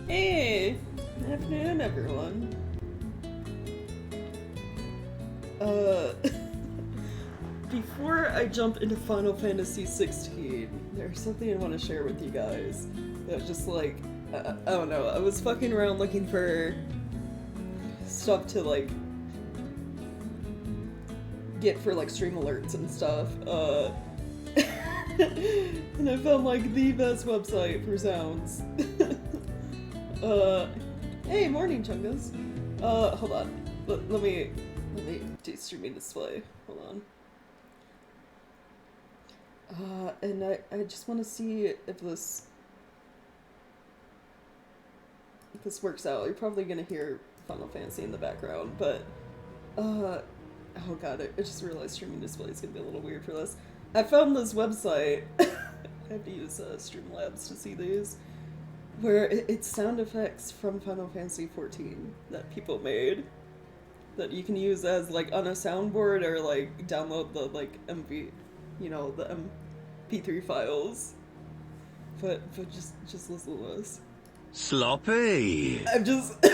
Hey! Afternoon, everyone. Uh, before I jump into Final Fantasy XVI, there's something I want to share with you guys. That just like, I don't know, I was fucking around looking for stuff to like get for like stream alerts and stuff. And I found like the best website for sounds. uh, hey, morning, Chungus. Hold on. Let me do streaming display. Hold on. And I just want to see if this works out. You're probably gonna hear Final Fantasy in the background, but oh god, I just realized streaming display is gonna be a little weird for this. I found this website. I have to use Streamlabs to see these, where it's sound effects from Final Fantasy XIV that people made that you can use as like on a soundboard or like download the like MV, the MP3 files. But just listen to this. Sloppy. I'm just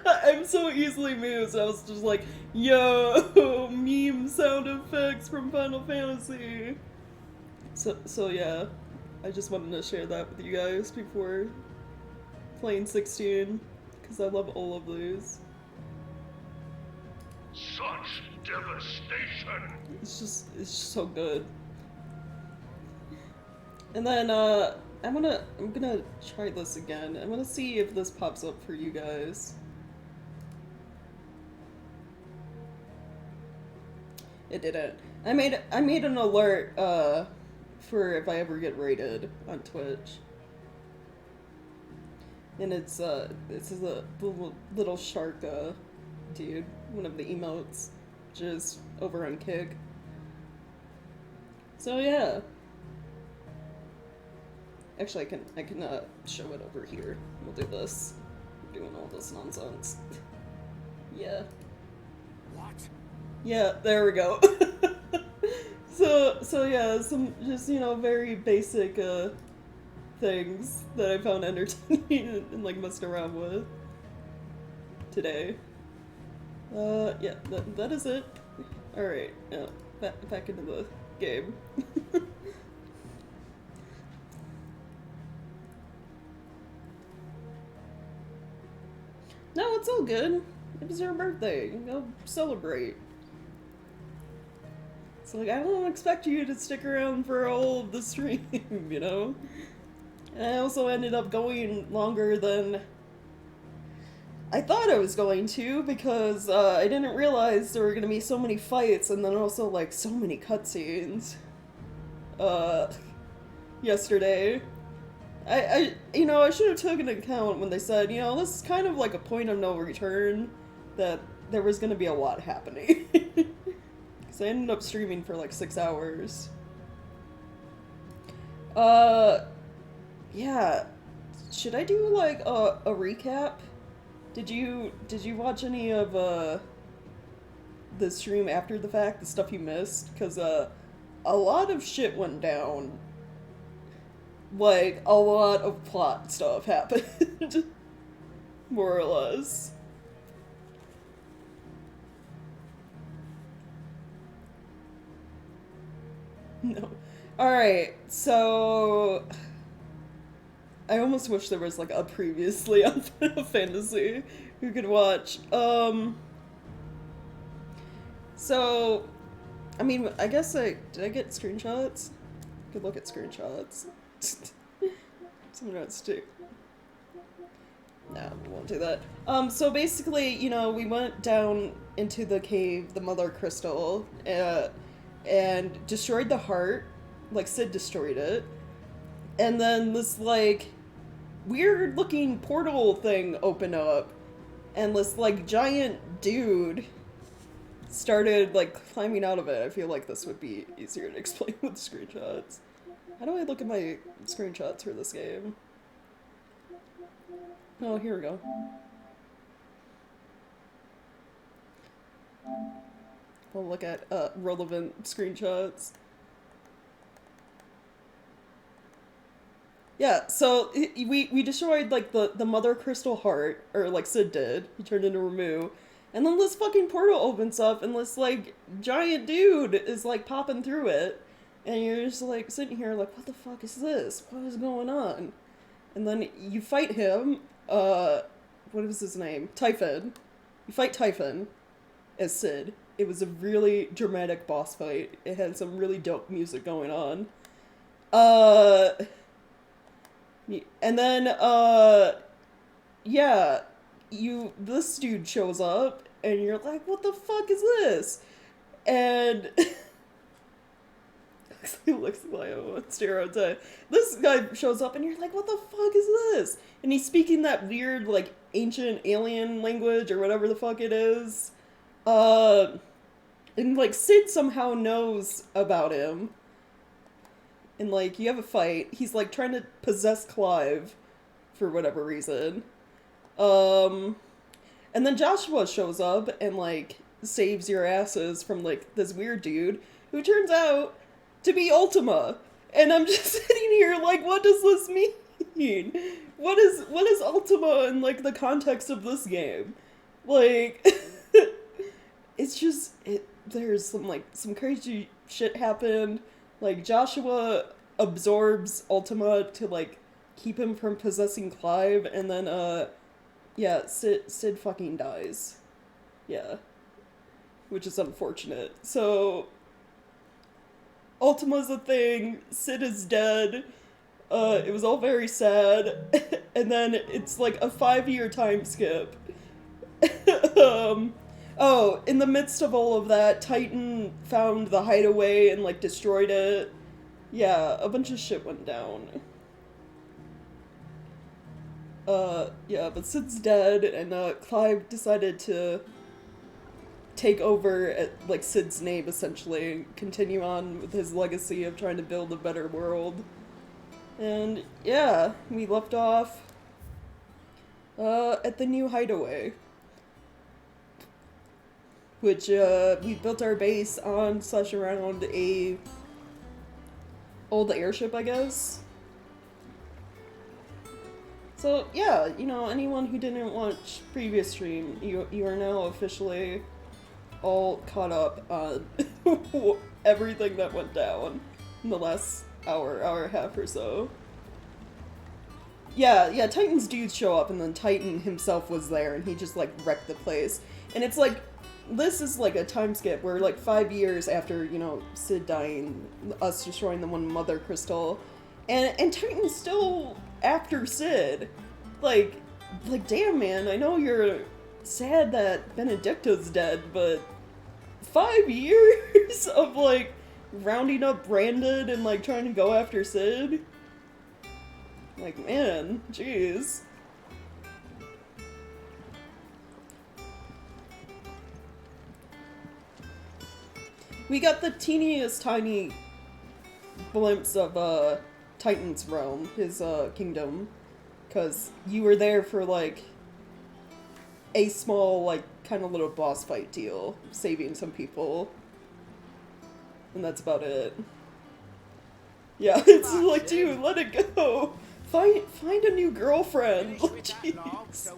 I'm so easily moved. I was just like, yo, meme sound effects from Final Fantasy. So yeah, I just wanted to share that with you guys before playing 16, because I love all of these. Such devastation! It's just so good. And then I'm gonna try this again. I'm gonna see if this pops up for you guys. It didn't. I made an alert for if I ever get raided on Twitch. And it's this is a little shark dude, one of the emotes, just over on Kick. So yeah. Actually, I can show it over here. We'll do this. We're doing all this nonsense. Yeah. What? Yeah, there we go. So yeah, some just very basic things that I found entertaining and like messed around with today. Yeah, that is it. All right, back into the game. No, it's all good. It was your birthday. Go celebrate. It's like, I don't expect you to stick around for all of the stream, you know? And I also ended up going longer than I thought I was going to, because I didn't realize there were going to be so many fights and then also, like, so many cutscenes yesterday. I should have taken into account when they said, this is kind of like a point of no return, that there was going to be a lot happening. Because I ended up streaming for like 6 hours. Yeah. Should I do like a recap? Did you watch any of the stream after the fact, the stuff you missed? Because a lot of shit went down. Like, a lot of plot stuff happened. More or less. No. Alright, so I almost wish there was like a previously on Final Fantasy you could watch. So I mean, I guess did I get screenshots? Could look at screenshots. Some notes too. No, we won't do that. So basically, we went down into the cave, the Mother Crystal, and destroyed the heart. Like, Sid destroyed it. And then this, like, weird-looking portal thing opened up. And this, like, giant dude started, like, climbing out of it. I feel like this would be easier to explain with screenshots. How do I look at my screenshots for this game? Oh, here we go. We'll look at relevant screenshots. Yeah, so we destroyed like the Mother Crystal Heart, or like Sid did. He turned into Ramu, and then this fucking portal opens up, and this like giant dude is like popping through it, and you're just like sitting here like, what the fuck is this? What is going on? And then you fight him. What was his name? Typhon. You fight Typhon as Sid. It was a really dramatic boss fight. It had some really dope music going on. Uh. And then, yeah, this dude shows up, and you're like, what the fuck is this? And, he looks like a stereotype. This guy shows up, and you're like, what the fuck is this? And he's speaking that weird, like, ancient alien language, or whatever the fuck it is. And, like, Sid somehow knows about him. And, like, you have a fight. He's, like, trying to possess Clive for whatever reason. And then Joshua shows up and, like, saves your asses from, like, this weird dude who turns out to be Ultima. And I'm just sitting here like, what does this mean? What is Ultima in, like, the context of this game? Like, it's just, there's some crazy shit happened. Like, Joshua absorbs Ultima to, like, keep him from possessing Clive, and then, yeah, Sid fucking dies. Yeah. Which is unfortunate. So, Ultima's a thing, Sid is dead, it was all very sad, and then it's, like, a 5-year time skip. Oh, in the midst of all of that, Titan found the hideaway and, like, destroyed it. Yeah, a bunch of shit went down. Yeah, but Sid's dead, and, Clive decided to take over at, like, Sid's name, essentially, and continue on with his legacy of trying to build a better world. And, yeah, we left off, at the new hideaway. Which, we built our base on / around a old airship, I guess. So, yeah, you know, anyone who didn't watch previous stream, you are now officially all caught up on everything that went down in the last hour and a half or so. Yeah, Titan's dudes show up, and then Titan himself was there, and he just, like, wrecked the place. And it's like, this is like a time skip where, like, 5 years after, you know, Sid dying, us destroying the one Mother Crystal, and Titan's still after Sid. Like, damn, man, I know you're sad that Benedicta's dead, but 5 years of, like, rounding up Brandon and, like, trying to go after Sid? Like, man, jeez. We got the teeniest tiny glimpse of, Titan's realm, his, kingdom. Because you were there for, like, a small, like, kind of little boss fight deal, saving some people. And that's about it. Yeah, it's like, dude, let it go! Find a new girlfriend! Oh, jeez.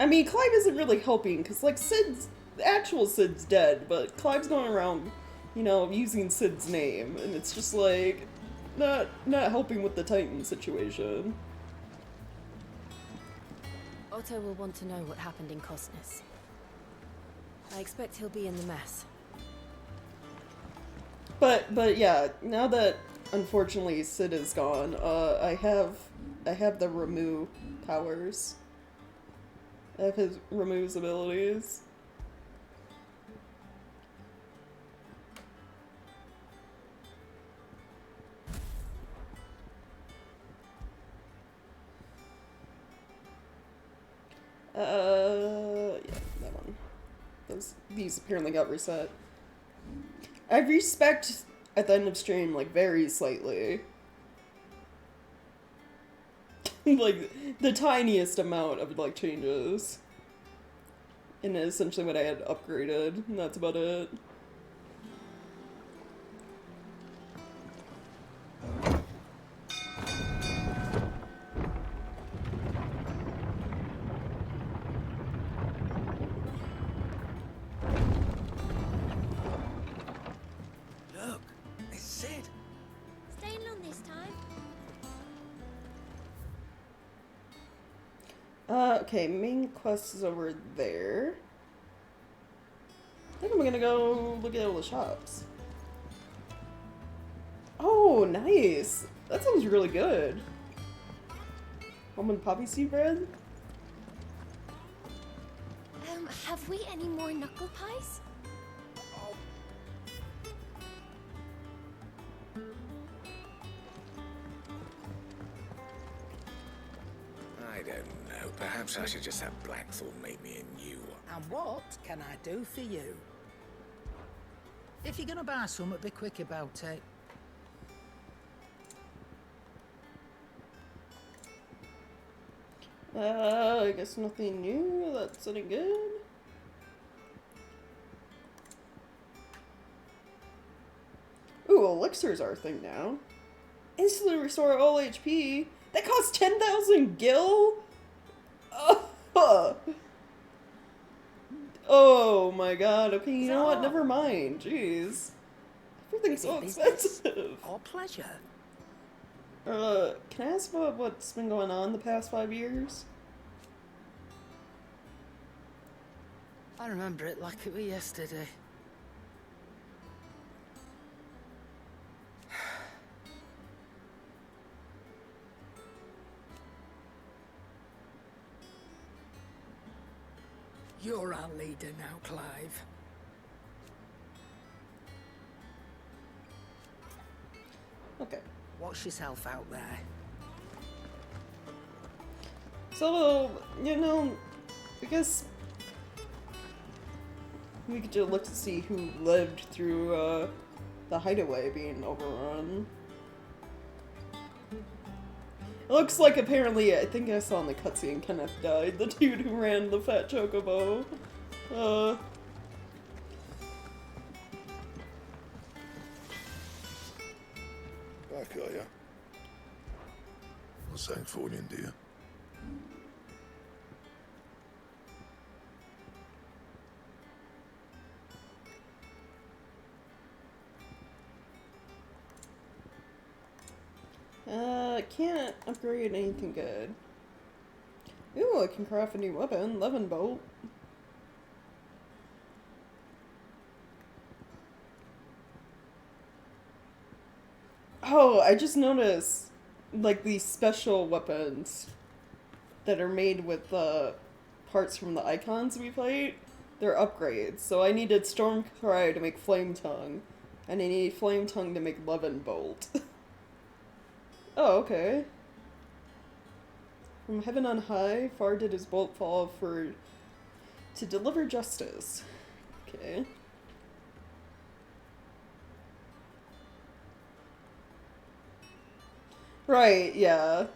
I mean, Clive isn't really helping, because, like, the actual Sid's dead, but Clive's going around, you know, using Sid's name, and it's just, like, not helping with the Titan situation. Otto will want to know what happened in Cosnus. I expect he'll be in the mess. But yeah, now that, unfortunately, Sid is gone, I have the Ramu powers. I have Ramu's abilities. Yeah, that one. These apparently got reset. I respect at the end of stream, like, very slightly. Like, the tiniest amount of, like, changes. And essentially what I had upgraded, and that's about it. Okay, main quest is over there. I think I'm gonna go look at all the shops. Oh, nice! That sounds really good. Almond poppy seed bread? Have we any more knuckle pies? I don't know. Perhaps I should just have Blackthorn make me a new one. And what can I do for you? If you're gonna buy something, be quick about it. I guess nothing new. That's any good. Ooh, elixirs are a thing now. Instantly restore all HP. That costs 10,000 gil? Oh my god. Okay, you know what? Never mind. Jeez. Everything's so expensive. Or pleasure. Can I ask about what's been going on the past 5 years? I remember it like it was yesterday. You're our leader now, Clive. Okay. Watch yourself out there. So, you know, I guess we could just look to see who lived through the hideaway being overrun. It looks like apparently, I think I saw in the cutscene, Kenneth died. The dude who ran the fat chocobo. Back, are ya? What's that for you, dear? Can't upgrade anything good. Ooh, I can craft a new weapon, Levin Bolt. Oh, I just noticed, like, these special weapons that are made with parts from the icons we played, they're upgrades. So I needed Stormcry to make Flame Tongue, and I need Flame Tongue to make Levin Bolt. Oh, okay. From heaven on high, far did his bolt fall to deliver justice. Okay. Right, yeah.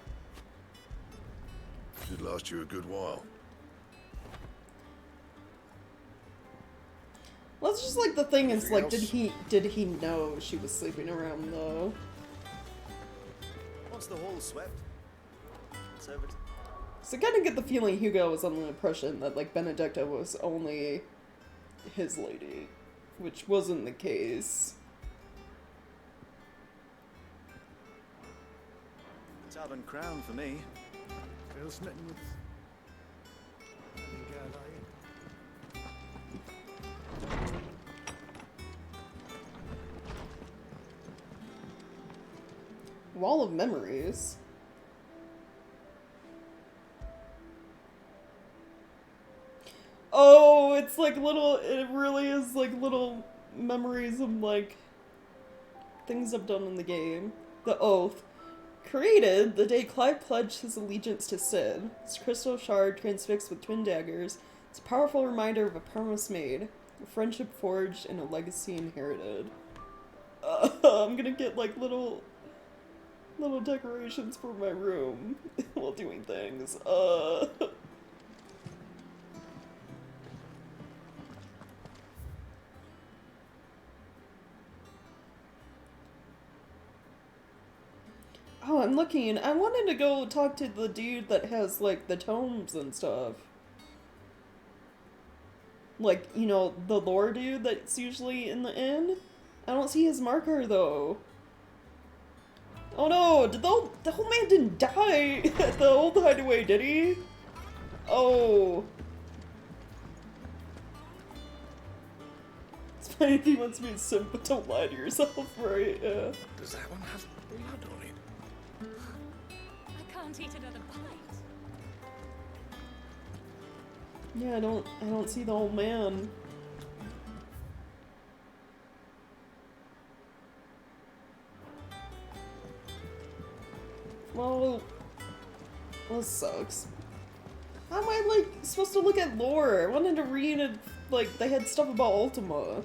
Should last you a good while. Well, it's just like the thing is like, did he know she was sleeping around though? Once the hall's swept, it's over. So I kind of get the feeling Hugo was under the impression that like Benedicta was only his lady, which wasn't the case. Tab and crown for me. Feel smitten with having girl, are you? Wall of Memories. Oh, it's like little, it really is like little memories of like things I've done in the game. The Oath. Created the day Clive pledged his allegiance to Sid. This crystal shard transfixed with twin daggers. It's a powerful reminder of a promise made, a friendship forged, and a legacy inherited. I'm gonna get like little decorations for my room while doing things. Oh, I'm looking. I wanted to go talk to the dude that has, like, the tomes and stuff. Like, you know, the lore dude that's usually in the inn. I don't see his marker, though. Oh no, the old man didn't die at the old hideaway, did he? Oh. It's fine if he wants to be a simp, but don't lie to yourself, right? Yeah. Does that one have blood on it? I can't eat another bite. Yeah, I don't see the old man. Well, this sucks. How am I, like, supposed to look at lore? I wanted to read it, like, they had stuff about Ultima.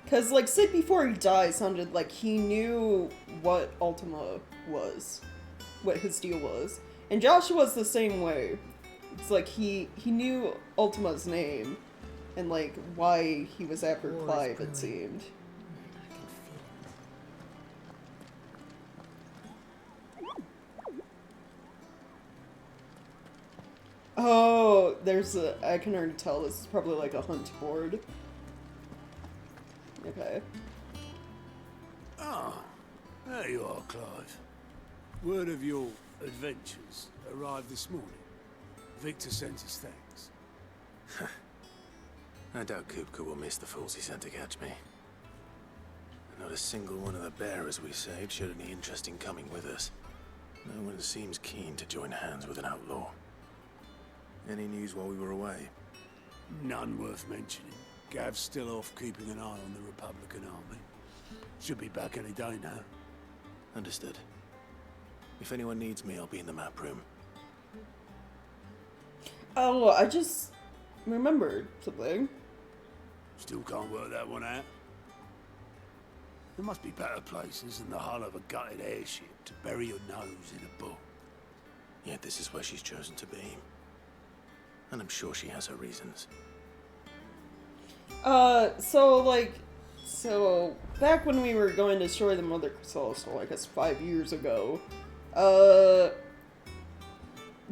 Because, like, Sid before he died sounded like he knew what Ultima was. What his deal was. And Joshua's the same way. It's like he knew Ultima's name. And, like, why he was after Clive, it seemed. Oh, there's a... I can already tell this is probably like a hunt board. Okay. Ah, there you are, Clive. Word of your adventures arrived this morning. Victor sends his thanks. I doubt Kupka will miss the fools he sent to catch me. Not a single one of the bearers we saved showed any interest in coming with us. No one seems keen to join hands with an outlaw. Any news while we were away? None worth mentioning. Gav's still off keeping an eye on the Republican army. Should be back any day now. Understood. If anyone needs me, I'll be in the map room. Oh, I just remembered something. Still can't work that one out. There must be better places than the hull of a gutted airship to bury your nose in a book. Yet this is where she's chosen to be. And I'm sure she has her reasons. So back when we were going to destroy the Mother Crystal, I guess 5 years ago, the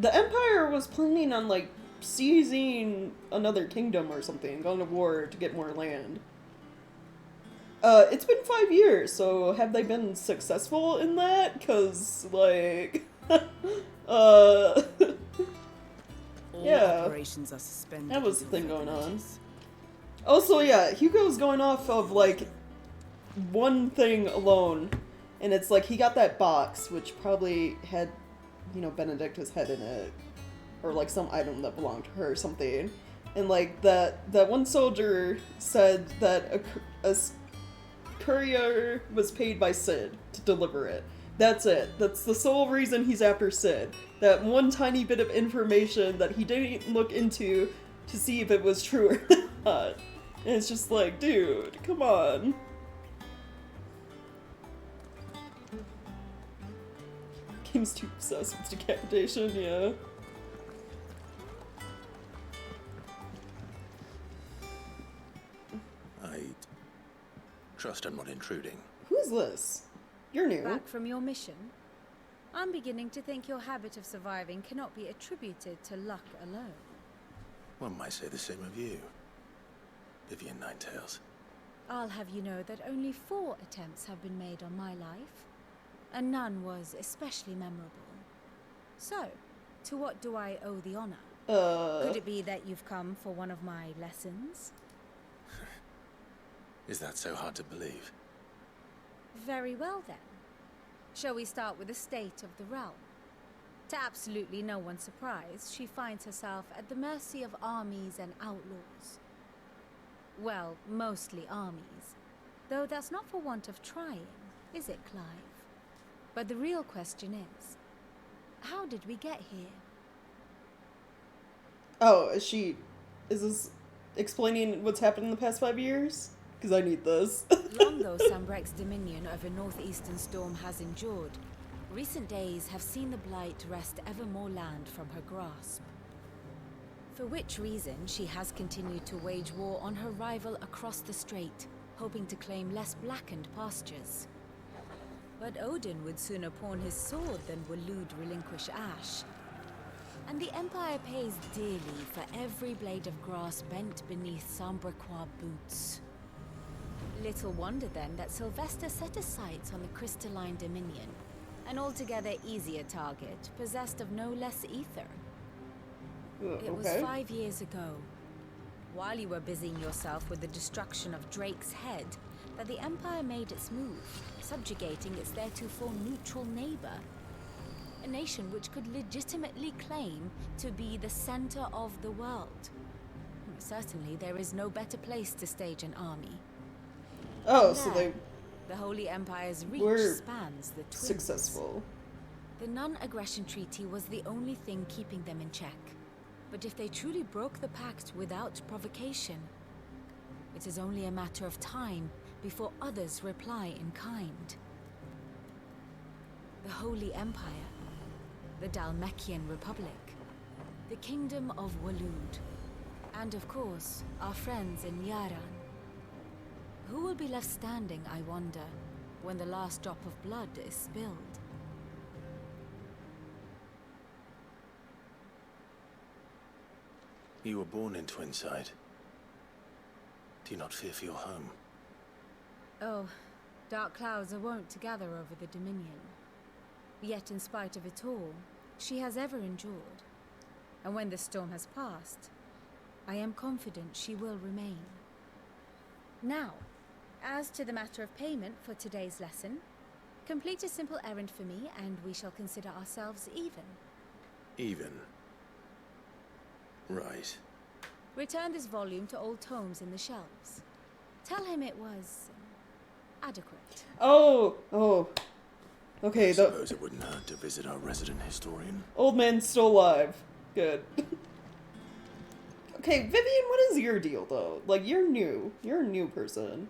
Empire was planning on, like, seizing another kingdom or something, going to war to get more land. It's been 5 years, so have they been successful in that? 'Cause, like, All yeah. operations are suspended. That was the until thing going further on. notice. Also, yeah, Hugo's going off of, like, one thing alone. And it's like, he got that box, which probably had, you know, Benedicta's head in it. Or, like, some item that belonged to her or something. And, like, that one soldier said that a courier was paid by Sid to deliver it. That's it. That's the sole reason he's after Sid. That one tiny bit of information that he didn't look into to see if it was true or not. And it's just like, dude, come on. Game's too obsessed with decapitation, yeah. I'd trust I'm not intruding. Who's this? You're new. Back from your mission? I'm beginning to think your habit of surviving cannot be attributed to luck alone. One might say the same of you, Vivian Ninetails. I'll have you know that only 4 attempts have been made on my life, and none was especially memorable. So, to what do I owe the honor? Could it be that you've come for one of my lessons? Is that so hard to believe? Very well then. Shall we start with the state of the realm? To absolutely no one's surprise, she finds herself at the mercy of armies and outlaws. Well, mostly armies. Though that's not for want of trying, is it, Clive? But the real question is, how did we get here? Oh, is this explaining what's happened in the past 5 years? Because I need this. Long though Sambrek's dominion over northeastern Storm has endured, recent days have seen the Blight wrest ever more land from her grasp. For which reason she has continued to wage war on her rival across the strait, hoping to claim less blackened pastures. But Odin would sooner pawn his sword than Waloed relinquish Ash. And the Empire pays dearly for every blade of grass bent beneath Sambrequois boots. Little wonder then that Sylvester set his sights on the crystalline dominion, An altogether easier target, possessed of no less ether. It was 5 years ago, while you were busying yourself with the destruction of Drake's head, that the Empire made its move, subjugating its theretofore neutral neighbor. A nation which could legitimately claim to be the center of the world. Certainly, there is no better place to stage an army. Oh, And so there, they the Holy Empire's reach were spans the twins. successful. The non-aggression treaty was the only thing keeping them in check. But if they truly broke the pact without provocation, it is only a matter of time before others reply in kind. The Holy Empire, the Dhalmekian Republic, the Kingdom of Waloed, and of course, our friends in Yaran. Who will be left standing, I wonder, when the last drop of blood is spilled? You were born in Twinside. Do you not fear for your home? Oh, dark clouds are wont to gather over the Dominion. Yet in spite of it all, she has ever endured. And when the storm has passed, I am confident she will remain. Now, as to the matter of payment for today's lesson, complete a simple errand for me and we shall consider ourselves even. Even? Right. Return this volume to old tomes in the shelves. Tell him it was adequate. Oh. Okay, I the suppose it wouldn't hurt to visit our resident historian. old man's still alive. Good. Okay, Vivian, what is your deal, though? Like, you're new. You're a new person.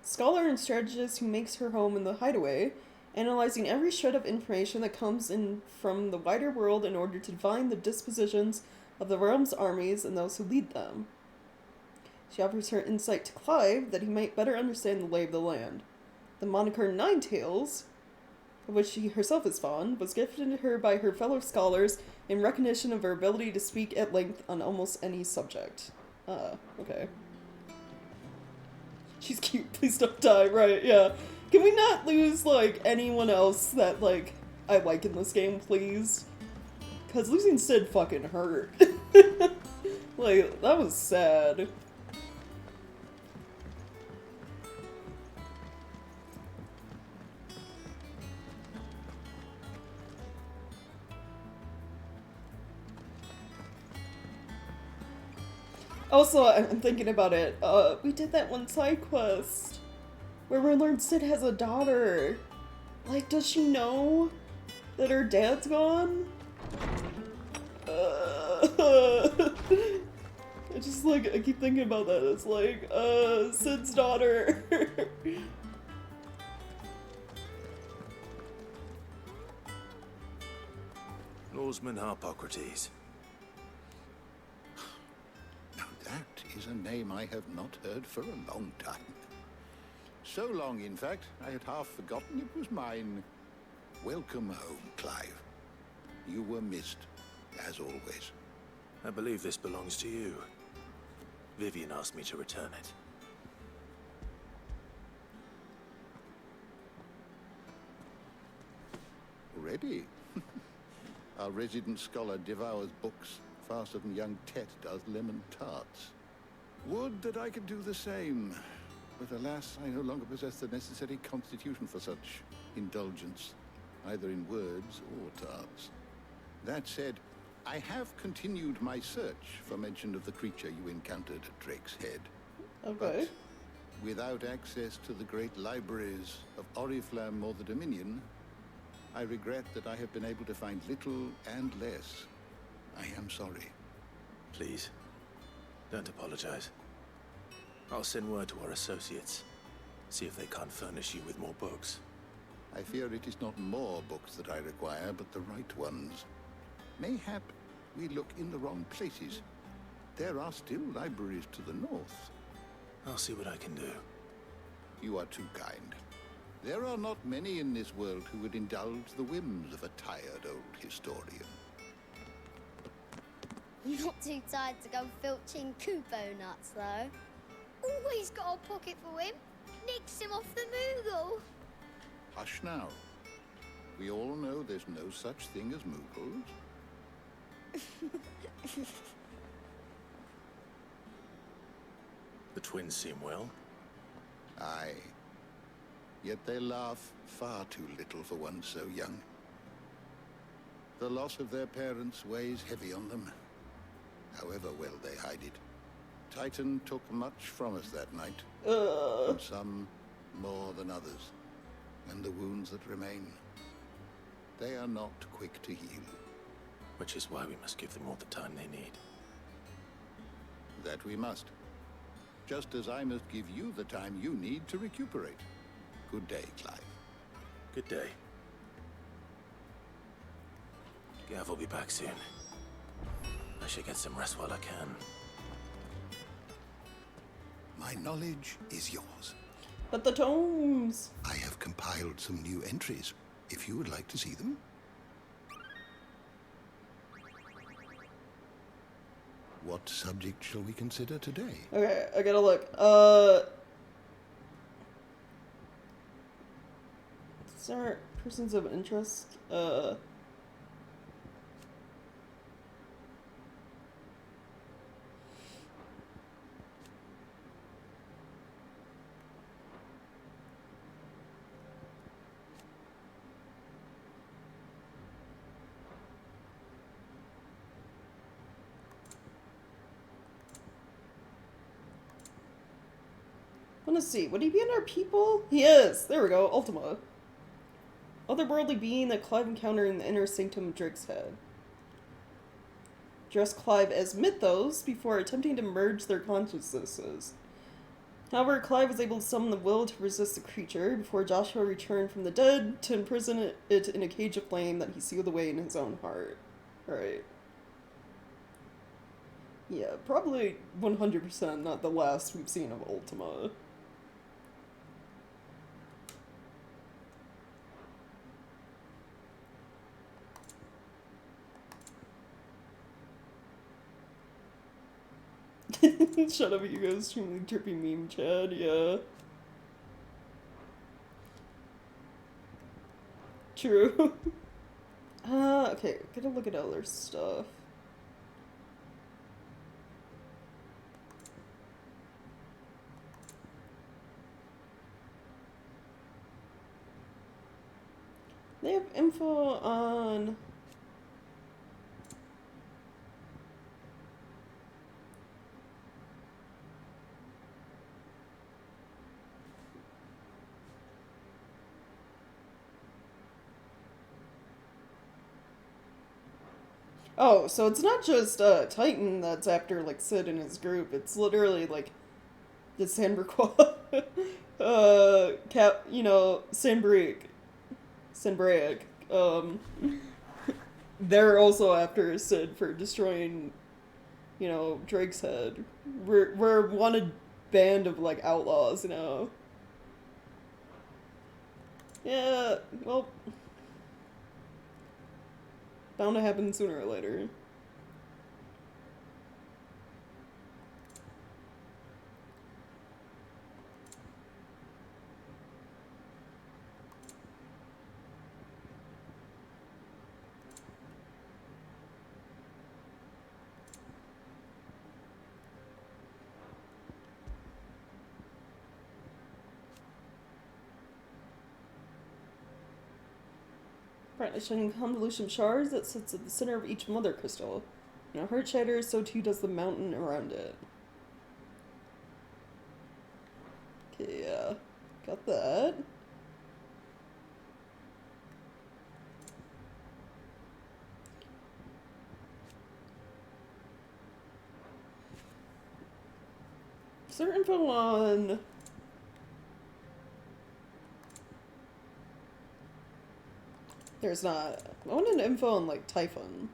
Scholar and strategist who makes her home in the hideaway, analyzing every shred of information that comes in from the wider world in order to divine the dispositions of the realm's armies and those who lead them. She offers her insight to Clive that he might better understand the lay of the land. The moniker Nine Tails, of which she herself is fond, was gifted to her by her fellow scholars in recognition of her ability to speak at length on almost any subject. Okay. She's cute, please don't die, right, yeah. Can we not lose, like, anyone else that, like, I like in this game, please? Because losing Sid fucking hurt. Like, that was sad. Also, I'm thinking about it. We did that one side quest where we learned Sid has a daughter. Like, does she know that her dad's gone? I just, like, I keep thinking about that. It's like, Sid's daughter. Norseman Harpocrates. Now that is a name I have not heard for a long time. So long, in fact, I had half forgotten it was mine. Welcome home, Clive. You were missed, as always. I believe this belongs to you. Vivian asked me to return it. Ready? Our resident scholar devours books faster than young Tet does lemon tarts. Would that I could do the same. But alas, I no longer possess the necessary constitution for such indulgence, either in words or tarts. That said, I have continued my search for mention of the creature you encountered at Drake's Head. Okay. But without access to the great libraries of Oriflamme or the Dominion, I regret that I have been able to find little and less. I am sorry. Please, don't apologize. I'll send word to our associates. See if they can't furnish you with more books. I fear it is not more books that I require, but the right ones. Mayhap we look in the wrong places. There are still libraries to the north. I'll see what I can do. You are too kind. There are not many in this world who would indulge the whims of a tired old historian. Not too tired to go filching Kupo nuts, though. Always got a pocket for him. Nicks him off the Moogle. Hush now. We all know there's no such thing as moogles. The twins seem well. Aye. Yet they laugh far too little for one so young. The loss of their parents weighs heavy on them, however well they hide it. Titan took much from us that night, and some more than others. And the wounds that remain, they are not quick to heal. Which is why we must give them all the time they need. That we must. Just as I must give you the time you need to recuperate. Good day, Clive. Good day. Gav will be back soon. I should get some rest while I can. My knowledge is yours. But the tomes! I have compiled some new entries, if you would like to see them. What subject shall we consider today? Okay, I gotta look. Is there persons of interest? Let's see, would he be in our people? He is! There we go, Ultima. Otherworldly being that Clive encountered in the inner sanctum of Drake's head. Dress Clive as Mythos before attempting to merge their consciousnesses. However, Clive was able to summon the will to resist the creature before Joshua returned from the dead to imprison it in a cage of flame that he sealed away in his own heart. Right. Yeah, probably 100% not the last we've seen of Ultima. Shut up, you guys. Extremely trippy meme, Chad. Yeah. True. Okay. Gotta look at other stuff. They have info on... Oh, so it's not just Titan that's after like Sid and his group. It's literally like the Sanberqua, Sanbraic. They're also after Sid for destroying, Drake's head. We're one band of like outlaws, Yeah, well. Bound to happen sooner or later. Brightly shining convolution shards that sits at the center of each mother crystal. When a heart shatters, so too does the mountain around it. Okay, yeah. Got that. Is there info on... There's not. I wanted info on, like, Typhon,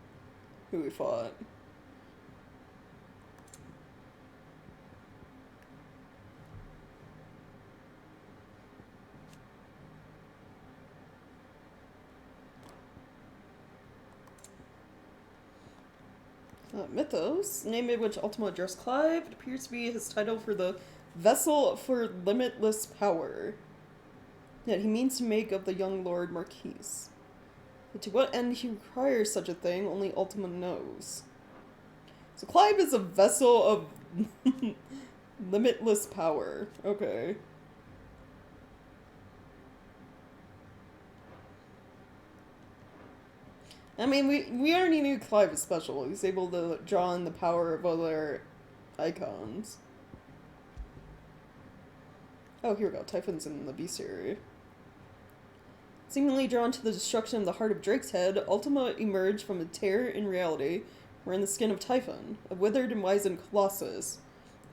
who we fought. Mythos, name in which Ultima addressed Clive. It appears to be his title for the Vessel for Limitless Power. that he means to make of the young Lord Marquis. But to what end he requires such a thing, only Ultima knows. So Clive is a vessel of limitless power. Okay. I mean, we already knew Clive was special. He's able to draw in the power of other icons. Oh, here we go. Typhon's in the bestiary. Seemingly drawn to the destruction of the heart of Drake's head, Ultima emerged from a tear in reality, wherein the skin of Typhon, a withered and wizened colossus,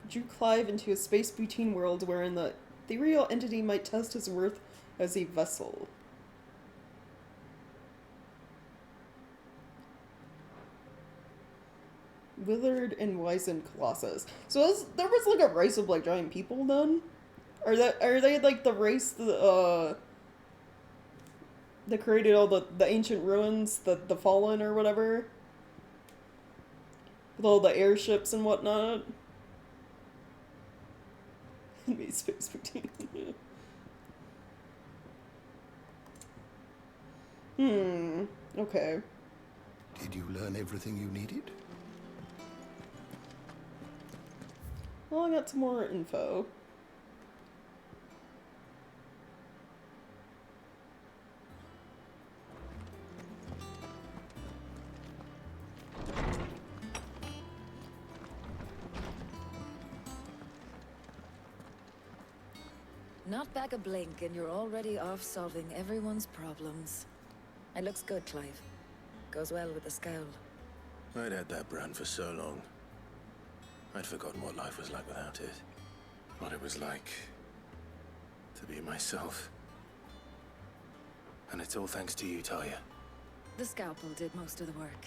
drew Clive into a space between worlds wherein the ethereal entity might test his worth as a vessel. Withered and wizened colossus. So there was like a race of like giant people then? Are they like the race that created all the ancient ruins, the Fallen or whatever? With all the airships and whatnot? Enemy space between. Okay. Did you learn everything you needed? Well, I got some more info. Not back a blink and you're already off solving everyone's problems. It looks good, Clive. Goes well with the scowl. I'd had that brand for so long. I'd forgotten what life was like without it. What it was like to be myself. And it's all thanks to you, Talia. The scalpel did most of the work.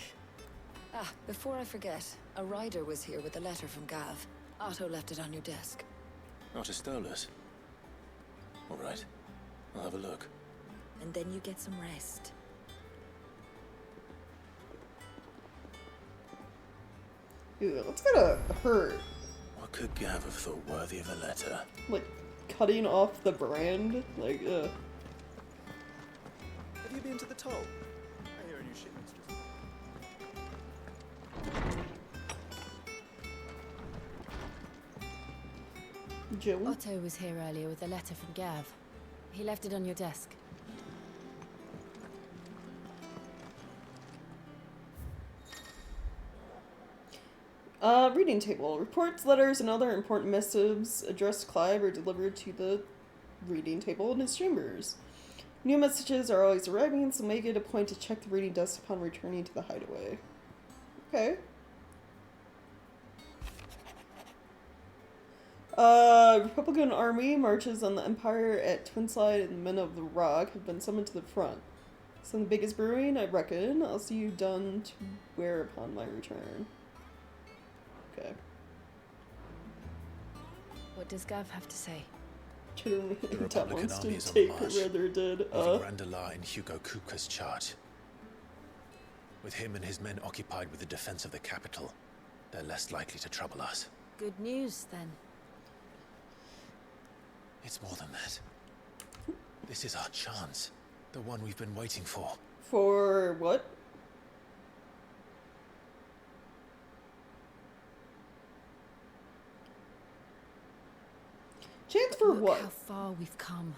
Ah, before I forget, a rider was here with a letter from Gav. Otto left it on your desk. Otto stole us. All right, I'll have a look. And then you get some rest. Ew, that's gonna hurt. What could Gav have thought worthy of a letter? Like, cutting off the brand? Like, ugh. Have you been to the toll? I hear a new shipment's just... Joey? Otto was here earlier with a letter from Gav. He left it on your desk. Reading table. Reports, letters, and other important missives addressed to Clive are delivered to the reading table in his chambers. New messages are always arriving, so make it a point to check the reading desk upon returning to the hideaway. Okay. Republican army marches on the Empire at Twinslide, and the men of the Rock have been summoned to the front. Some of the biggest brewing, I reckon. I'll see you done to wear upon my return. Okay. What does Gav have to say? The Republican army is on take march. rather did. Over Grandalar in Hugo Kupka's charge. With him and his men occupied with the defense of the capital, they're less likely to trouble us. Good news, then. It's more than that. This is our chance. The one we've been waiting for. For what? Chance for Look what? how far we've come.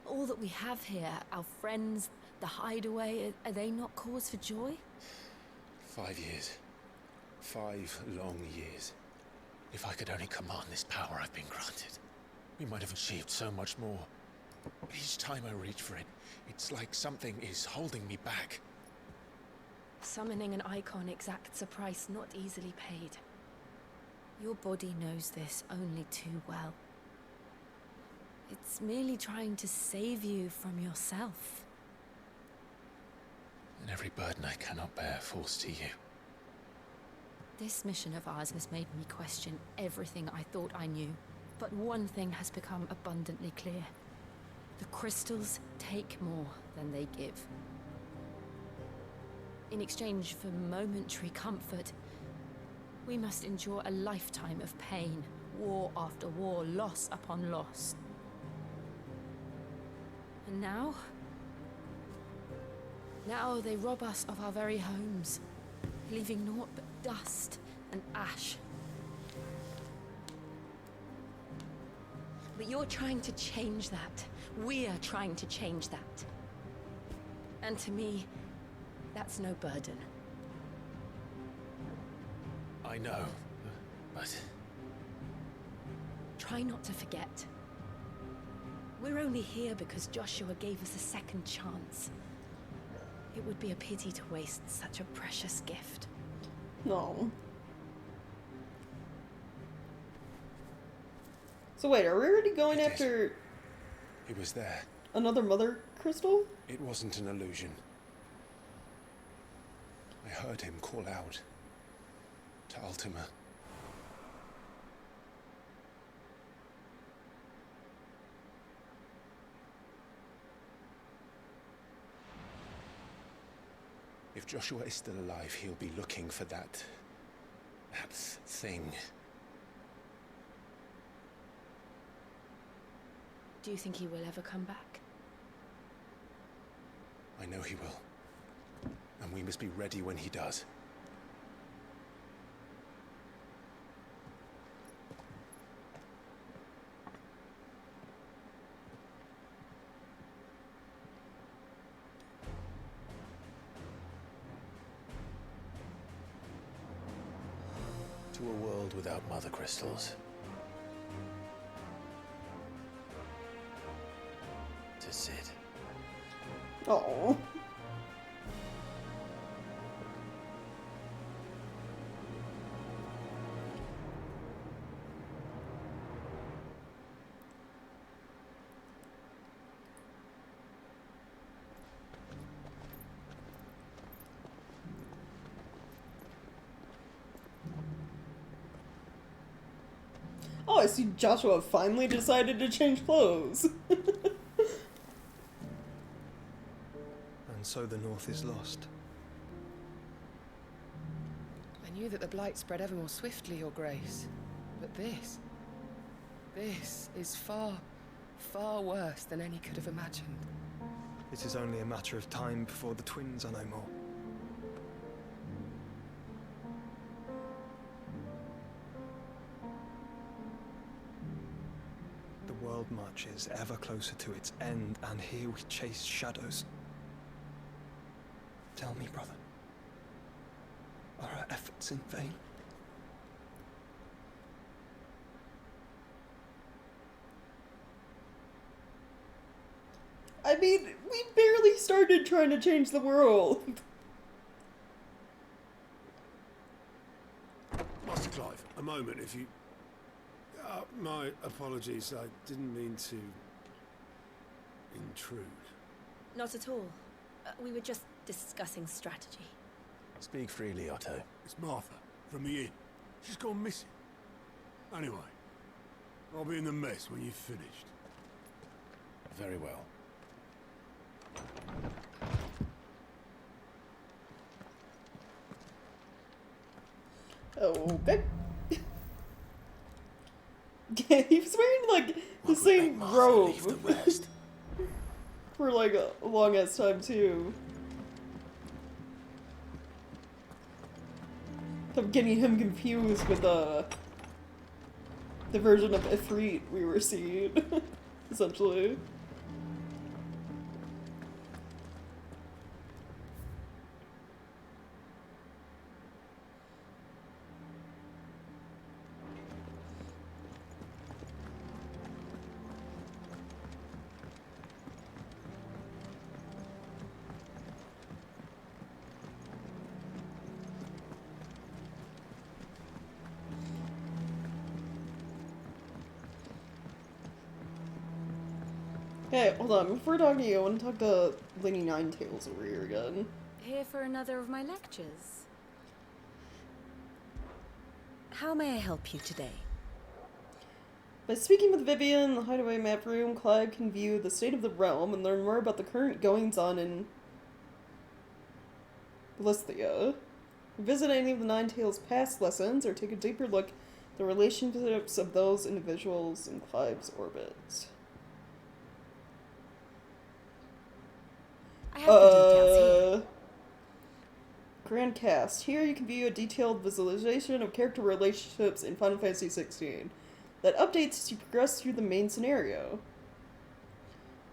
All that we have here, our friends, the hideaway, are they not cause for joy? 5 years. 5 long years. If I could only command this power I've been granted, we might have achieved so much more. But each time I reach for it, it's like something is holding me back. Summoning an icon exacts a price not easily paid. Your body knows this only too well. It's merely trying to save you from yourself. And every burden I cannot bear falls to you. This mission of ours has made me question everything I thought I knew. But one thing has become abundantly clear. The crystals take more than they give. In exchange for momentary comfort, we must endure a lifetime of pain, war after war, loss upon loss. And now? Now they rob us of our very homes, leaving naught but dust and ash. But you're trying to change that. We're trying to change that. And to me, that's no burden. I know, but... Try not to forget. We're only here because Joshua gave us a second chance. It would be a pity to waste such a precious gift. No. So wait, are we already going after... It was there. Another mother crystal? It wasn't an illusion. I heard him call out to Ultima. If Joshua is still alive, he'll be looking for that thing. Do you think he will ever come back? I know he will. And we must be ready when he does. To a world without mother crystals. To Sid. Oh. Oh, I see Joshua finally decided to change clothes. And so the North is lost. I knew that the Blight spread ever more swiftly, Your Grace. But this is far, far worse than any could have imagined. It is only a matter of time before the twins are no more. The world marches ever closer to its end, and here we chase shadows. Tell me, brother, are our efforts in vain? I mean, we barely started trying to change the world. Master Clive, a moment, if you... my apologies, I didn't mean to... intrude. Not at all. We were just discussing strategy. Speak freely, Otto. It's Martha, from the inn. She's gone missing. Anyway, I'll be in the mess when you've finished. Very well. Okay. Yeah, he was wearing, like, the same robe for, like, a long-ass time, too. I'm getting him confused with, the version of Ifrit we were seeing, essentially. Hey, hold on. Before talking to you, I want to talk to Lady Ninetails over here again. Here for another of my lectures. How may I help you today? By speaking with Vivian in the Hideaway Map Room, Clive can view the state of the realm and learn more about the current goings-on in Listhia. Visit any of the Ninetails' past lessons, or take a deeper look at the relationships of those individuals in Clive's orbit. I have the details here. Grand cast. Here you can view a detailed visualization of character relationships in Final Fantasy XVI that updates as you progress through the main scenario.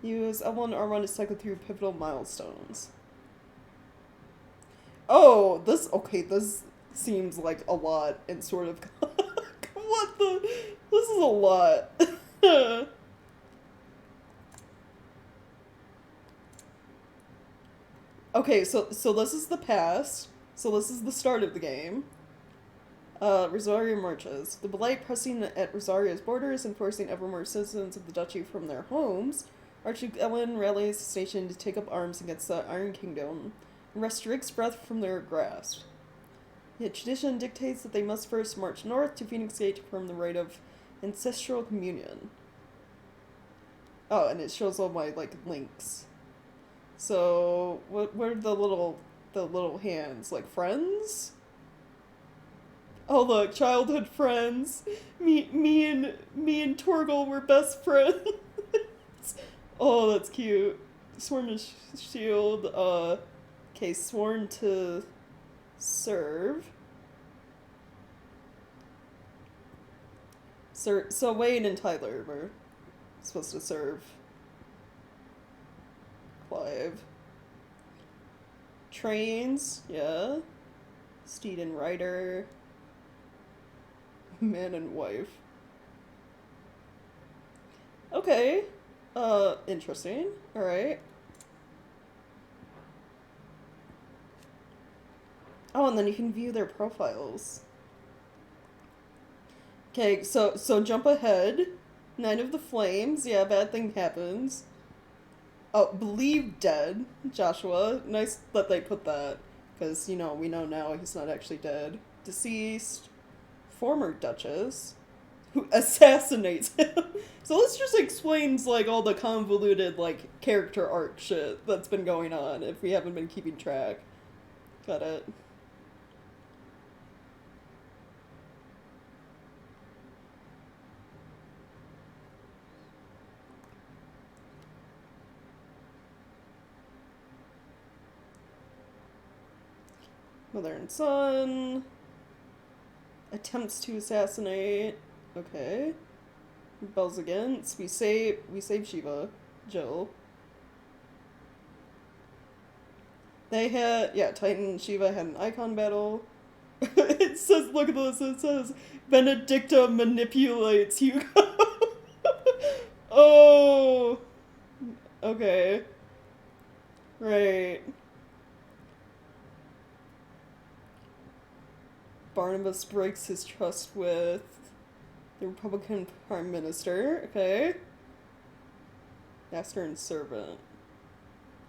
Use L1 R1 to cycle through pivotal milestones. Oh, this seems like a lot and sort of what the, this is a lot. Okay, so this is the past. So this is the start of the game. Rosaria marches. The Blight pressing at Rosaria's borders and forcing ever more citizens of the duchy from their homes. Archduke Ellen rallies the station to take up arms against the Iron Kingdom and wrest Rick's breath from their grasp. Yet tradition dictates that they must first march north to Phoenix Gate to perform the rite of ancestral communion. Oh, and it shows all my, like, links. So, what are the little hands? Like, friends? Oh, look, childhood friends. Me and Torgal were best friends. Oh, that's cute. Sworn to shield, okay, sworn to serve. So Wayne and Tyler were supposed to serve Clive. Trains, yeah. Steed and Rider. Man and wife. Okay. Interesting. Alright. Oh, and then you can view their profiles. Okay, so jump ahead. Knight of the Flames. Yeah, bad thing happens. Oh, believed dead. Joshua. Nice that they put that. Because, you know, we know now he's not actually dead. Deceased. Former Duchess. Who assassinates him. So this just explains, like, all the convoluted, like, character arc shit that's been going on, if we haven't been keeping track. Got it. Mother and son. Attempts to assassinate. Okay. Bells against. We save Shiva. Jill. They had, yeah, Titan and Shiva had an icon battle. It says, look at this, it says, Benedicta manipulates Hugo. Oh. Okay. Right. Barnabas breaks his trust with the Republican Prime Minister. Okay. Master and servant.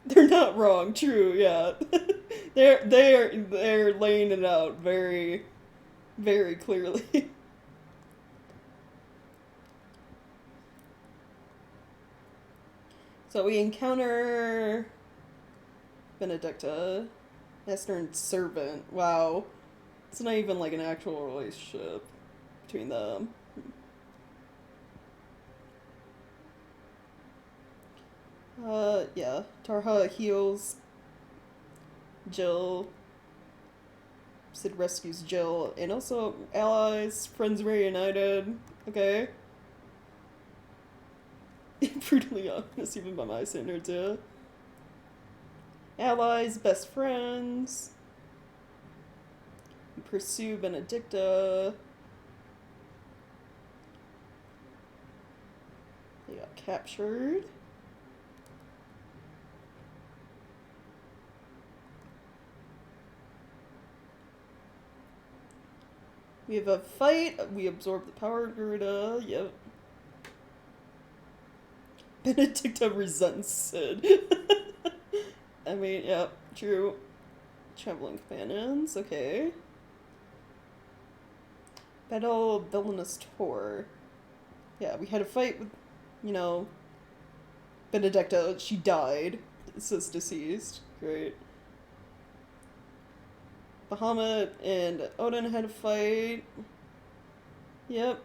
They're not wrong. True. Yeah. they're laying it out very, very clearly. So we encounter Benedicta, master and servant. Wow. It's not even like an actual relationship between them. Yeah. Tarha heals Jill. Sid rescues Jill. And also allies, friends reunited. Okay. Brutally honest, even by my standards, yeah. Allies, best friends. Pursue Benedicta. They got captured. We have a fight. We absorb the power Garuda. Yep. Benedicta resents Sid. I mean, yeah, true. Traveling companions. Okay. Battle Villainous Tor. Yeah, we had a fight with, you know, Benedicta. She died. It says deceased. Great. Bahamut and Odin had a fight. Yep.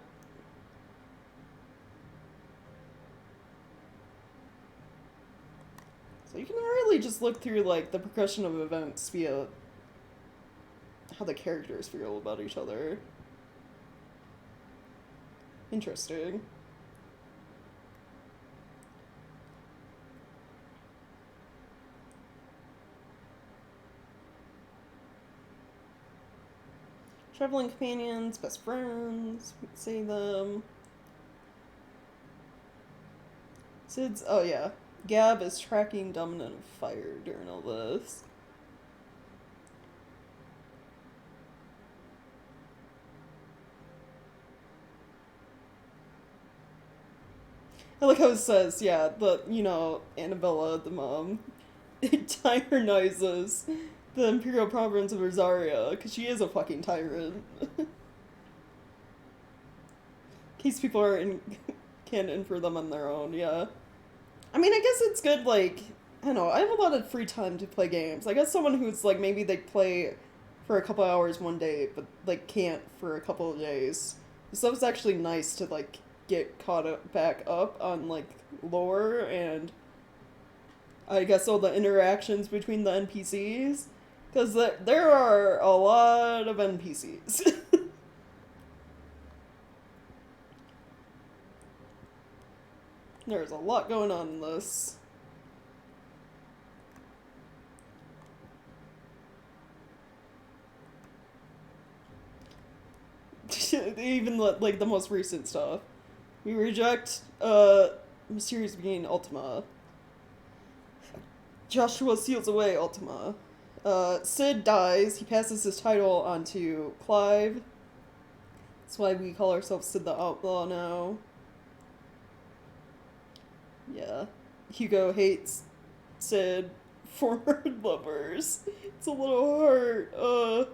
So you can really just look through, like, the progression of events via how the characters feel about each other. Interesting. Traveling companions, best friends, we can say them. Sid's, oh yeah. Gab is tracking Dominant of Fire during all this. I like how it says, yeah, Annabella, the mom, tyrannizes the Imperial Province of Rosaria, because she is a fucking tyrant. In case people are can't in for them on their own, yeah. I mean, I guess it's good, like, I don't know, I have a lot of free time to play games. I guess someone who's, like, maybe they play for a couple hours one day, but, like, can't for a couple of days. So it's actually nice to, like, get back up on, like, lore and I guess all the interactions between the NPCs. Because there are a lot of NPCs. There's a lot going on in this. Even like the most recent stuff. We reject Mysterious Being Ultima. Joshua seals away Ultima. Sid dies. He passes his title on to Clive. That's why we call ourselves Sid the Outlaw now. Yeah. Hugo hates Sid. Former lovers. It's a little hard.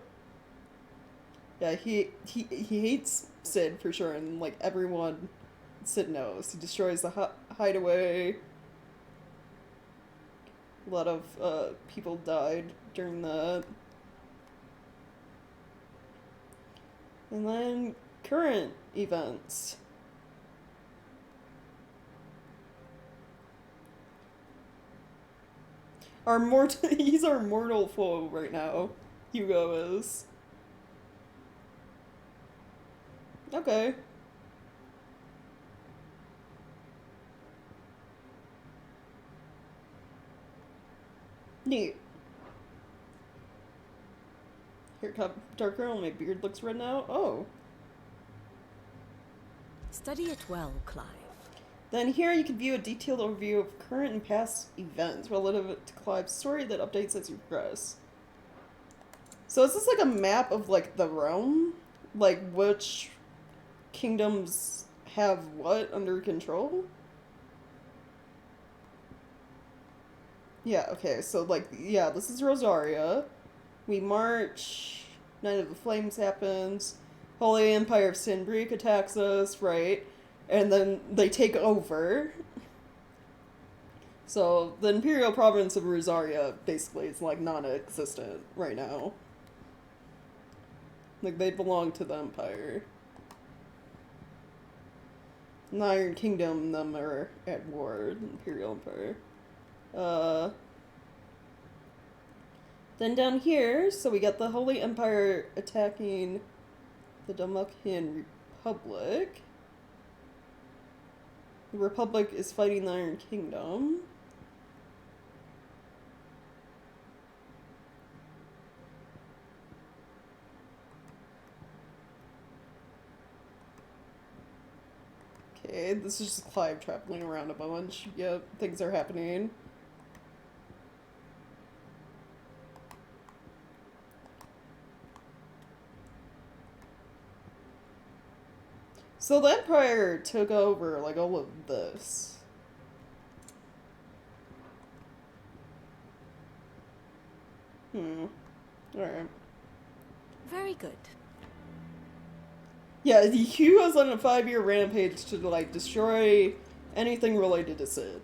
Yeah, he hates Sid for sure, and like everyone Sid knows. He destroys the hideaway. A lot of people died during that. And then current events. He's our mortal foe right now. Hugo is. Okay. Neat. Here come dark girl, my beard looks red now. Oh. Study it well, Clive. Then here you can view a detailed overview of current and past events relative to Clive's story that updates as you progress. So is this like a map of like the realm? Like which kingdoms have what under control? Yeah, okay, so like, yeah, this is Rosaria. We march, Night of the Flames happens, Holy Empire of Sinbreak attacks us, right? And then they take over. So the Imperial Province of Rosaria basically is like non-existent right now. Like they belong to the Empire. The Iron Kingdom and them are at war, the Imperial Empire. Then down here, so we got the Holy Empire attacking the Dalmatian Republic. The Republic is fighting the Iron Kingdom. Okay, this is just Clive traveling around a bunch. Yep, things are happening. So the Empire took over, like, all of this. Alright. Very good. Yeah, Hugh was on a 5-year rampage to, like, destroy anything related to Sid.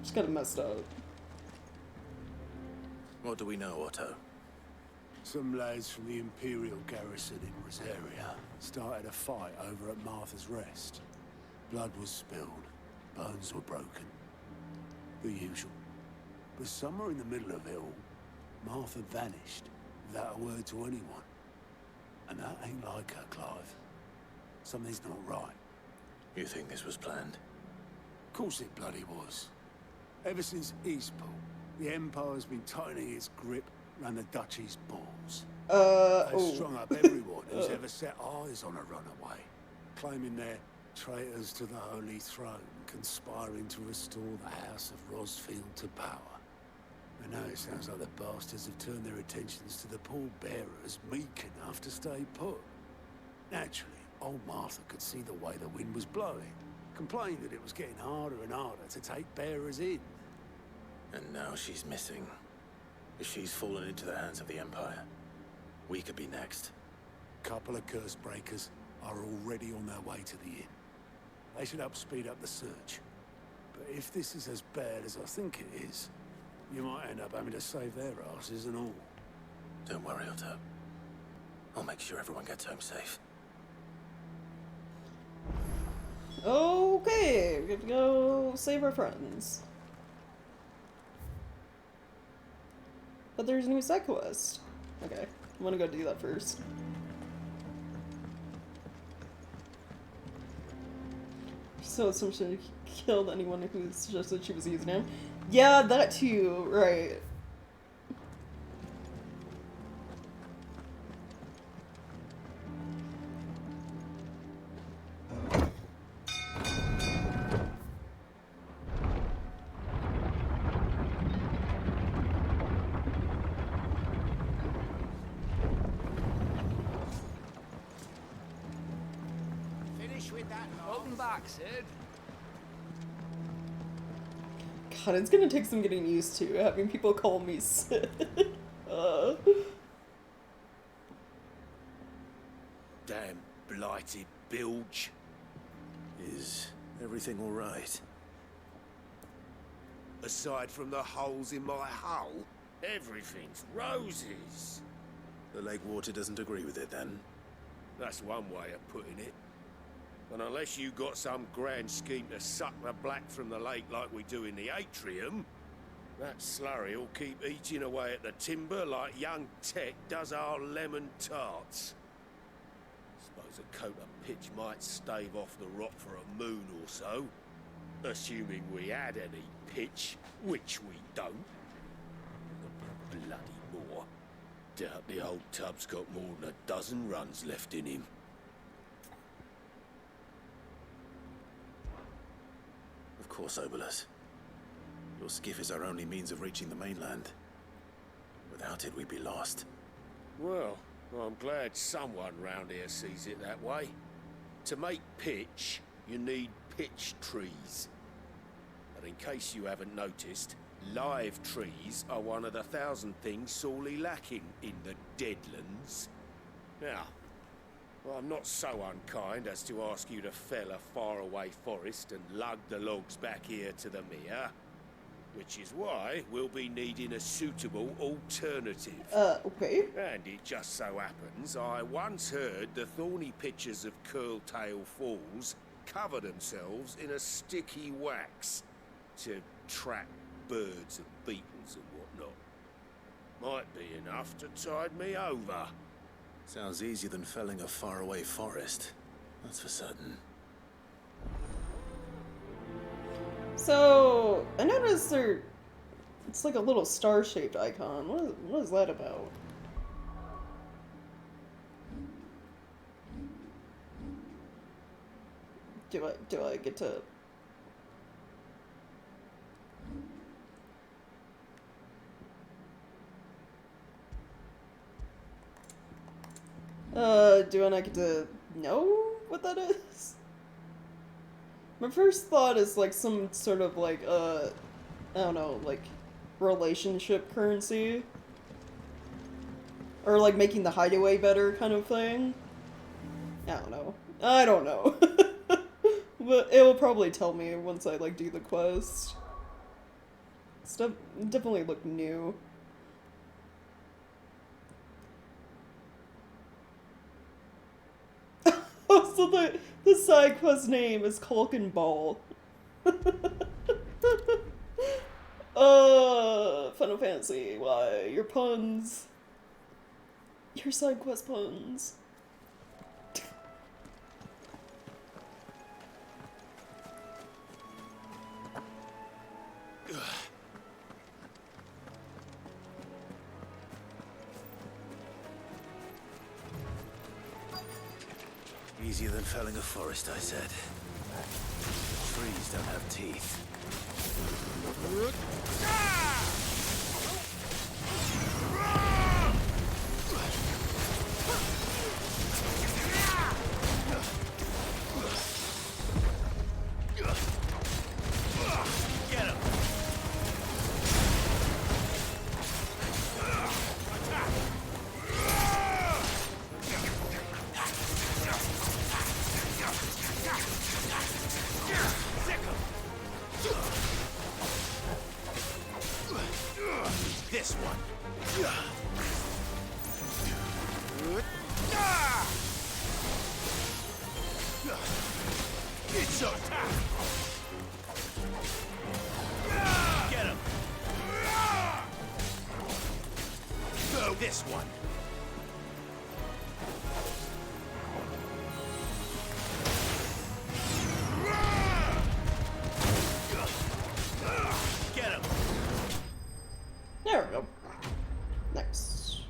Just kind of messed up. What do we know, Otto? Some lads from the Imperial garrison in Rosaria started a fight over at Martha's Rest. Blood was spilled, bones were broken. The usual. But somewhere in the middle of it all, Martha vanished without a word to anyone. And that ain't like her, Clive. Something's not right. You think this was planned? Of course it bloody was. Ever since Eastpool, the Empire's been tightening its grip around the Duchy's balls. They've strung up everyone who's ever set eyes on a runaway, claiming they're traitors to the Holy Throne, conspiring to restore the House of Rosfield to power. And now it sounds like the bastards have turned their attentions to the pallbearers meek enough to stay put. Naturally, old Martha could see the way the wind was blowing, complained that it was getting harder and harder to take bearers in. And now she's missing. If she's fallen into the hands of the Empire, we could be next. Couple of curse breakers are already on their way to the inn. They should help speed up the search. But if this is as bad as I think it is, you might end up having to save their asses and all. Don't worry, Otto. I'll make sure everyone gets home safe. Okay, we're gonna go save our friends. But there's a new side quest. Okay, I'm gonna go do that first. So essentially killed anyone who suggested she was using him. Yeah, that too, right. Welcome back, Sid. God, it's gonna take some getting used to having people call me Sid. Damn blighted bilge. Is everything all right? Aside from the holes in my hull, everything's roses. The lake water doesn't agree with it, then? That's one way of putting it. And unless you got some grand scheme to suck the black from the lake like we do in the atrium, that slurry'll keep eating away at the timber like young Tech does our lemon tarts. Suppose a coat of pitch might stave off the rot for a moon or so, assuming we had any pitch, which we don't. The bloody moor. Doubt the old tub's got more than a dozen runs left in him. Of course, Obolus. Your skiff is our only means of reaching the mainland. Without it, we'd be lost. Well, I'm glad someone round here sees it that way. To make pitch, you need pitch trees. But in case you haven't noticed, live trees are one of the 1,000 things sorely lacking in the Deadlands. Now, I'm not so unkind as to ask you to fell a faraway forest and lug the logs back here to the mere, which is why we'll be needing a suitable alternative. Okay. And it just so happens I once heard the thorny pitchers of Curltail Falls cover themselves in a sticky wax to trap birds and beetles and whatnot. Might be enough to tide me over. Sounds easier than felling a faraway forest. That's for certain. So, I noticed it's like a little star-shaped icon. What is that about? Do I get to... do I not get to know what that is? My first thought is like some sort of like, I don't know, like relationship currency. Or like making the hideaway better kind of thing. I don't know. But it will probably tell me once I like do the quest. Stuff definitely look new. So the side quest name is Culkin Ball. Final Fantasy, why? Your puns. Your side quest puns. Easier than felling a forest, I said. Trees don't have teeth. Get him! This one. It's your time. Get him. Throw this one. Get him. There we go. Nice.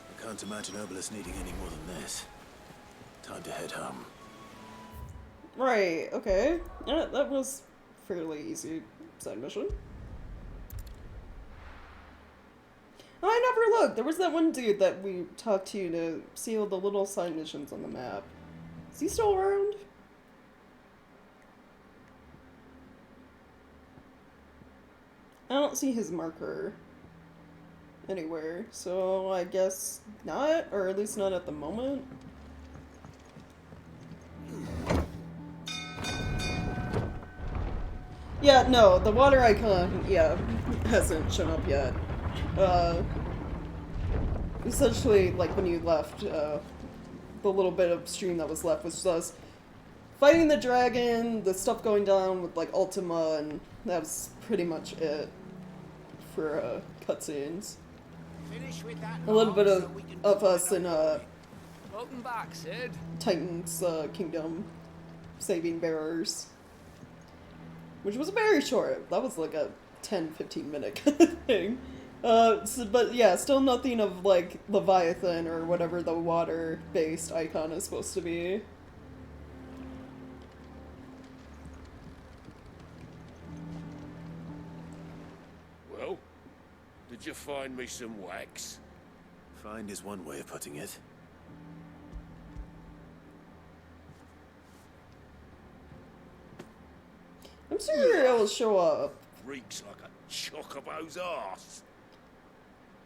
I can't imagine Obelisk needing any more than this. Time to head home. Right, okay. Yeah, that was fairly easy side mission. Oh, I never looked. There was that one dude that we talked to see all the little side missions on the map. Is he still around? I don't see his marker anywhere, so I guess not, or at least not at the moment. Yeah, no, the water icon, yeah, hasn't shown up yet. Essentially, like, when you left, the little bit of stream that was left was just fighting the dragon, the stuff going down with, like, Ultima, and that was pretty much it for, cutscenes. A little bit of us in, Welcome back, Sid. Titan's, Kingdom saving bearers. Which was very short. That was like a 10-15 minute kind of thing. But yeah, still nothing of like Leviathan or whatever the water-based icon is supposed to be. Well, did you find me some wax? Find is one way of putting it. I'm sure it'll show up. Reeks like a chocobo's arse.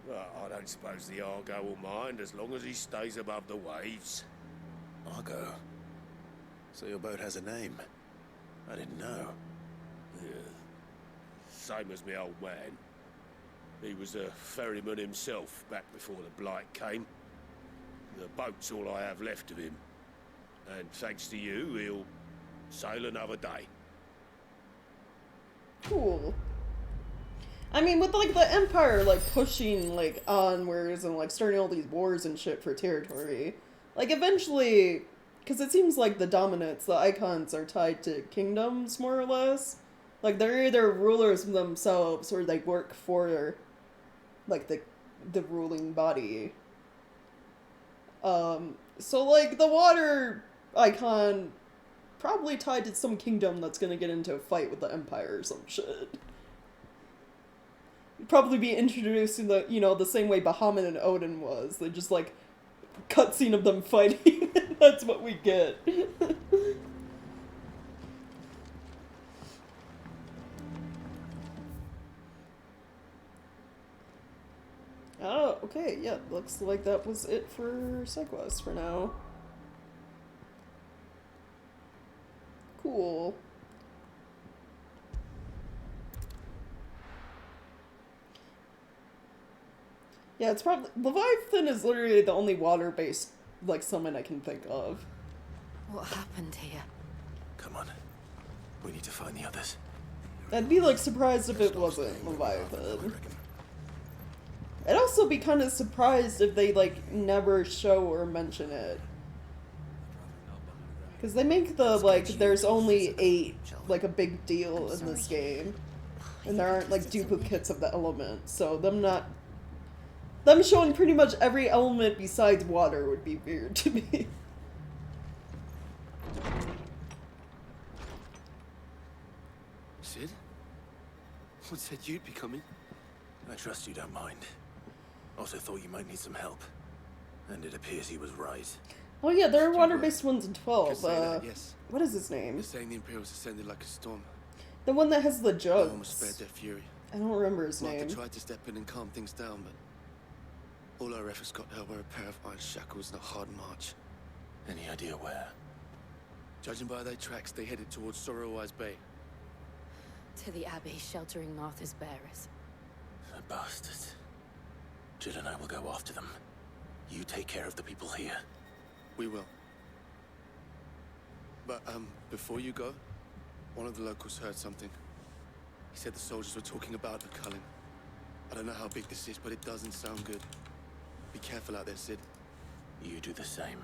Well, I don't suppose the Argo will mind as long as he stays above the waves. Argo? So your boat has a name? I didn't know. Yeah. Same as me old man. He was a ferryman himself back before the Blight came. The boat's all I have left of him. And thanks to you, he'll sail another day. Cool. I mean, with like the Empire like pushing like onwards and like starting all these wars and shit for territory, like eventually, because it seems like the dominants, the icons are tied to kingdoms more or less. Like they're either rulers themselves or they work for like the ruling body. So like the water icon probably tied to some kingdom that's gonna get into a fight with the Empire or some shit. Probably be introduced in the, you know, the same way Bahamut and Odin was. They just like cutscene of them fighting. That's what we get. Oh, okay, yeah, looks like that was it for SideQuest for now. Cool. Yeah, it's probably... Leviathan is literally the only water-based, like, summon I can think of. What happened here? Come on. We need to find the others. I'd be like surprised if it wasn't Leviathan. I'd also be kind of surprised if they like never show or mention it. Because they make the like there's only 8 like a big deal in this game. And there aren't like duplicates of the element, so them showing pretty much every element besides water would be weird to me. Sid? What said you'd be coming? I trust you don't mind. Also thought you might need some help. And it appears he was right. Oh yeah, there are water-based ones in 12. Yes. What is his name? They're saying the Imperials ascended like a storm. The one that has the No one was jugs. spared their fury. I don't remember his Martha name. tried to step in and calm things down, but all our efforts got her were a pair of iron shackles and a hard march. Any idea where? Judging by their tracks, they headed towards Sorrowwise Bay. To the Abbey, sheltering Martha's bearers. The bastards. Jill and I will go after them. You take care of the people here. We will. But, before you go, one of the locals heard something. He said the soldiers were talking about the culling. I don't know how big this is, but it doesn't sound good. Be careful out there, Sid. You do the same.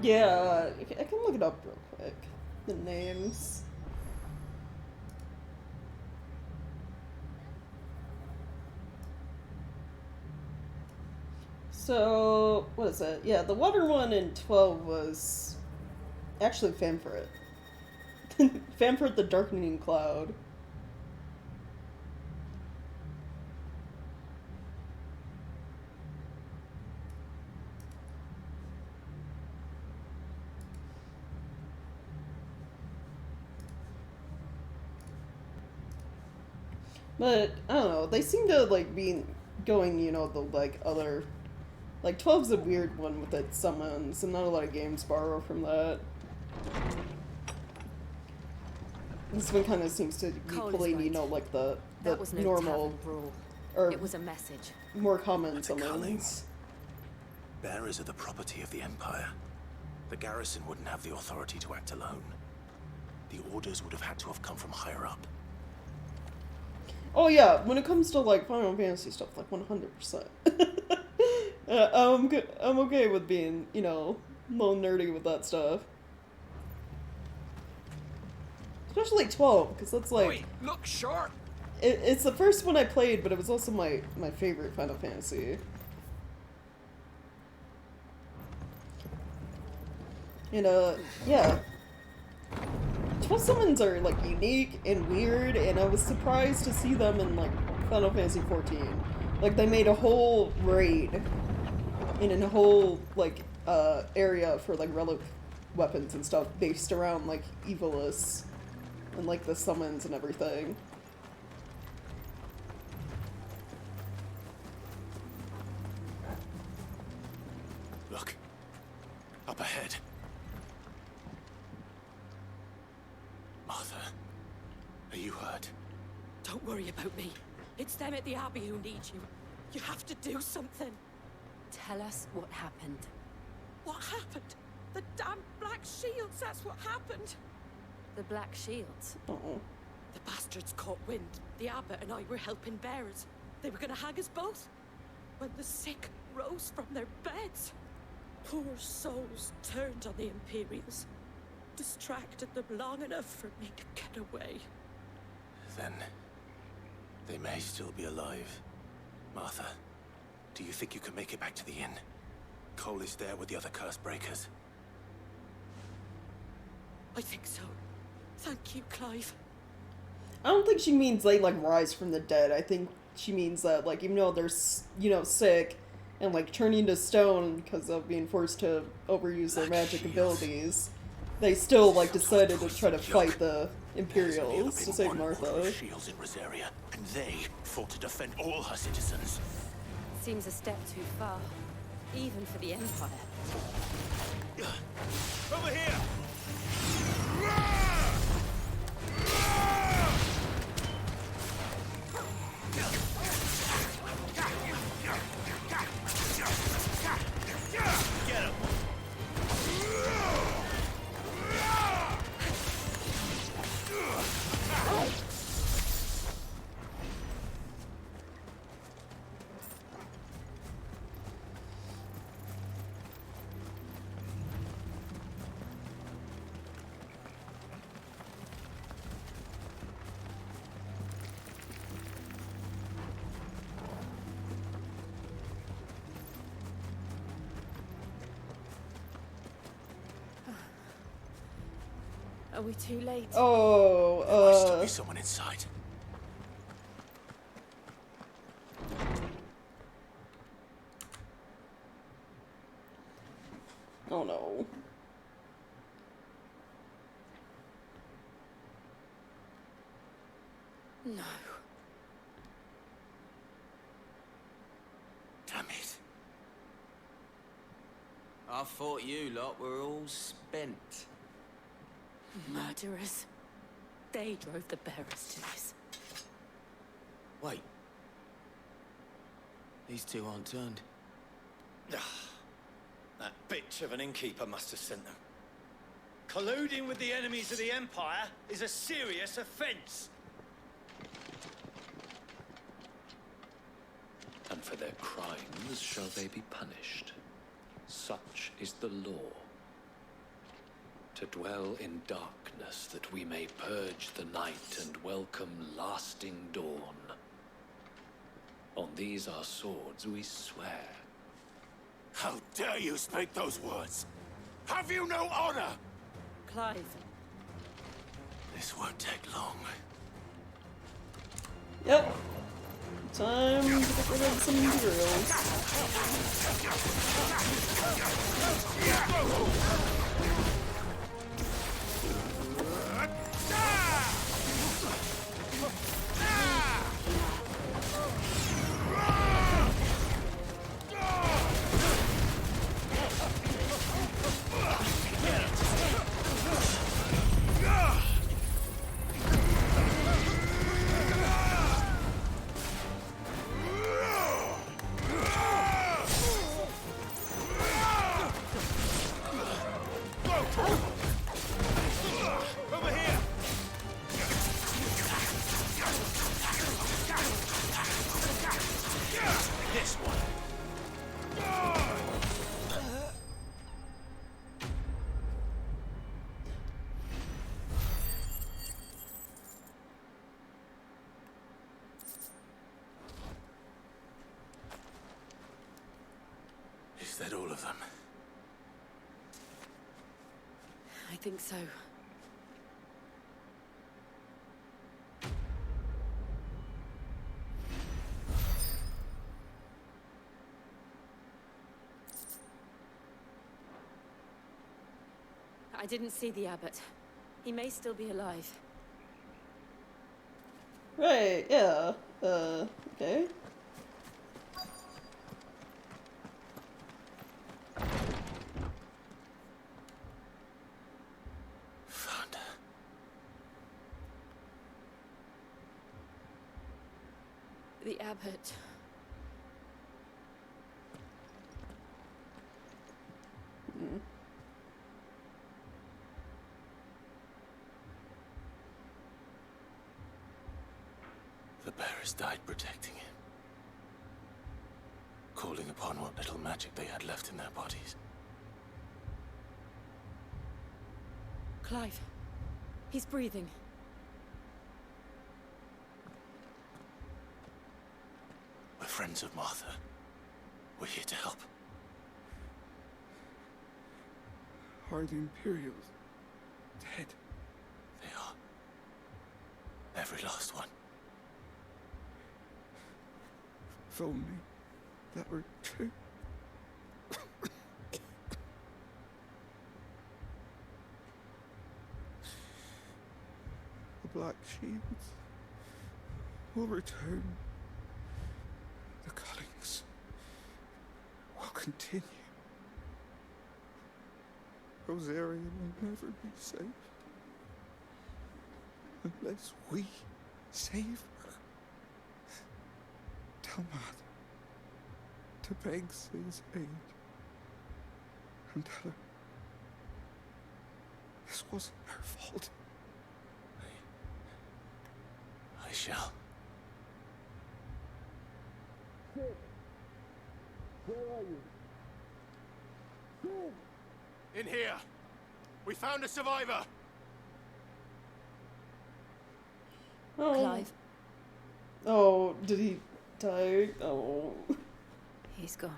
Yeah, I can look it up real quick. The names. So, what is it? Yeah, the water one in 12 was actually Famfrit. Famfrit the Darkening Cloud. But, I don't know, they seem to, like, be going, you know, the, like, other... Like, 12's a weird one with its summons, and not a lot of games borrow from that. This one kind of seems to be pulling, you know, like, the was no normal... brawl. Or it was a message. More common It's a culling. summons. Bearers are the property of the Empire. The garrison wouldn't have the authority to act alone. The orders would have had to have come from higher up. Oh yeah, when it comes to, like, Final Fantasy stuff, like, 100%. I'm okay with being, you know, a little nerdy with that stuff. Especially 12, because that's, like... Oi, look sharp! It's the first one I played, but it was also my favorite Final Fantasy. And, yeah. 12 summons are, like, unique and weird, and I was surprised to see them in, like, Final Fantasy XIV. Like, they made a whole raid in a whole, like, area for, like, relic weapons and stuff based around, like, Evilus and, like, the summons and everything. Look. Up ahead. Martha, are you hurt? Don't worry about me. It's them at the Abbey who need you. You have to do something. Tell us what happened. What happened? The damn Black Shields, that's what happened. The Black Shields? Uh-oh. The bastards caught wind. The abbot and I were helping bearers. They were gonna hang us both. When the sick rose from their beds. Poor souls turned on the Imperials. Distracted them long enough for me to get away. Then, they may still be alive. Martha, do you think you can make it back to the inn? Cole is there with the other curse breakers. I think so. Thank you, Clive. I don't think she means they, like, rise from the dead. I think she means that, like, even though they're, you know, sick and, like, turning to stone because of being forced to overuse their magic abilities, they still, like, decided to try to fight the Imperials to save Martha. Shields in Rosaria, and they fought to defend all her citizens. Seems a step too far, even for the Empire. Over here! Are we too late? Oh, There might still be someone inside. Oh no. No. Damn it. I thought you lot were all spent. Murderers. They drove the bearers to this. Wait. These two aren't turned. That bitch of an innkeeper must have sent them. Colluding with the enemies of the Empire is a serious offense. And for their crimes shall they be punished. Such is the law. To dwell in darkness that we may purge the night and welcome lasting dawn. On these our swords we swear. How dare you speak those words? Have you no honor? Clive. This won't take long. Yep. Time to get rid of some materials. Is that all of them? I think so. I didn't see the abbot. He may still be alive. Right, yeah. Okay. Found her. The abbot. The bearers died protecting him. Calling upon what little magic they had left in their bodies. Clive. He's breathing. We're friends of Martha. We're here to help. Are the Imperials dead? They are. Every last one. If only that were true. The Black Shields will return. The cullings will continue. Rosaria will never be safe unless we save her. Tell Mother to beg Sid's aid and tell her this wasn't her fault. I shall. Sid! Where are you? Sid! In here. We found a survivor. Oh. Clive. Oh, did he die? Oh. He's gone.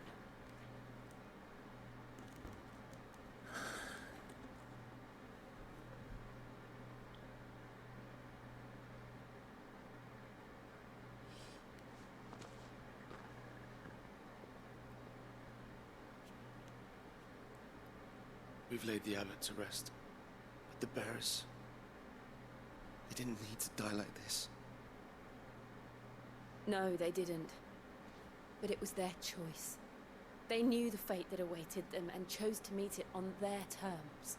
We've laid the abbot to rest. But the bearers... They didn't need to die like this. No, they didn't. But it was their choice. They knew the fate that awaited them and chose to meet it on their terms,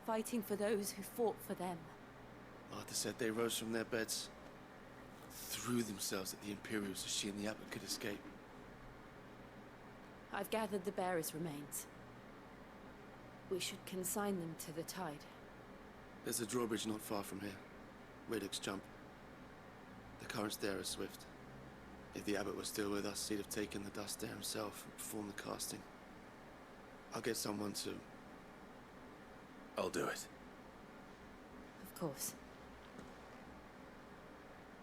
fighting for those who fought for them. Martha said they rose from their beds, threw themselves at the Imperials so she and the abbot could escape. I've gathered the bearers' remains. We should consign them to the tide. There's a drawbridge not far from here. Radix jump. The currents there are swift. If the abbot was still with us, he'd have taken the dust there himself and performed the casting. I'll get someone to... I'll do it. Of course.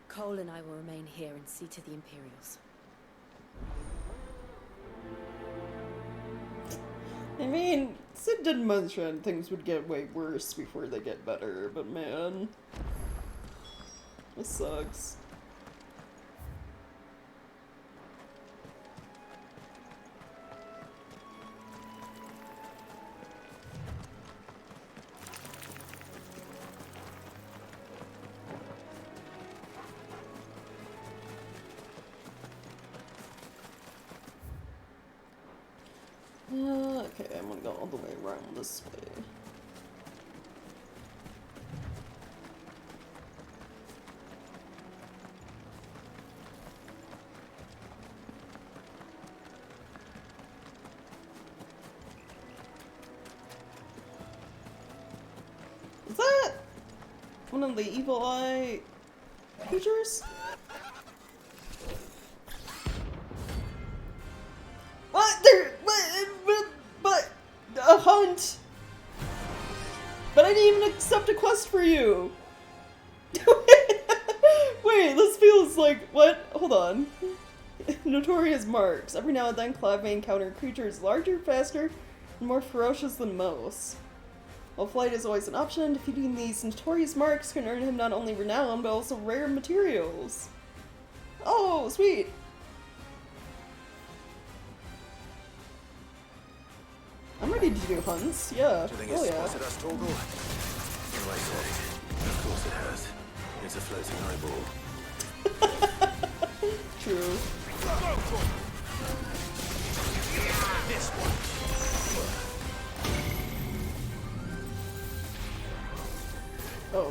Cole and I will remain here and see to the Imperials. I mean, Sid did mention things would get way worse before they get better, but man... This sucks. Okay, I'm gonna go all the way around this way. Is that one of the evil eye creatures? What? But a hunt. But I didn't even accept a quest for you. Wait, this feels like what? Hold on. Notorious marks. Every now and then, Clive may encounter creatures larger, faster, and more ferocious than most. While flight is always an option, defeating these notorious marks can earn him not only renown, but also rare materials. Oh, sweet! I'm ready to do hunts, yeah. Do you think oh it's yeah. spotted us, Torgal? Wait, of course it has. It's a floating eyeball. True. This one. Oh,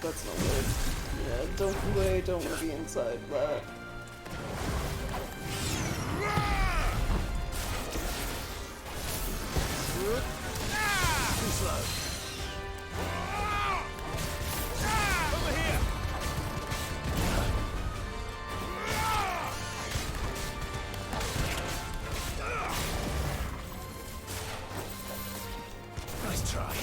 that's not good. Yeah, don't want to be inside that. Too slow. Over here. Nice try.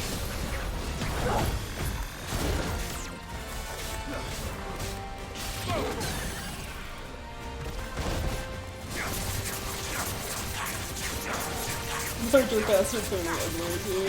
Larger bastards turning uglier too.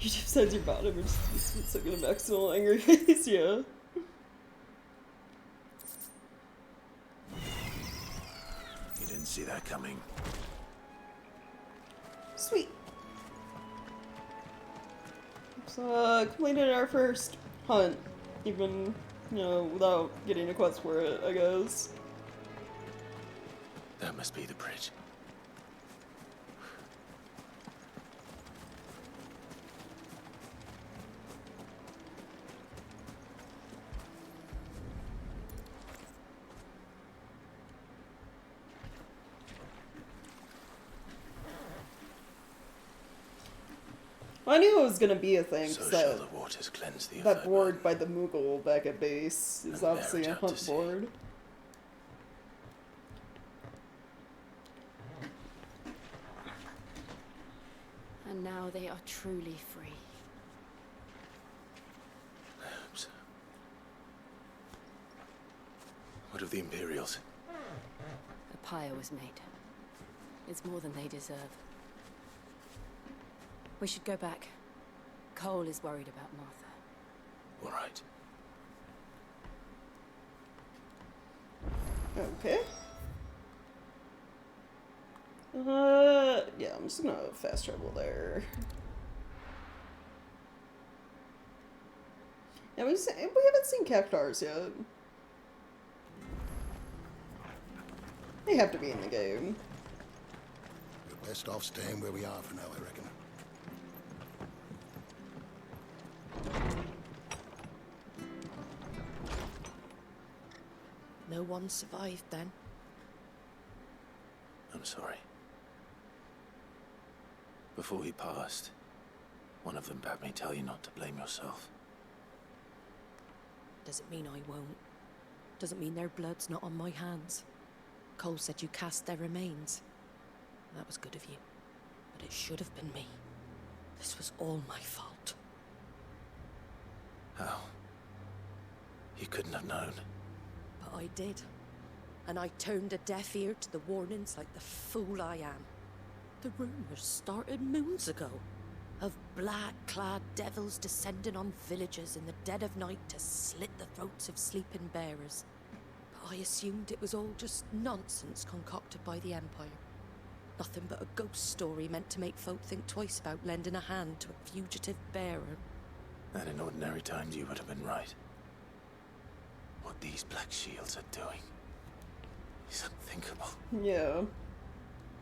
You just said your bottom or just stuck in a maximal angry face, yeah. You didn't see that coming. Sweet. So, completed our first hunt, even, you know, without getting a quest for it, I guess. That must be the bridge. I knew it was gonna be a thing, So that, shall the waters cleanse the that board by the Moogle back at base is and obviously bear a it out to hunt sea. board. And now they are truly free. I hope so. What of the Imperials? A pyre was made. It's more than they deserve. We should go back. Cole is worried about Martha. All right. Okay. Yeah, I'm just gonna fast travel there. Yeah, we haven't seen Caktars yet. They have to be in the game. We're best off staying where we are for now, I reckon. No one survived then. I'm sorry. Before he passed, one of them bade me tell you not to blame yourself. Doesn't mean I won't. Doesn't mean their blood's not on my hands. Cole said you cast their remains. That was good of you. But it should have been me. This was all my fault. How? You couldn't have known. But I did. And I turned a deaf ear to the warnings like the fool I am. The rumors started moons ago. Of black-clad devils descending on villages in the dead of night to slit the throats of sleeping bearers. But I assumed it was all just nonsense concocted by the Empire. Nothing but a ghost story meant to make folk think twice about lending a hand to a fugitive bearer. And in ordinary times you would have been right. What these Black Shields are doing is unthinkable. Yeah.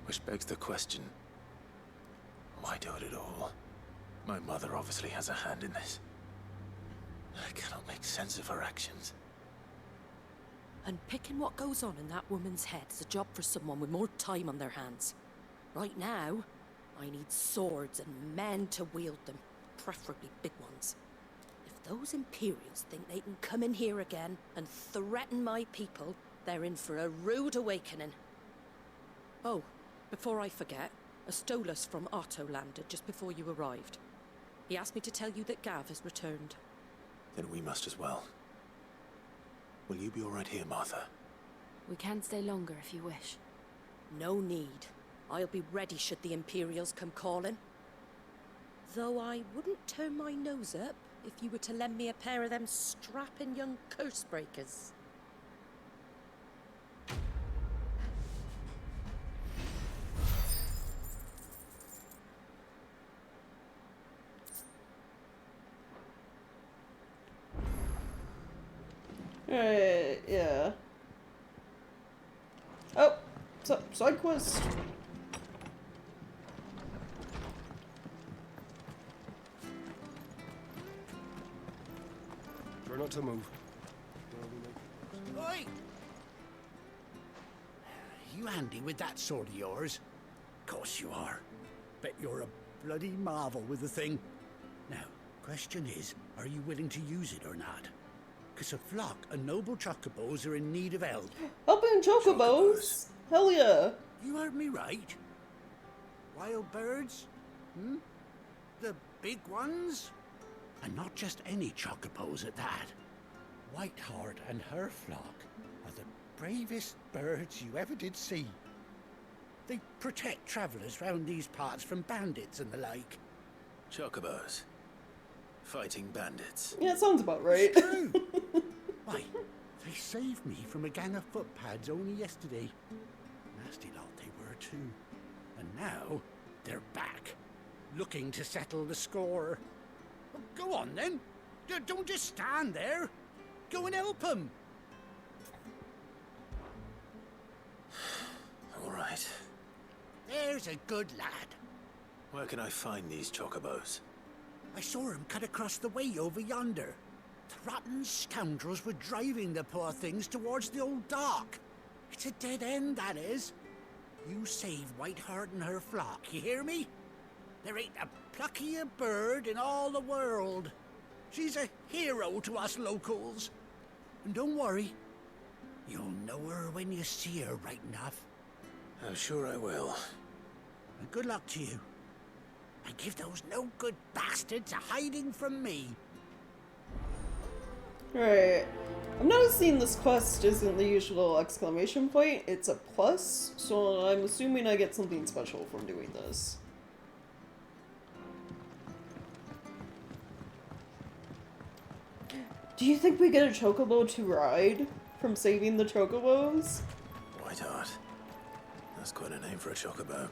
Which begs the question, why do it at all? My mother obviously has a hand in this. I cannot make sense of her actions. And picking what goes on in that woman's head is a job for someone with more time on their hands. Right now, I need swords and men to wield them, preferably big ones. If those Imperials think they can come in here again and threaten my people, they're in for a rude awakening. Oh, before I forget, a Stolas from Otto landed just before you arrived. He asked me to tell you that Gav has returned. Then we must as well. Will you be all right here, Martha? We can stay longer if you wish. No need. I'll be ready should the Imperials come calling. Though I wouldn't turn my nose up if you were to lend me a pair of them strapping young curse breakers. Alright, yeah. Oh, side quest. Try not to move. Oi! You handy with that sword of yours? Course you are. Bet you're a bloody marvel with the thing. Now, question is, are you willing to use it or not? Because a flock of noble chocobos are in need of help. Helping chocobos? Hell yeah. You heard me right. Wild birds? Hmm? The big ones? And not just any chocobos at that. Whiteheart and her flock are the bravest birds you ever did see. They protect travellers round these parts from bandits and the like. Chocobos. Fighting bandits. Yeah, it sounds about right. It's true. Why, they saved me from a gang of footpads only yesterday. Nasty lot they were too. And now, they're back, looking to settle the score. Oh, go on then. Don't just stand there. Go and help them. All right. There's a good lad. Where can I find these chocobos? I saw him cut across the way over yonder. The rotten scoundrels were driving the poor things towards the old dock. It's a dead end, that is. You save Whiteheart and her flock, you hear me? There ain't a pluckier bird in all the world. She's a hero to us locals. And don't worry, you'll know her when you see her right enough. I'm sure I will. And good luck to you. And give those no-good bastards a hiding from me. Right. I'm noticing this quest isn't the usual exclamation point, it's a plus, so I'm assuming I get something special from doing this. Do you think we get a chocobo to ride from saving the chocobos? Whiteheart. That's quite a name for a chocobo.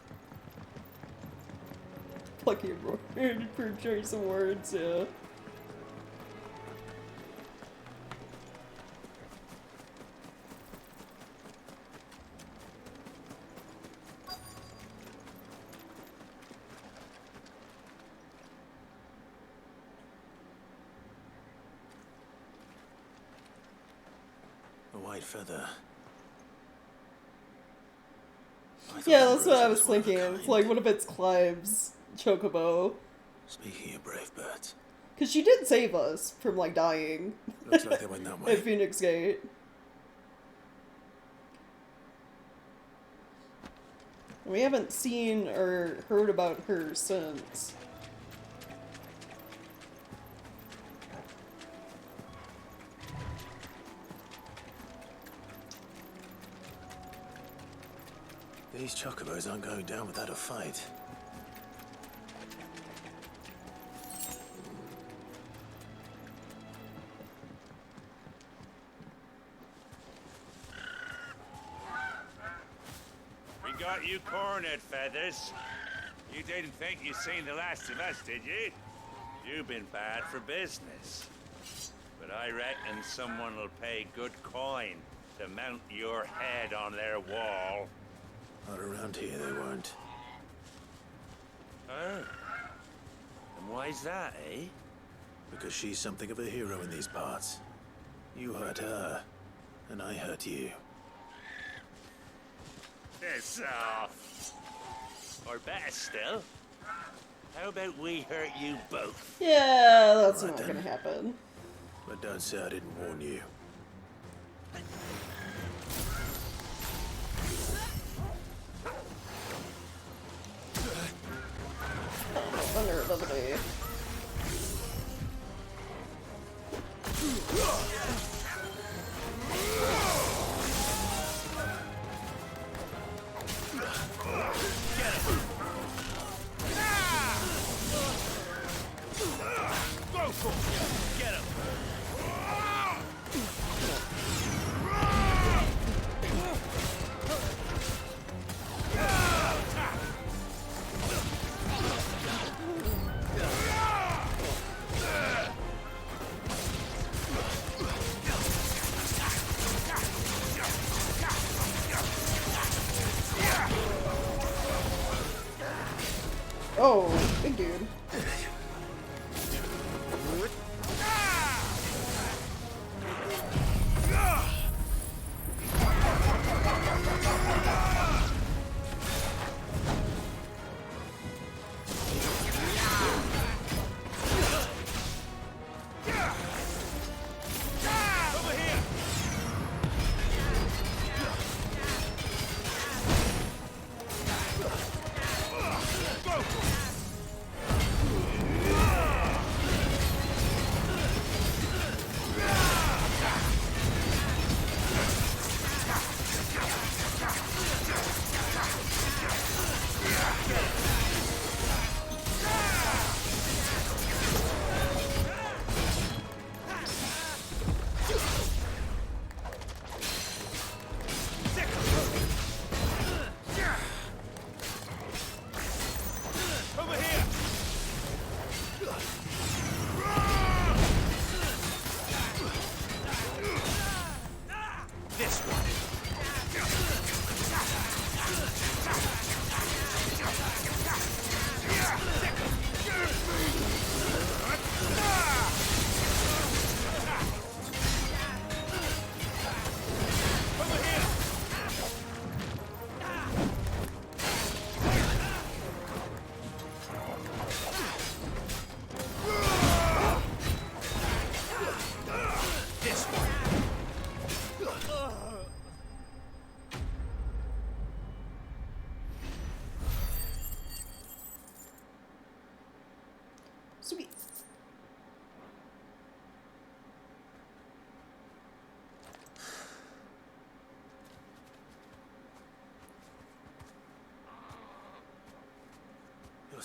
Plucky word for choice of words, yeah. A white feather. Yeah, that's what I was thinking. It's like, what if it's Clive's chocobo? Speaking of brave birds. Because she did save us from, like, dying. Looks like they went that way. At Phoenix Gate. We haven't seen or heard about her since. These chocobos aren't going down without a fight. We got you cornered, Feathers. You didn't think you'd seen the last of us, did you? You've been bad for business. But I reckon someone will pay good coin to mount your head on their wall. Not around here, they weren't. Oh. And why's that, eh? Because she's something of a hero in these parts. You hurt her, and I hurt you. Piss off. Or better still, how about we hurt you both? Yeah, that's Right not then. gonna happen. But don't say I didn't warn you. Vulnerability. Go for it! Get him! Oh, big dude.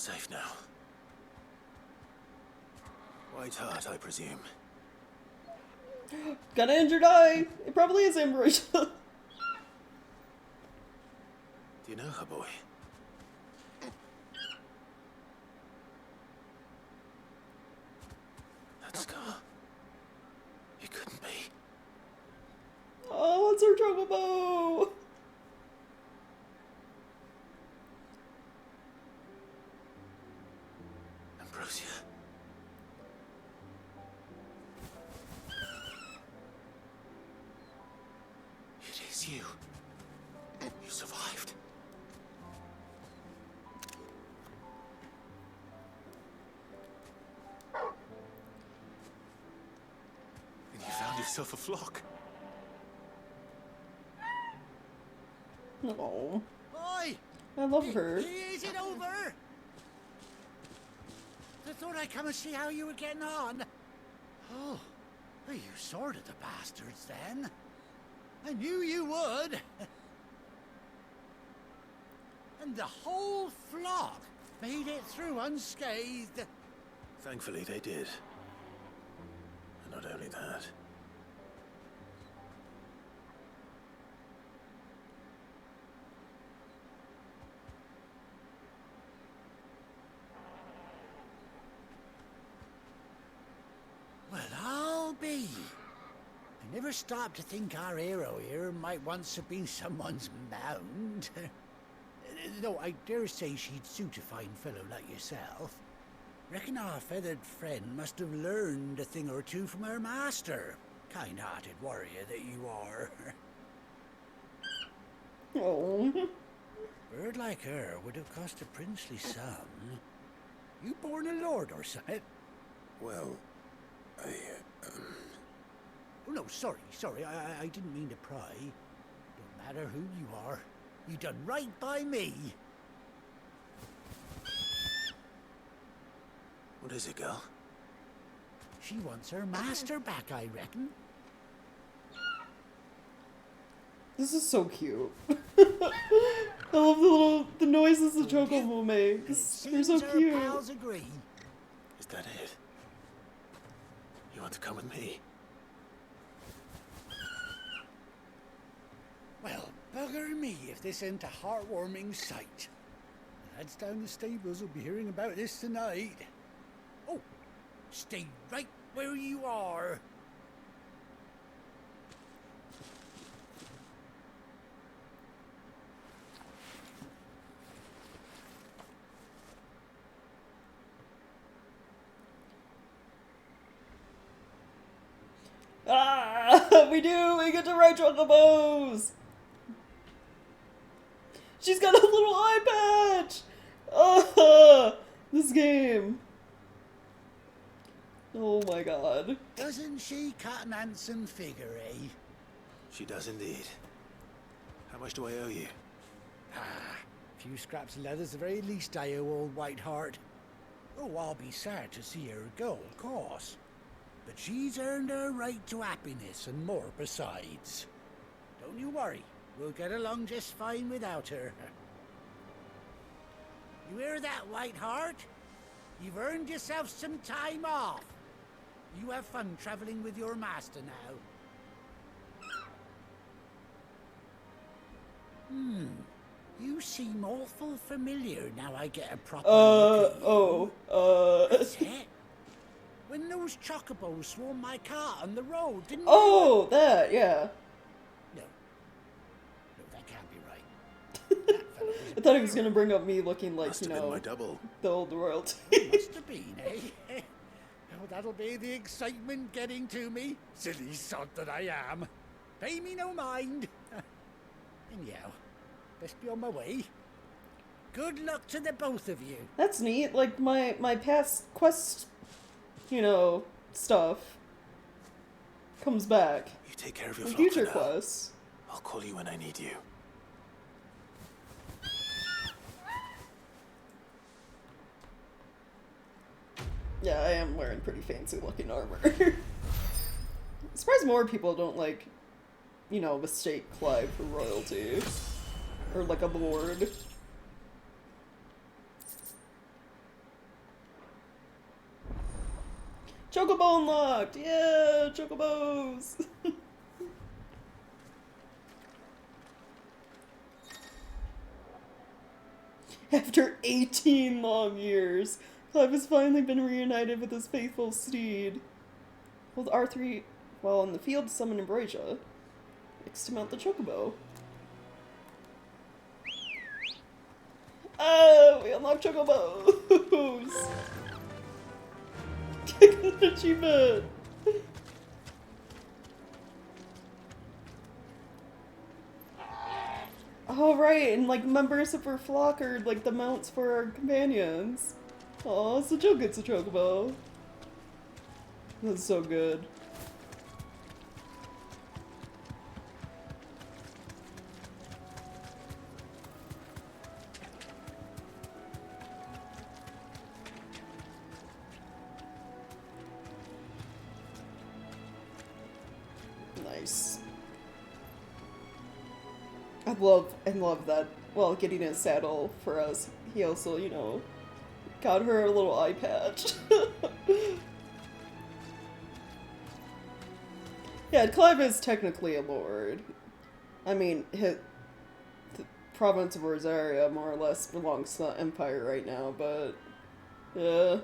safe now. White Hart, I presume. Got an injured eye! It probably is Ambrosia. Do you know her, boy? That scar. It couldn't be. Oh, it's her chocobo! Ambrosia. It is you. You survived. And you found yourself a flock. Oh. Oi! I love her. Is it over? I thought I'd come and see how you were getting on. Oh, you sorted the bastards then. I knew you would. And the whole flock made it through unscathed. Thankfully, they did. And not only that. Well, I'll be. I never stopped to think our hero here might once have been someone's mound. Though I dare say she'd suit a fine fellow like yourself. Reckon our feathered friend must have learned a thing or two from her master. Kind-hearted warrior that you are. Oh. Bird like her would have cost a princely sum. You born a lord or something? Well, Oh, no, sorry. I didn't mean to pry. Don't matter who you are. You done right by me. What is it, girl? She wants her master back, I reckon. This is so cute. I love the noises the chocobo makes. They're so cute. Pals agree. Is that it? You want to come with me? Well, bugger me if this ain't a heartwarming sight. The lads down the stables will be hearing about this tonight. Oh, stay right where you are. Ah, we get to ride chocobos! She's got a little eye patch! Oh, this game. Oh my god. Doesn't she cut an handsome figure, eh? She does indeed. How much do I owe you? A few scraps of leather's the very least I owe old Whiteheart. Oh, I'll be sad to see her go, of course. But she's earned her right to happiness and more besides. Don't you worry, we'll get along just fine without her. You hear that, Whiteheart? You've earned yourself some time off. You have fun traveling with your master now. You seem awful familiar now I get a proper look at you. That's it. When those chocobos swarmed my car on the road, didn't they? Oh, that, yeah. No, that can't be right. I thought he was gonna bring up me looking like, Must have been my double. the old royalty. Must have been, eh? Oh, that'll be the excitement getting to me. Silly sod that I am. Pay me no mind. Anyhow, best be on my way. Good luck to the both of you. That's neat. Like, my past quest, stuff comes back. You take care of your In flock future for now. quests. I'll call you when I need you. Yeah, I am wearing pretty fancy looking armor. I'm surprised more people don't, mistake Clive for royalty. Or, like, a lord. Chocobo unlocked! Yeah! Chocobos! After 18 long years, Clive has finally been reunited with his faithful steed. Hold R3 while in the field to summon Ambrosia. Next to mount the Chocobo. Oh, we unlocked Chocobos! Get an achievement! Oh, right, and like members of our flock are like the mounts for our companions. Aw, so Joe gets a Chocobo. That's so good. Nice. I love that. Well, getting a saddle for us, he also, you know, got her a little eye patch. Yeah, Clive is technically a lord. I mean, the province of Rosaria more or less belongs to the Empire right now, but yeah.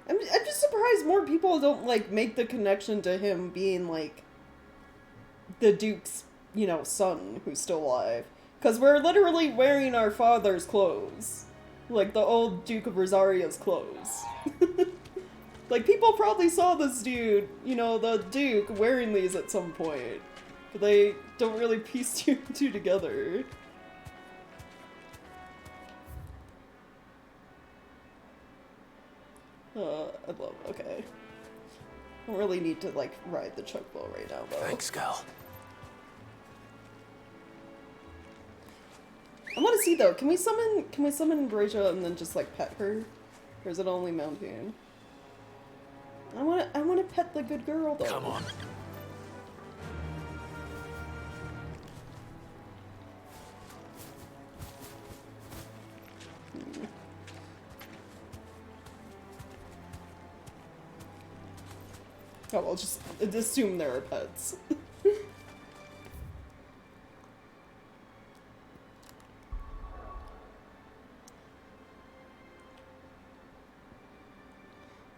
I'm just surprised more people don't, like, make the connection to him being, like, the Duke's, you know, son who's still alive. Because we're literally wearing our father's clothes. Like, the old Duke of Rosaria's clothes. Like, people probably saw this dude, you know, the Duke, wearing these at some point. But they don't really piece two and two together. I love, okay. I don't really need to, like, ride the Chocobo right now, though. Thanks, Gal. I want to see, though, can we summon Ambrosia and then just, like, pet her? Or is it only mounting? I want to pet the good girl, though. Come on. Oh, I'll just assume there are pets.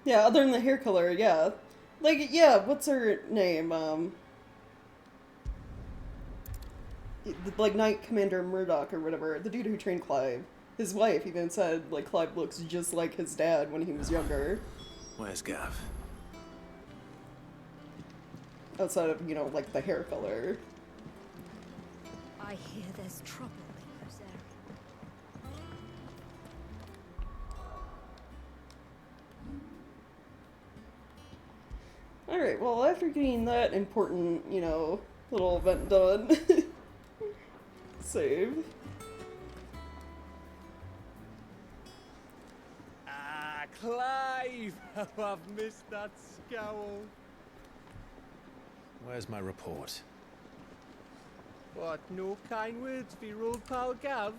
Yeah, other than the hair color, yeah. Like, yeah, what's her name? Like, Knight Commander Murdoch or whatever, the dude who trained Clive. His wife even said, like, Clive looks just like his dad when he was younger. Where's Gav? Outside of, you know, like, the hair color. I hear there's trouble in Rosaria. Alright, well, after getting that important, you know, little event done, save. Ah, Clive! How I've missed that scowl. Where's my report? What, no kind words for your old pal Gav?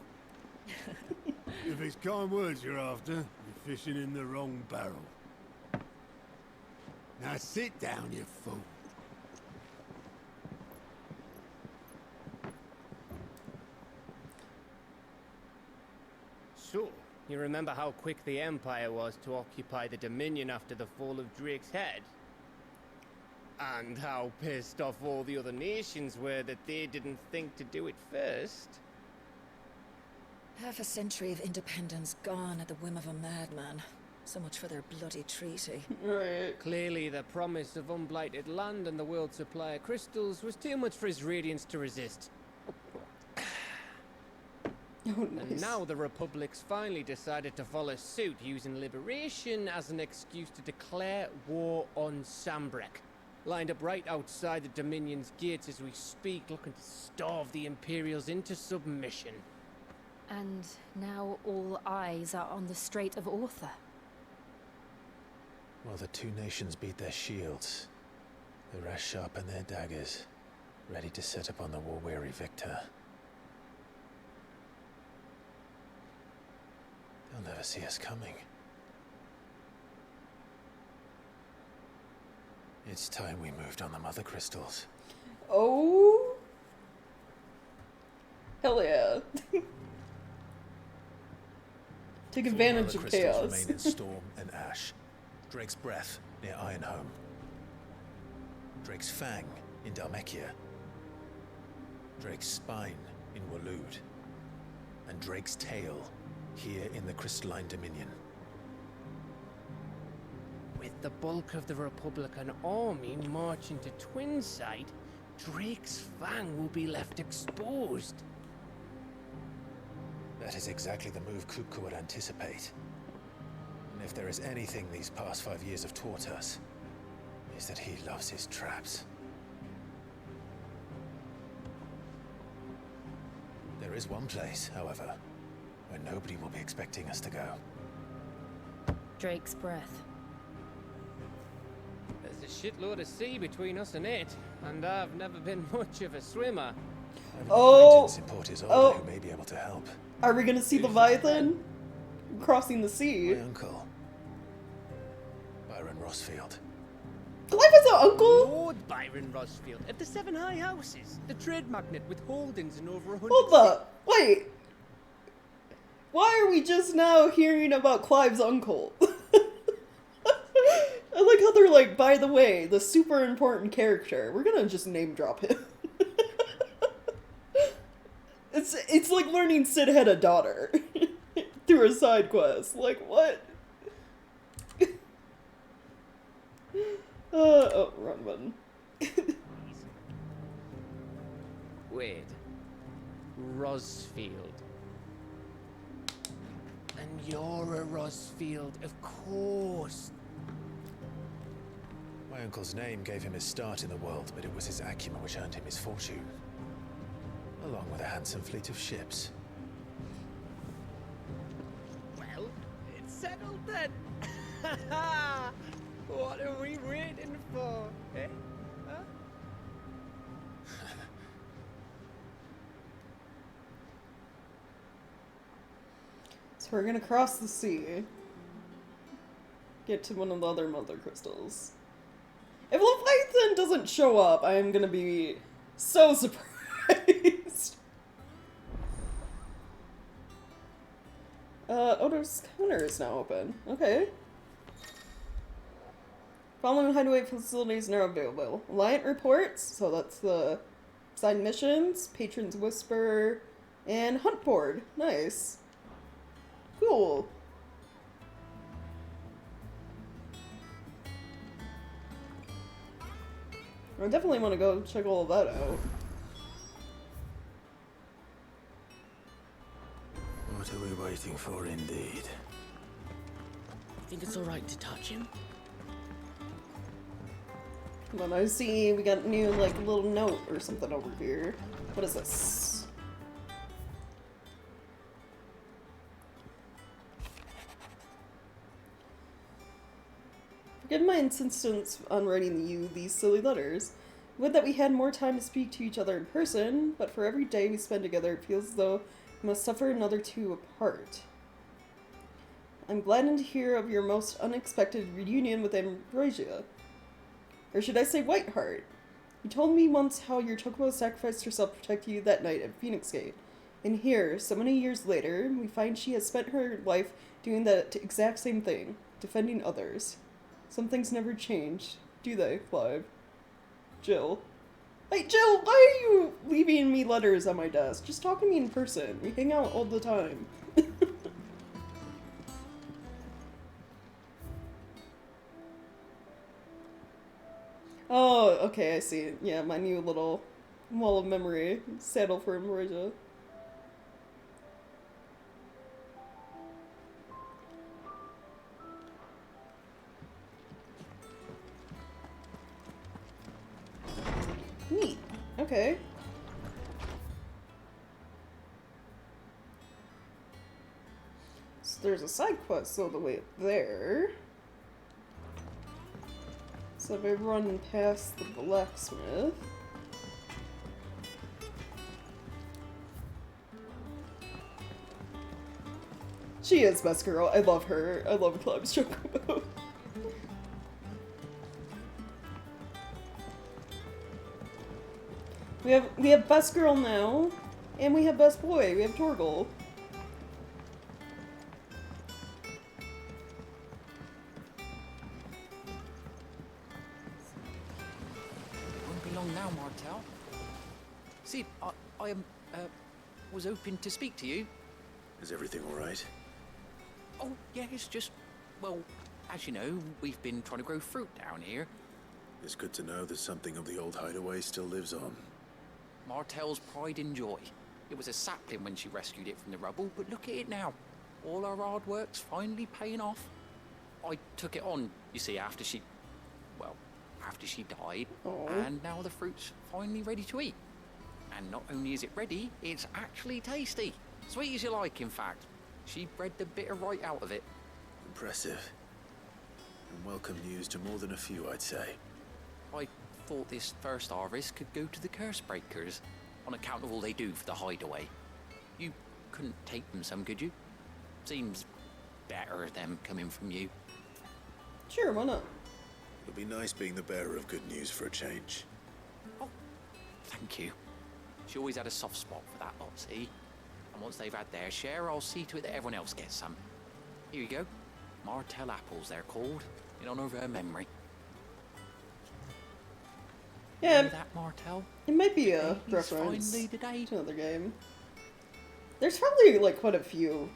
If it's kind words you're after, you're fishing in the wrong barrel. Now sit down, you fool. So, you remember how quick the Empire was to occupy the Dominion after the fall of Drake's Head? And how pissed off all the other nations were that they didn't think to do it first? Half a century of independence gone at the whim of a madman. So much for their bloody treaty. Right. Clearly, the promise of unblighted land and the world's supply of crystals was too much for his radiance to resist. Oh, nice. And now the Republic's finally decided to follow suit, using liberation as an excuse to declare war on Sambrek. Lined up right outside the Dominion's gates as we speak, looking to starve the Imperials into submission. And now all eyes are on the Strait of Arthur. While the two nations beat their shields, the rest sharpen their daggers, ready to set upon the war-weary victor. see us coming. It's time we moved on the mother crystals. Oh. Hell yeah. Take advantage of chaos. Remain in Storm and Ash. Drake's Breath near Ironhome. Drake's Fang in Dhalmekia. Drake's Spine in Waloed. And Drake's Tail here in the Crystalline Dominion. With the bulk of the Republican army marching to Twinside, Drake's Fang will be left exposed. That is exactly the move Kupka would anticipate. And if there is anything these past 5 years have taught us, is that he loves his traps. There is one place, however, where nobody will be expecting us to go. Drake's Breath. There's a shitload of sea between us and it, and I've never been much of a swimmer. Oh! In Port Isolde who may be able to help. Are we gonna see Leviathan crossing the sea? My uncle, Byron Rossfield. Clive is an uncle? Lord Byron Rossfield of the Seven High Houses, the trade magnate with holdings in over 100. Hold up, wait. Why are we just now hearing about Clive's uncle? I like how they're like, by the way, the super important character. We're gonna just name drop him. It's like learning Sid had a daughter through a side quest. Like, what? Oh, wrong button. Wait. Rosfield. And you're a Rosfield, of course. My uncle's name gave him his start in the world, but it was his acumen which earned him his fortune. Along with a handsome fleet of ships. Well, it's settled then. What are we waiting for, eh? Huh? So we're gonna cross the sea. Get to one of the other mother crystals. If Leviathan doesn't show up, I am gonna be so surprised. Odo's counter is now open. Okay. Following hideaway facilities now available. Alliant reports, so that's the side missions, Patron's Whisper, and Hunt Board. Nice. Cool. I definitely want to go check all of that out. What are we waiting for, indeed? Think it's alright to touch him? Come on, I see we got a new, like, little note or something over here. What is this? Forgive my insistence on writing you these silly letters. Would that we had more time to speak to each other in person, but for every day we spend together, it feels as though we must suffer another two apart. I'm gladdened to hear of your most unexpected reunion with Ambrosia. Or should I say Whiteheart? You told me once how your Chocobo sacrificed herself to protect you that night at Phoenix Gate. And here, so many years later, we find she has spent her life doing that exact same thing, defending others. Some things never change, do they, Clive? Jill. Hey, Jill, why are you leaving me letters on my desk? Just talk to me in person. We hang out all the time. Oh, okay, I see. Yeah, my new little wall of memory saddle for Ambrosia. Neat. Okay. So there's a side quest all the way up there. So if I run past the blacksmith... She is best girl. I love her. I love Club Chocobo. We have best girl now, and we have best boy. We have Torgal. Won't be long now, Martel. See, I was hoping to speak to you. Is everything all right? Oh, yeah, it's just, well, as you know, we've been trying to grow fruit down here. It's good to know that something of the old hideaway still lives on. Martel's pride and joy. It was a sapling when she rescued it from the rubble, but look at it now. All our hard work's finally paying off. I took it on, you see, after she died, and now the fruit's finally ready to eat. And not only is it ready, it's actually tasty. Sweet as you like, in fact. She bred the bitter right out of it. Impressive. And welcome news to more than a few, I'd say. I thought this first harvest could go to the curse breakers, on account of all they do for the hideaway. You couldn't take them some, could you? Seems better them coming from you. Sure, why not? It'll be nice being the bearer of good news for a change. Oh, thank you. She always had a soft spot for that lot, see? And once they've had their share, I'll see to it that everyone else gets some. Here you go. Martel apples, they're called, in honor of her memory. Yeah, that, Martel? It might be a reference to another game. There's probably like quite a few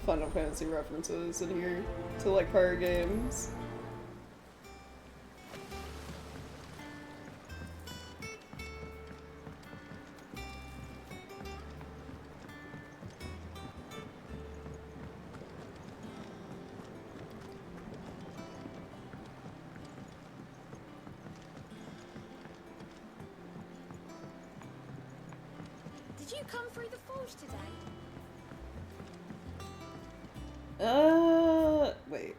Final Fantasy references in here to like prior games. Did you come through the forge today? Wait.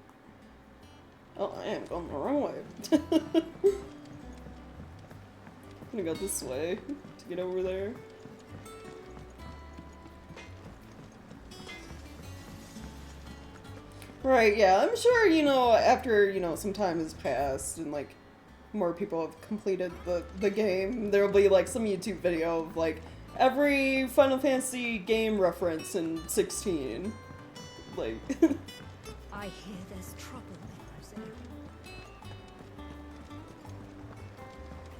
Oh, I am going the wrong way. I'm gonna go this way to get over there. Right, yeah, I'm sure, you know, after, you know, some time has passed and, like, more people have completed the game, there'll be, like, some YouTube video of, like, every Final Fantasy game reference in 16. Like... I hear there's troublemakers there.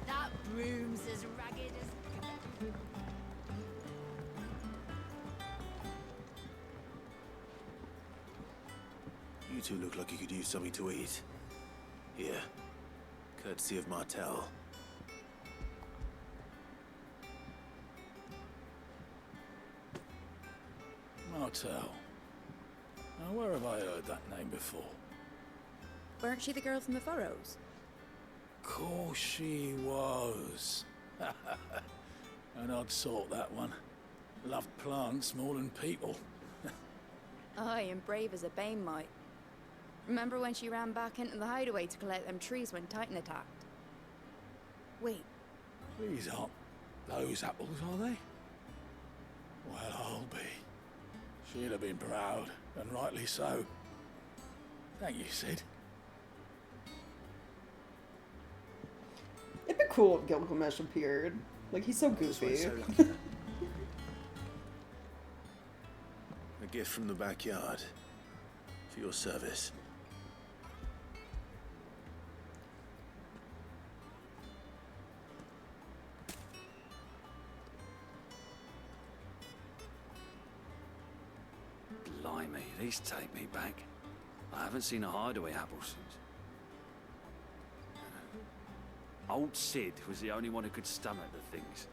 That room's as ragged as... You two look like you could use something to eat. Here. Courtesy of Martel. Martel. Now, where have I heard that name before? Weren't she the girl from the Furrows? Course she was. An odd sort, that one. Loved plants more than people. Aye, and brave as a bane might. Remember when she ran back into the hideaway to collect them trees when Titan attacked? Wait. These aren't those apples, are they? Well, I'll be. She'd have been proud, and rightly so. Thank you, Sid. It'd be cool if Gilgamesh appeared. Like, he's so goofy. A gift from the backyard. For your service. Blimey, these take me back. I haven't seen a hideaway apple since. Old Sid was the only one who could stomach the things.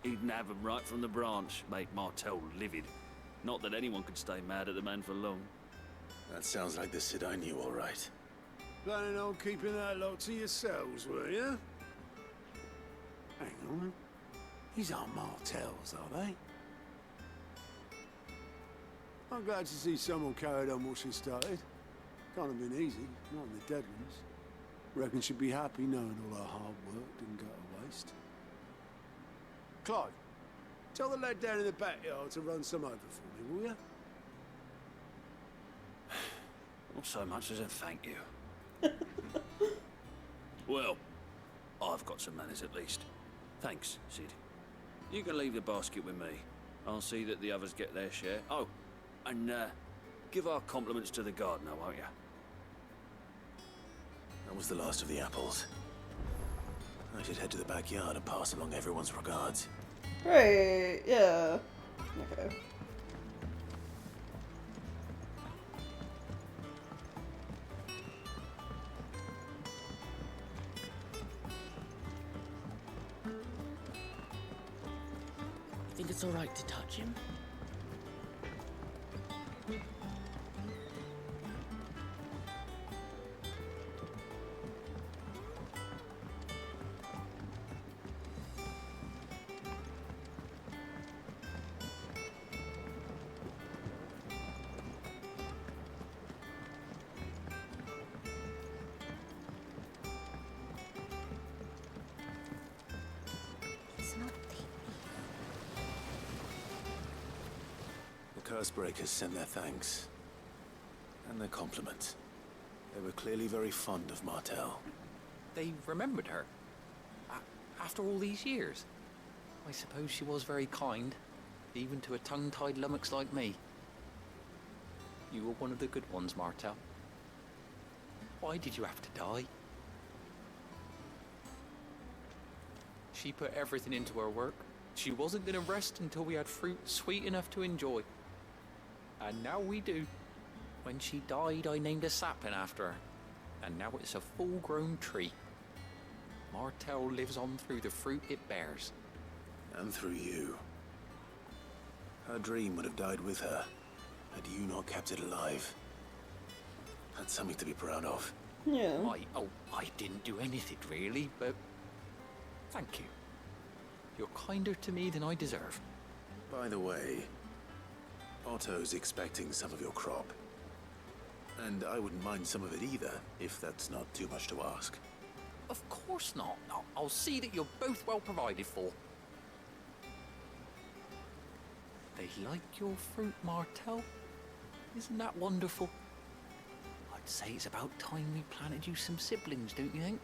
He'd nab them right from the branch, make Martel livid. Not that anyone could stay mad at the man for long. That sounds like the Sid I knew, all right. Planning on keeping that lot to yourselves, were you? Hang on. These aren't Martels, are they? I'm glad to see someone carried on what she started. Can't have been easy, not in the Deadlands. Reckon she'd be happy knowing all her hard work didn't go to waste. Clive, Tell the lad down in the backyard to run some over for me, will ya? Not so much as a thank you. Well, I've got some manners at least. Thanks, Sid. You can leave the basket with me. I'll see that the others get their share. Oh, and give our compliments to the gardener, won't you? That was the last of the apples. I should head to the backyard and pass along everyone's regards. Right, yeah. Okay. Think it's alright to touch him? The Cursebreakers sent their thanks. And their compliments. They were clearly very fond of Martell. They remembered her. After all these years. I suppose she was very kind, even to a tongue-tied lummox like me. You were one of the good ones, Martell. Why did you have to die? She put everything into her work. She wasn't going to rest until we had fruit sweet enough to enjoy. And now we do. When she died, I named a sapling after her. And now it's a full-grown tree. Martell lives on through the fruit it bears. And through you. Her dream would have died with her, had you not kept it alive. That's something to be proud of. Yeah. I didn't do anything really, but thank you. You're kinder to me than I deserve. By the way, Otto's expecting some of your crop. And I wouldn't mind some of it either, if that's not too much to ask. Of course not. I'll see that you're both well provided for. They like your fruit, Martell. Isn't that wonderful? I'd say it's about time we planted you some siblings, don't you think?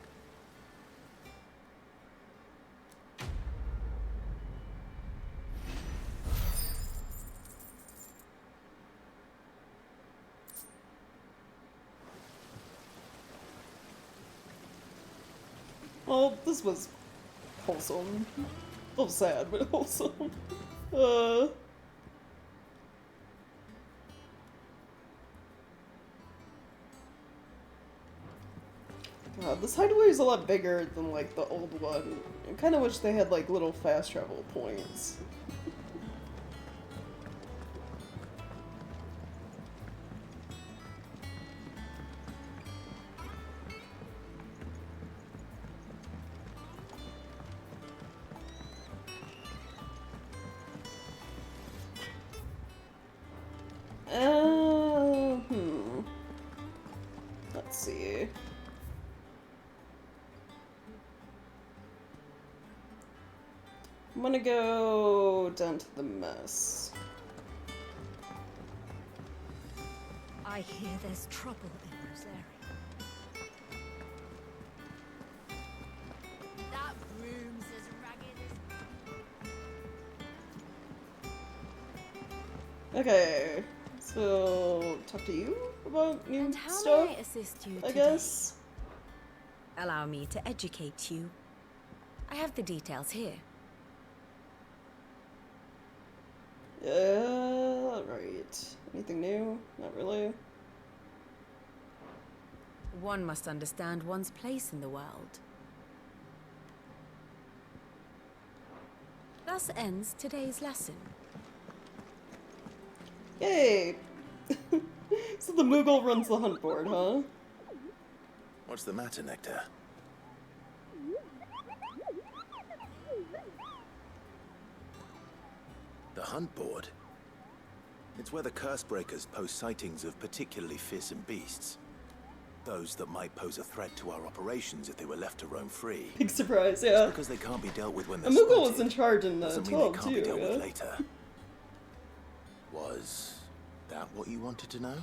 Well, this was wholesome. A little sad, but wholesome. God, this hideaway is a lot bigger than, like, the old one. I kind of wish they had, like, little fast travel points. Let's see. I'm gonna go down to the mess. I hear there's trouble in Rosaria. That room's as ragged as... Okay, so talk to you about new And how stuff, may I assist you I today? guess. Allow me to educate you. I have the details here. Yeah, right. Anything new? Not really. One must understand one's place in the world. Thus ends today's lesson. Yay! So the Moogle runs the hunt board, huh? What's the matter, Nectar? The hunt board? It's where the Cursebreakers post sightings of particularly fearsome beasts. Those that might pose a threat to our operations if they were left to roam free. Big surprise, yeah. Just because they can't be dealt with when they're Moogle spotted was in charge in the doesn't mean they 12 can't be too, dealt yeah? with later. Was that what you wanted to know?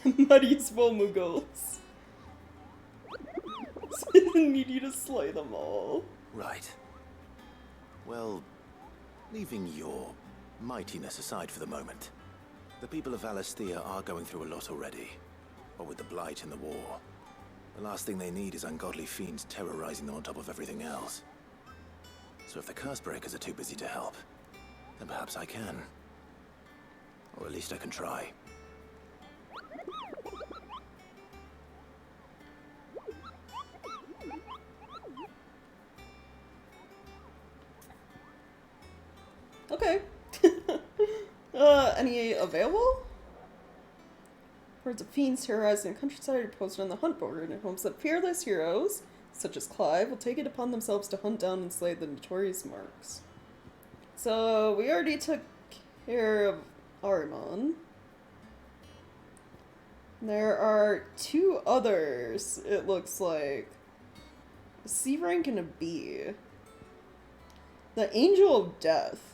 Muddy small Moogles. Need you to slay them all. Right. Well, leaving your mightiness aside for the moment, the people of Alastia are going through a lot already. What with the Blight and the war. The last thing they need is ungodly fiends terrorizing them on top of everything else. So if the Cursebreakers are too busy to help, then perhaps I can. Or at least I can try. Okay. Any available? Hordes of fiends terrorizing the countryside are posted on the hunt board in hopes that fearless heroes, such as Clive, will take it upon themselves to hunt down and slay the notorious marks. So, we already took care of Ahriman. There are 2 others, it looks like. A C rank and a B. The Angel of Death.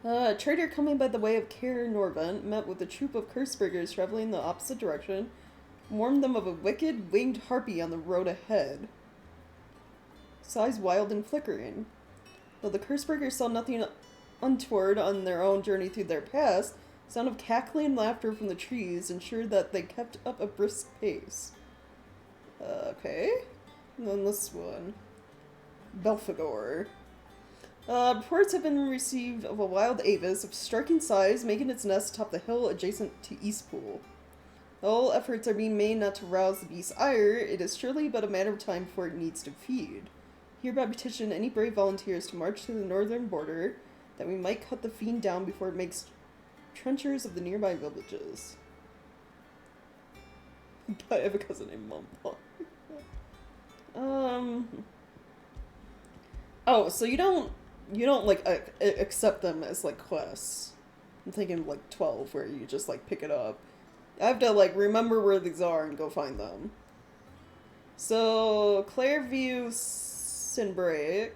A trader coming by the way of Caer Norvent met with a troop of Cursebreakers traveling in the opposite direction, warned them of a wicked winged harpy on the road ahead. His eyes wild and flickering. Though the Cursebreakers saw nothing untoward on their own journey through their past, the sound of cackling laughter from the trees ensured that they kept up a brisk pace. Okay. And then this one. Belphegor. Reports have been received of a wild avis of striking size making its nest atop the hill adjacent to Eastpool. All efforts are being made not to rouse the beast's ire. It is surely but a matter of time before it needs to feed. Hereby petition any brave volunteers to march to the northern border, that we might cut the fiend down before it makes trenchers of the nearby villages. I have a cousin named Mumpa. Oh, so you don't like accept them as like quests. I'm thinking like 12 where you just like pick it up. I have to like remember where these are and go find them. So Clairview, Sinbreak,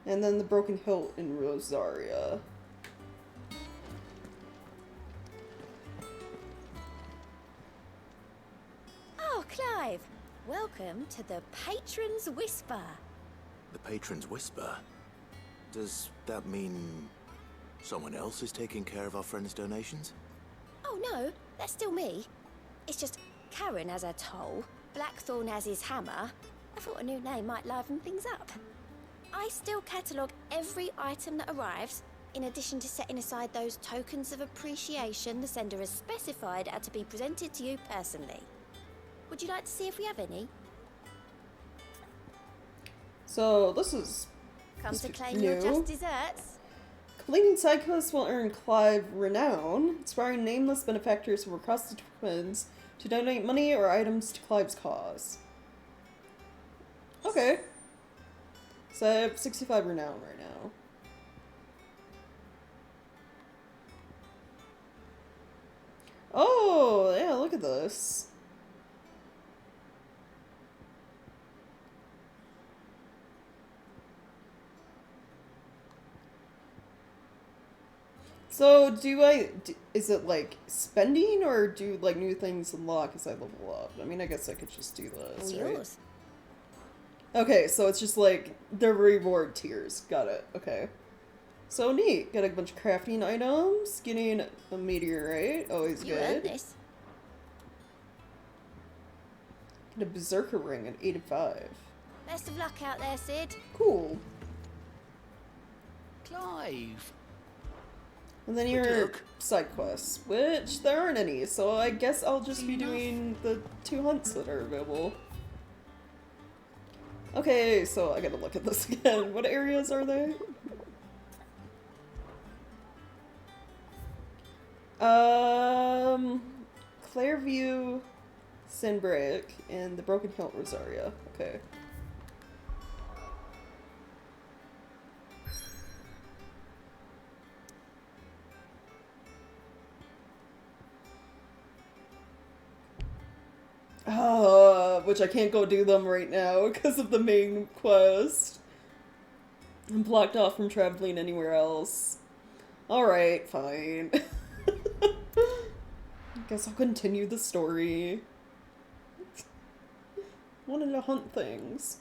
and then the Broken Hilt in Rosaria. Oh, Clive! Welcome to the Patron's Whisper. The Patron's Whisper? Does that mean someone else is taking care of our friend's donations? Oh no, that's still me. It's just Karen has her toll, Blackthorn has his hammer. I thought a new name might liven things up. I still catalogue every item that arrives, in addition to setting aside those tokens of appreciation the sender has specified are to be presented to you personally. Would you like to see if we have any? So this is Come to claim new. your just desserts. Completing side quests will earn Clive renown, inspiring nameless benefactors who were across the twins to donate money or items to Clive's cause. Okay. So I have 65 renown right now. Oh, yeah, look at this. So, is it like spending or do like new things unlock as I level up? I mean, I guess I could just do this, All right? yours. Okay, so it's just like the reward tiers. Got it. Okay. So neat. Got a bunch of crafting items. Getting a meteorite. Always You good. earned this. Get a berserker ring at 85. Best of luck out there, Sid. Cool. Clive. And then your side quests, which there aren't any, so I guess I'll just be doing the 2 hunts that are available. Okay, so I gotta look at this again. What areas are they? Clairview, Sanbreak and the Broken Hilt Rosaria. Okay. Which I can't go do them right now because of the main quest. I'm blocked off from traveling anywhere else. Alright, fine. Guess I'll continue the story. Wanted to hunt things.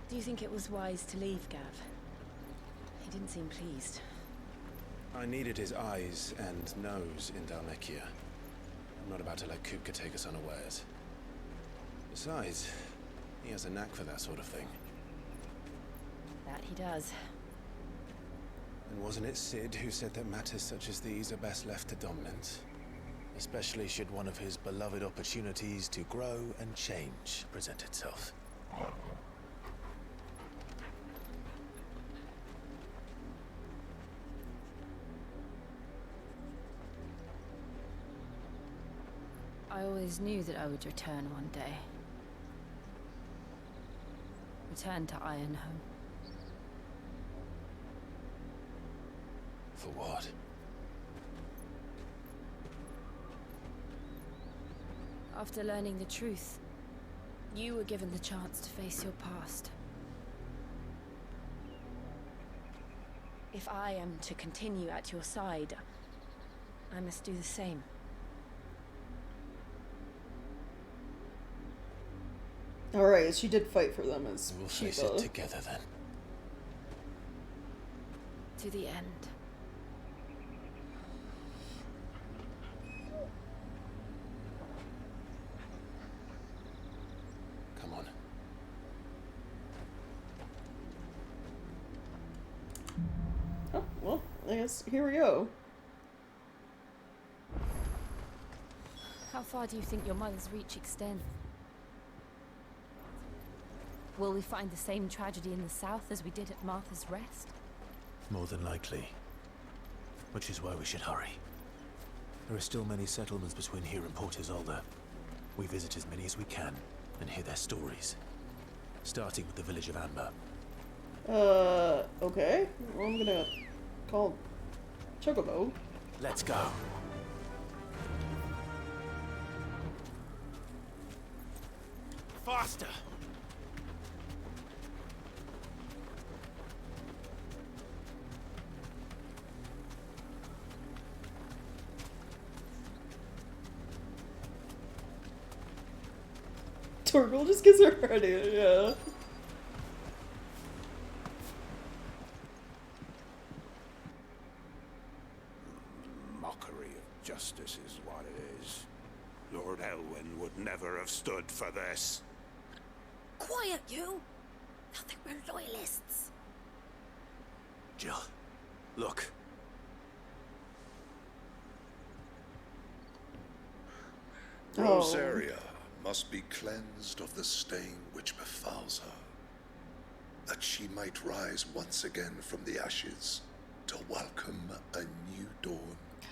Do you think it was wise to leave, Gav? He didn't seem pleased. I needed his eyes and nose in Dalmekia. I'm not about to let Kupka take us unawares. Besides, he has a knack for that sort of thing. That he does. And wasn't it Sid who said that matters such as these are best left to dominance? Especially should one of his beloved opportunities to grow and change present itself. I always knew that I would return one day. Return to Ironhome. For what? After learning the truth, you were given the chance to face your past. If I am to continue at your side, I must do the same. Alright, she did fight for them as We'll face it together then. To the end. Come on. Oh, well, I guess here we go. How far do you think your mother's reach extends? Will we find the same tragedy in the south as we did at Martha's Rest? More than likely. Which is why we should hurry. There are still many settlements between here and Port Isolde. We visit as many as we can and hear their stories. Starting with the village of Amber. Okay. Well, I'm gonna call Chocobo. Let's go. Faster! Torgal just gets her ready, yeah. Mockery of justice is what it is. Lord Elwyn would never have stood for this. Quiet, you! Thought they were loyalists. Jill, look. Rosaria must be cleansed of the stain which befouls her, that she might rise once again from the ashes to welcome a new dawn.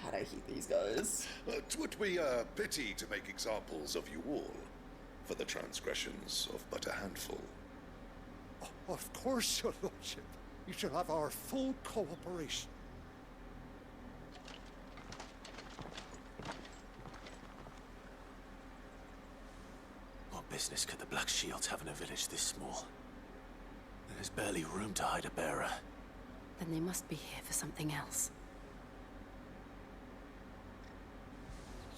God, I hate these guys. 'Twould be a pity to make examples of you all, for the transgressions of but a handful. Of course, your lordship. You shall have our full cooperation. What business could the Black Shields have in a village this small? There's barely room to hide a bearer. Then they must be here for something else.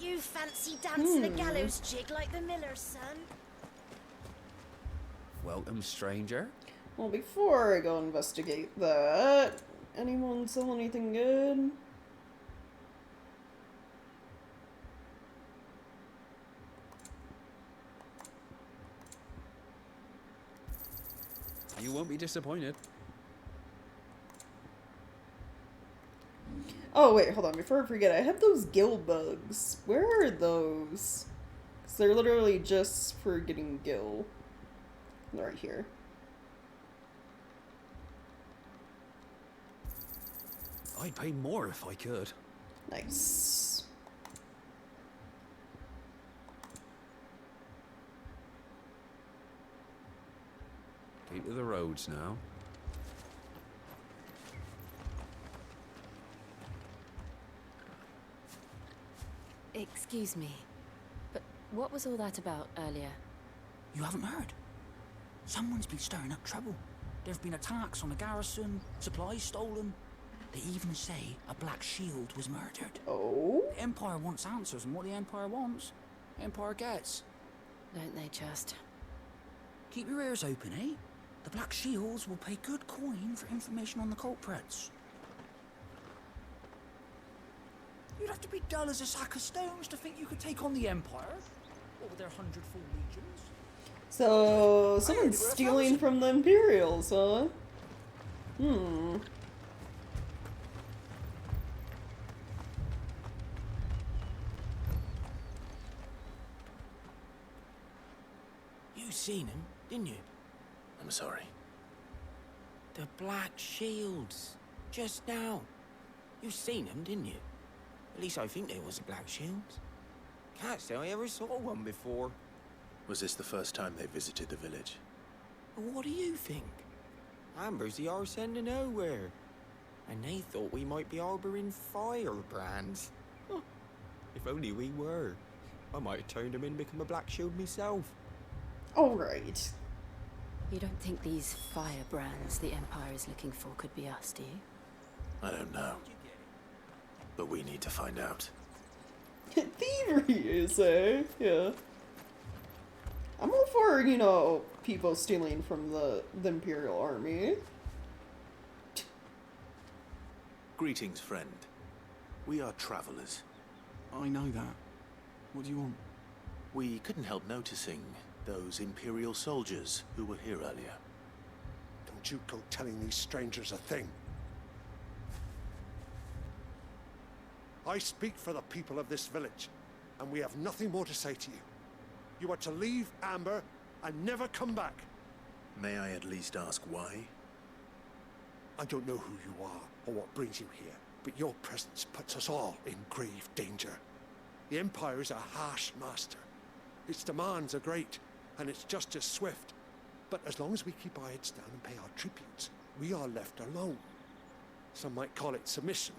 You fancy dancing a gallows jig like the miller's son? Welcome, stranger. Well, before I go investigate that, anyone sell anything good? You won't be disappointed. Oh, wait, hold on. Before I forget, I have those gill bugs. Where are those? Because they're literally just for getting gill. They're right here. I'd pay more if I could. Nice. Keep to the roads now. Excuse me, but what was all that about earlier? You haven't heard? Someone's been stirring up trouble. There have been attacks on the garrison, supplies stolen. They even say a Black Shield was murdered. Oh? The Empire wants answers, and what the Empire wants, the Empire gets. Don't they just? Keep your ears open, eh? The Black Shields will pay good coin for information on the culprits. You'd have to be dull as a sack of stones to think you could take on the Empire. Or with their 100-full legions. So, someone's stealing from the Imperials, huh? Hmm. You seen him, didn't you? I'm sorry. The Black Shields. Just now. You seen them, didn't you? At least I think there was a Black Shields. Can't say I ever saw one before. Was this the first time they visited the village? What do you think? Amber's the arse end of nowhere. And they thought we might be harboring firebrands. Huh. If only we were. I might have turned them in and become a Black Shield myself. Alright. You don't think these firebrands the Empire is looking for could be us, do you? I don't know. But we need to find out. Thievery, you say? Yeah. I'm all for, you know, people stealing from the Imperial Army. Greetings, friend. We are travelers. I know that. What do you want? We couldn't help noticing those Imperial soldiers who were here earlier. Don't you go telling these strangers a thing. I speak for the people of this village, and we have nothing more to say to you. You are to leave Amber and never come back. May I at least ask why? I don't know who you are or what brings you here, but your presence puts us all in grave danger. The Empire is a harsh master. Its demands are great, and its justice swift. But as long as we keep our heads down and pay our tributes, we are left alone. Some might call it submission.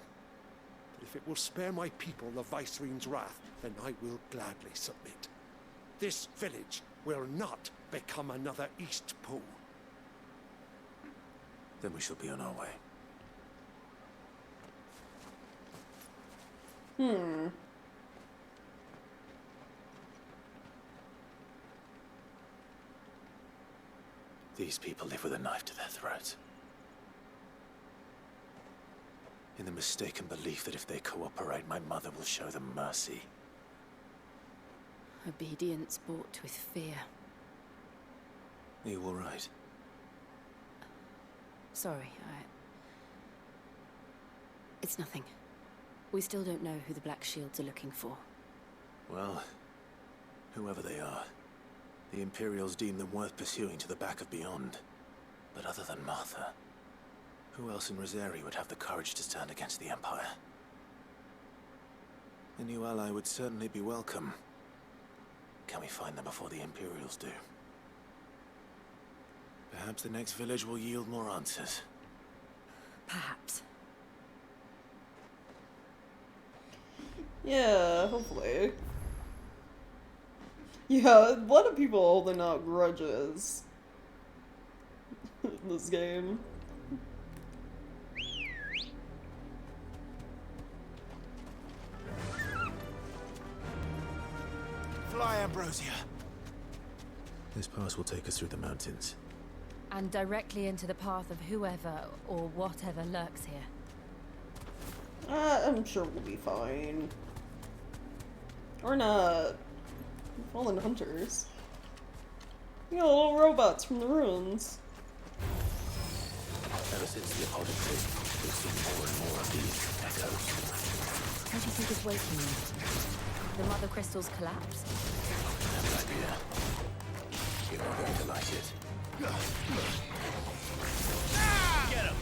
But if it will spare my people the Viceroy's wrath, then I will gladly submit. This village will not become another East Pool. Then we shall be on our way. These people live with a knife to their throats. In the mistaken belief that if they cooperate, my mother will show them mercy. Obedience bought with fear. Are you all right? Sorry, It's nothing. We still don't know who the Black Shields are looking for. Well, whoever they are, the Imperials deem them worth pursuing to the back of beyond. But other than Martha, who else in Rosari would have the courage to stand against the Empire? A new ally would certainly be welcome. Can we find them before the Imperials do? Perhaps the next village will yield more answers. Perhaps. Yeah, hopefully. Yeah, a lot of people holding out grudges in this game. Fly, Ambrosia. This pass will take us through the mountains. And directly into the path of whoever or whatever lurks here. I'm sure we'll be fine. Or not. Fallen hunters. You know, little robots from the ruins. Ever since the apology, we've seen more and more of these echoes. What do you think is waking you? The mother crystal's collapse? I have an idea. You're not going to like it. Get him!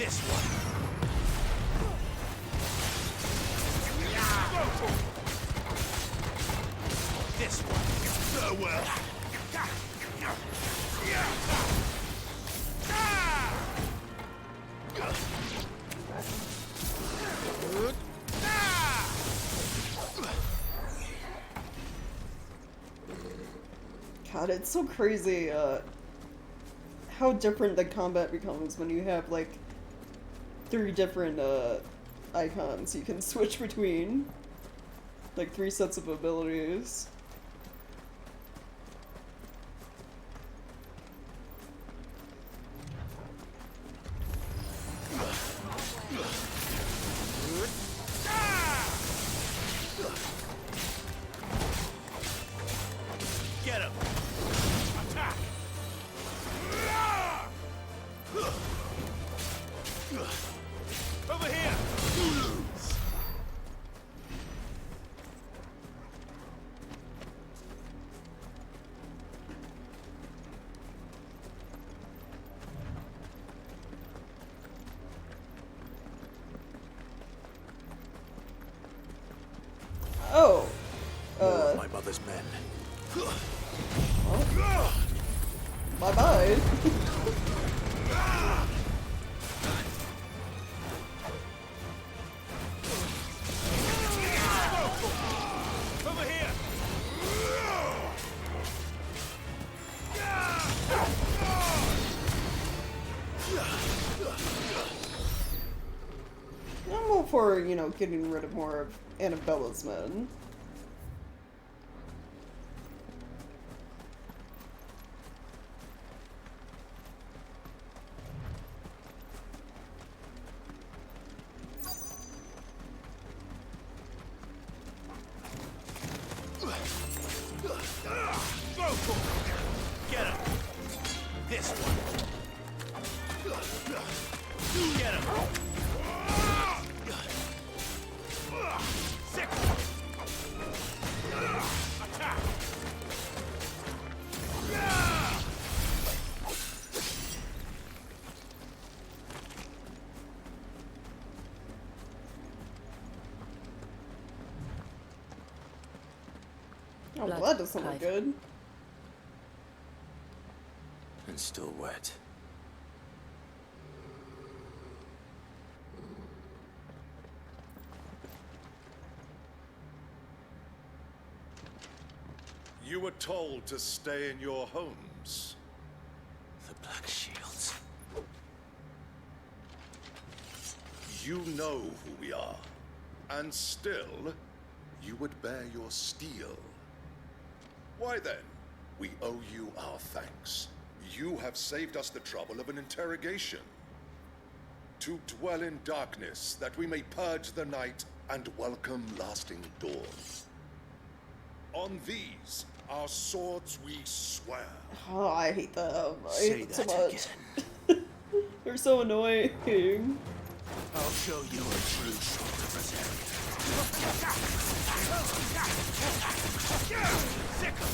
This one. This one. Farewell. God, it's so crazy, how different the combat becomes when you have, like, 3 different, icons you can switch between. Like, 3 sets of abilities. Get him! Attack! Over here! Oh! More of my mother's men. Bye-bye. Over here! I'm all for, you know, getting rid of more of Annabella's men. Go for it! Get him! This one! Get him! Sick! Attack! Oh, well, that doesn't look good. And still wet. You were told to stay in your homes. The Black Shields. You know who we are. And still, you would bear your steel. Why then, we owe you our thanks. You have saved us the trouble of an interrogation. To dwell in darkness, that we may purge the night and welcome lasting dawn. On these, our swords we swear. Oh, I hate them. I Say hate them so that much. They're so annoying. I'll show you a true sword of Rosaria. Sick 'em!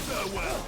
Farewell.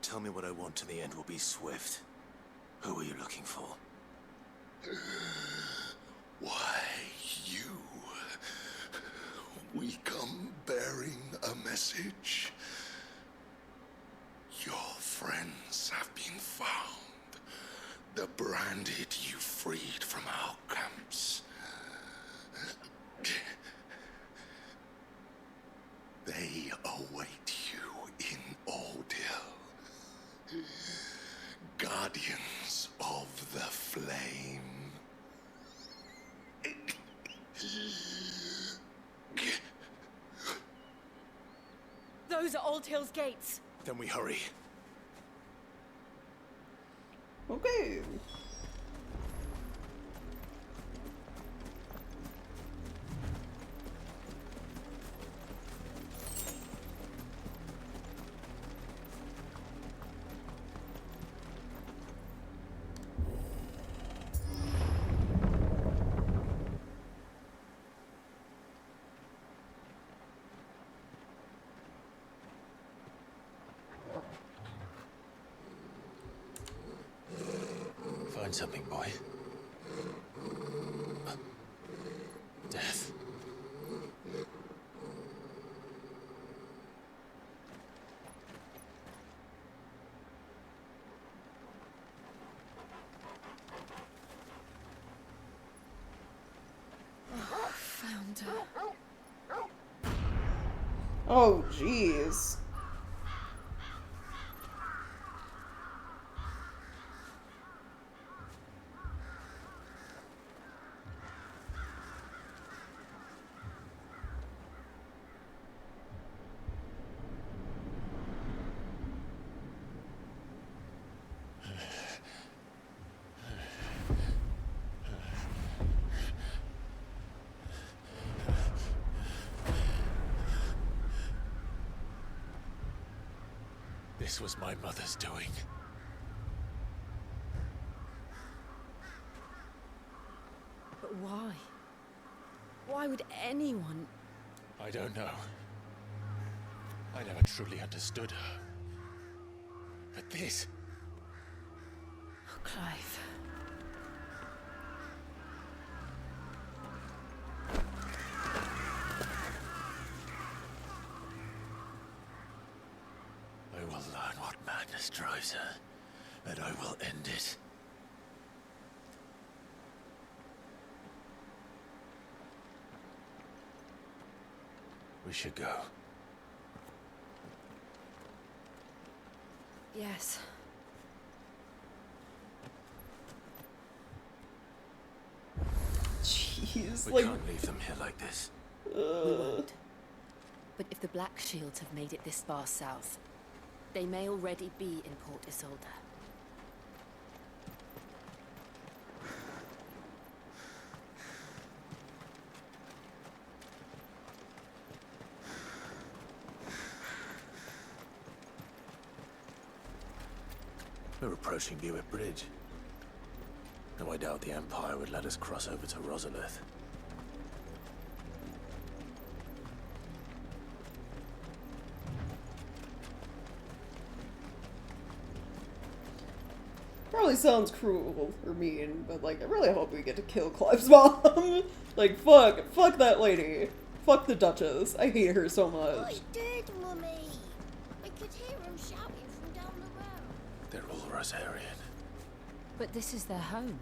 tell me what I want and the end will be swift. Who are you looking for? Why, you. We come bearing a message. Your friends have been found. The branded you freed from our camps. They await you in Ordil. Guardians of the Flame. Those are Old Hill's gates. Then we hurry. Okay. Find something, boy. Death. Found her. Oh, jeez. This was my mother's doing. But why? Why would anyone... I don't know. I never truly understood her. But this... Oh, Clive. I will learn what madness drives her, and I will end it. We should go. Yes. Jeez, We can't leave them here like this. We won't. But if the Black Shields have made it this far south, they may already be in Port Isolde. We're approaching Buick Bridge. No, I doubt the Empire would let us cross over to Rosalith. Probably sounds cruel or mean, but like, I really hope we get to kill Clive's mom. Like, fuck that lady. Fuck the Duchess. I hate her so much. I did, Mummy. I could hear him shouting from down the road. They're all Rosarian. But this is their home.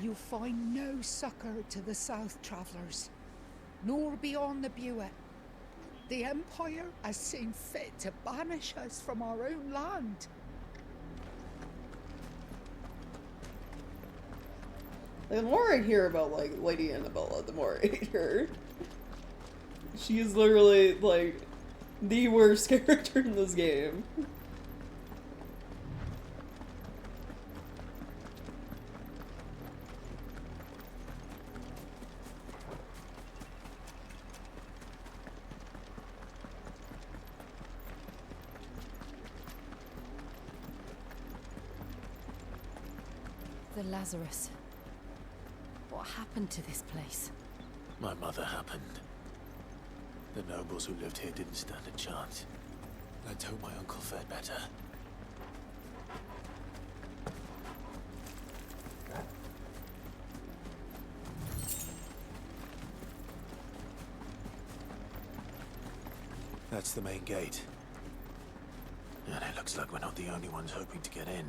You'll find no succor to the South Travellers, nor beyond the Buet. The Empire has seen fit to banish us from our own land. The more I hear about, like, Lady Annabella, the more I hate her. She is literally, like, the worst character in this game. The Lazarus. What happened to this place? My mother happened. The nobles who lived here didn't stand a chance. Let's hope my uncle fared better. That's the main gate. And it looks like we're not the only ones hoping to get in.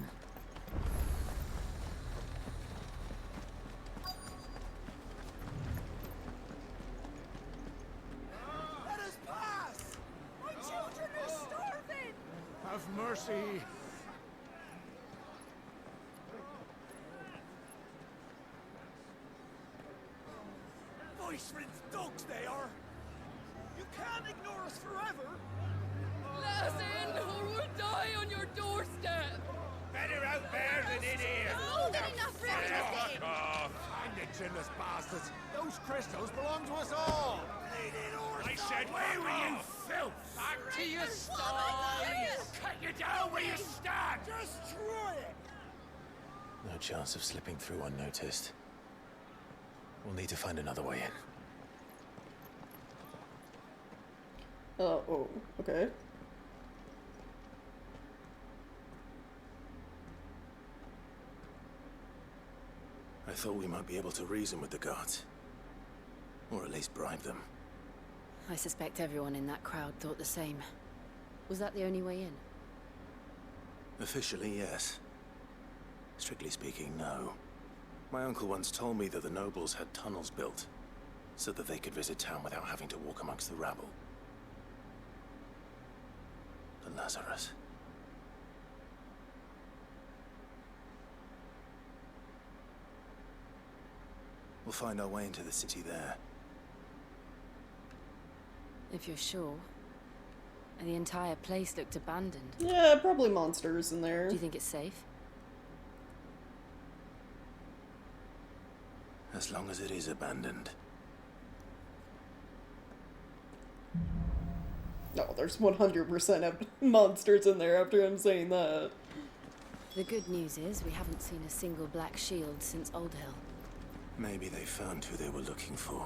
Let us pass! My children are starving! Have mercy! Voice-rinsed dogs they are! You can't ignore us forever! Let us in, or we'll die on your doorstep! Better out there than in here! More than enough room to sit! Fuck off! And the chinless bastards! Those crystals belong to us all! Bleeding horse! I said, where were you, filth? Back to your sties! Cut you down where you stand! Destroy it! No chance of slipping through unnoticed. We'll need to find another way in. Oh, okay. I thought we might be able to reason with the guards. Or at least bribe them. I suspect everyone in that crowd thought the same. Was that the only way in? Officially, yes. Strictly speaking, no. My uncle once told me that the nobles had tunnels built, so that they could visit town without having to walk amongst the rabble. The Lazarus. We'll find our way into the city there. If you're sure. The entire place looked abandoned. Yeah, probably monsters in there. Do you think it's safe? As long as it is abandoned. No, there's 100% monsters in there after him saying that. The good news is we haven't seen a single black shield since Old Hill. Maybe they found who they were looking for.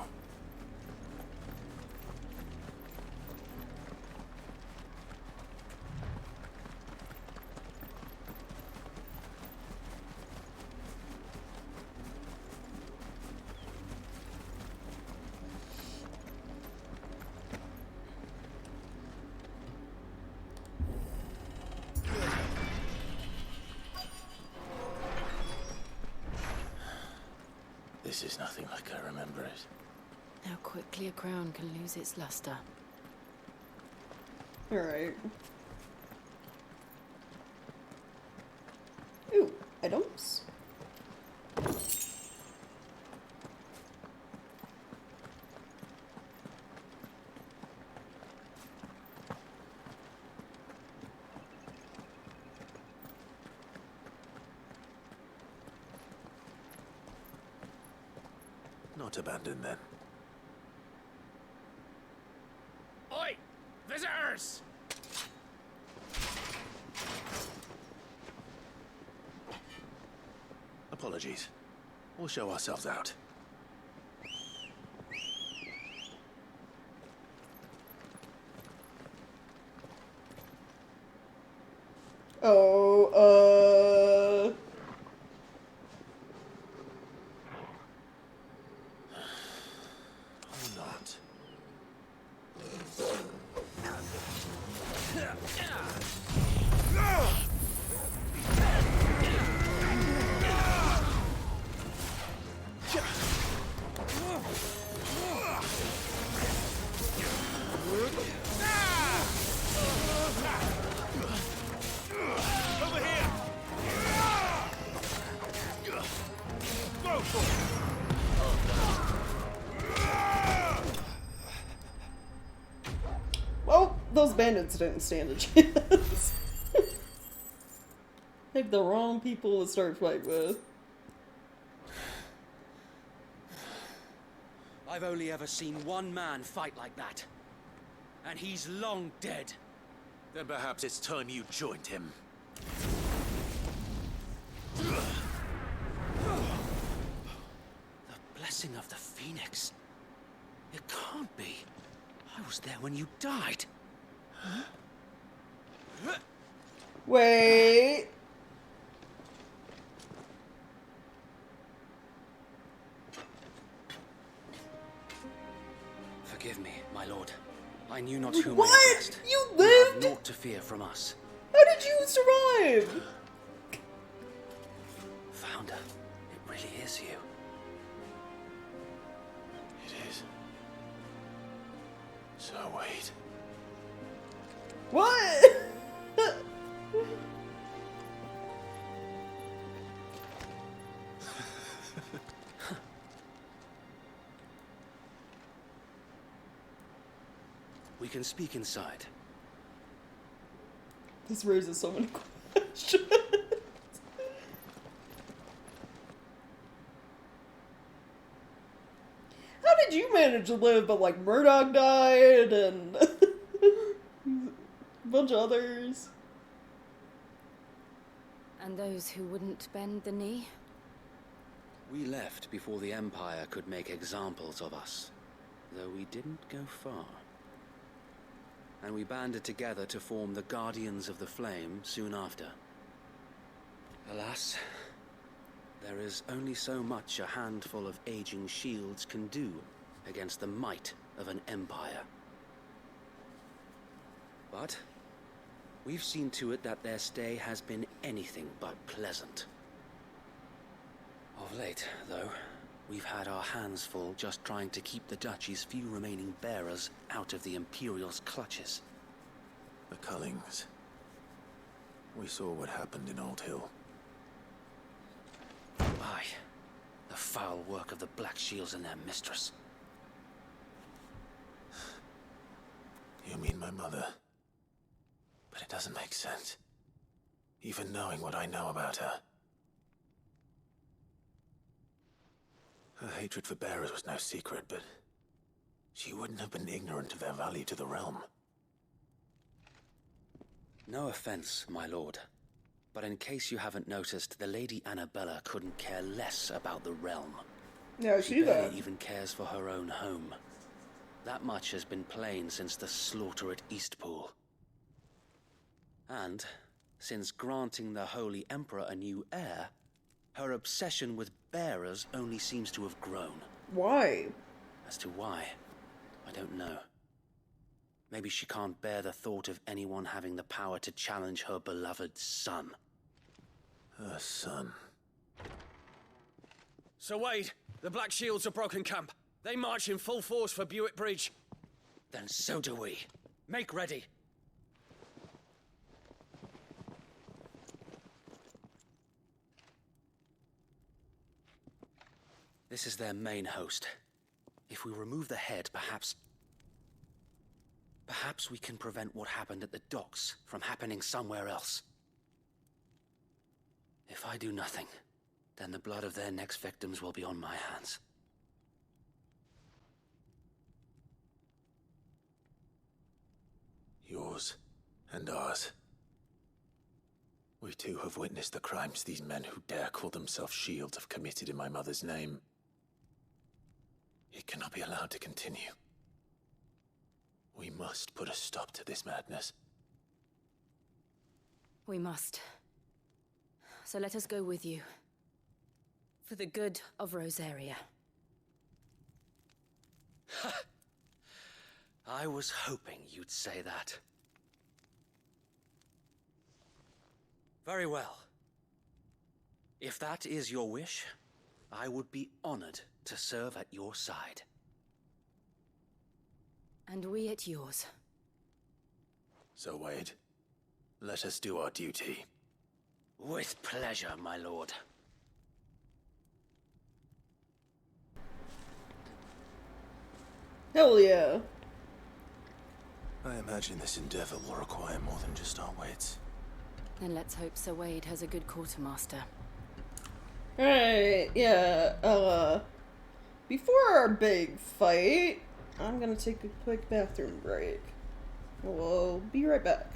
This is nothing like I remember it. How quickly a crown can lose its luster. Alright. Ooh, items. Not abandoned then. Oi! Visitors! Apologies. We'll show ourselves out. Oh, Or not. Over here! Go for it! well, those bandits didn't stand a chance. Picked the wrong people to start fight with. I've only ever seen one man fight like that. And he's long dead. Then perhaps it's time you joined him. The blessing of the Phoenix. It can't be. I was there when you died. Wait. Forgive me, my lord. I knew not whom I What? addressed. You You lived? have naught to fear from us. How did you survive? Founder, it really is you. It is. So wait. What? We can speak inside. This raises so many questions. How did you manage to live, but like Murdoch died and a bunch of others? And those who wouldn't bend the knee? We left before the Empire could make examples of us, though we didn't go far. And we banded together to form the Guardians of the Flame soon after. Alas, there is only so much a handful of aging shields can do against the might of an empire. But we've seen to it that their stay has been anything but pleasant. Of late, though, we've had our hands full just trying to keep the Duchy's few remaining bearers out of the Imperial's clutches. The Cullings. We saw what happened in Old Hill. Aye. The foul work of the Black Shields and their mistress. You mean my mother? But it doesn't make sense. Even knowing what I know about her. Her hatred for bearers was no secret, but she wouldn't have been ignorant of their value to the realm. No offense, my lord. But in case you haven't noticed, the Lady Annabella couldn't care less about the realm. Yeah, she barely even cares for her own home. That much has been plain since the slaughter at Eastpool. And, since granting the Holy Emperor a new heir, her obsession with bearers only seems to have grown. Why? As to why, I don't know. Maybe she can't bear the thought of anyone having the power to challenge her beloved son. Her son. Sir Wade, the Black Shields have broken camp. They march in full force for Buick Bridge. Then so do we. Make ready. This is their main host. If we remove the head, perhaps we can prevent what happened at the docks from happening somewhere else. If I do nothing, then the blood of their next victims will be on my hands. Yours and ours. We too have witnessed the crimes these men who dare call themselves shields have committed in my mother's name. It cannot be allowed to continue. We must put a stop to this madness. We must. So let us go with you. For the good of Rosaria. I was hoping you'd say that. Very well. If that is your wish, I would be honored to serve at your side. And we at yours. So, Wade, let us do our duty. With pleasure, my lord. Hell yeah. I imagine this endeavor will require more than just our wits. Then let's hope Sir Wade has a good quartermaster. Alright, yeah, before our big fight, I'm gonna take a quick bathroom break. We'll be right back.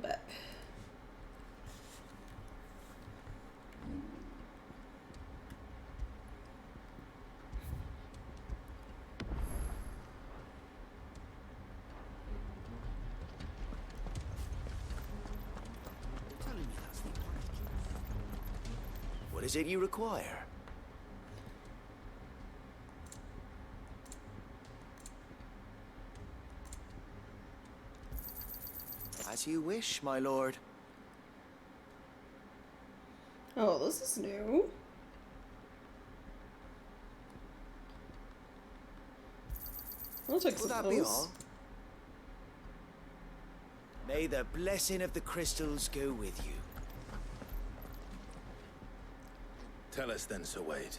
I'm back. What is it you require? As you wish, my lord. Oh, this is new. I'll take Will some of that be those. all? May the blessing of the crystals go with you. Tell us then, Sir Wade.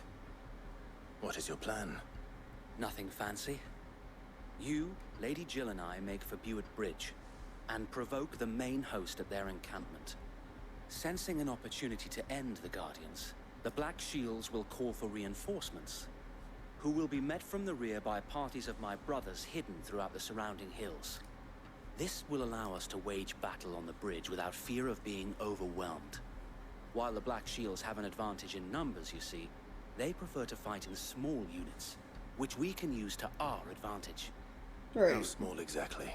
What is your plan? Nothing fancy. You, Lady Jill and I make for Buett Bridge and provoke the main host at their encampment. Sensing an opportunity to end the Guardians, the Black Shields will call for reinforcements, who will be met from the rear by parties of my brothers hidden throughout the surrounding hills. This will allow us to wage battle on the bridge without fear of being overwhelmed. While the Black Shields have an advantage in numbers, you see, they prefer to fight in small units, which we can use to our advantage. Right. How small exactly?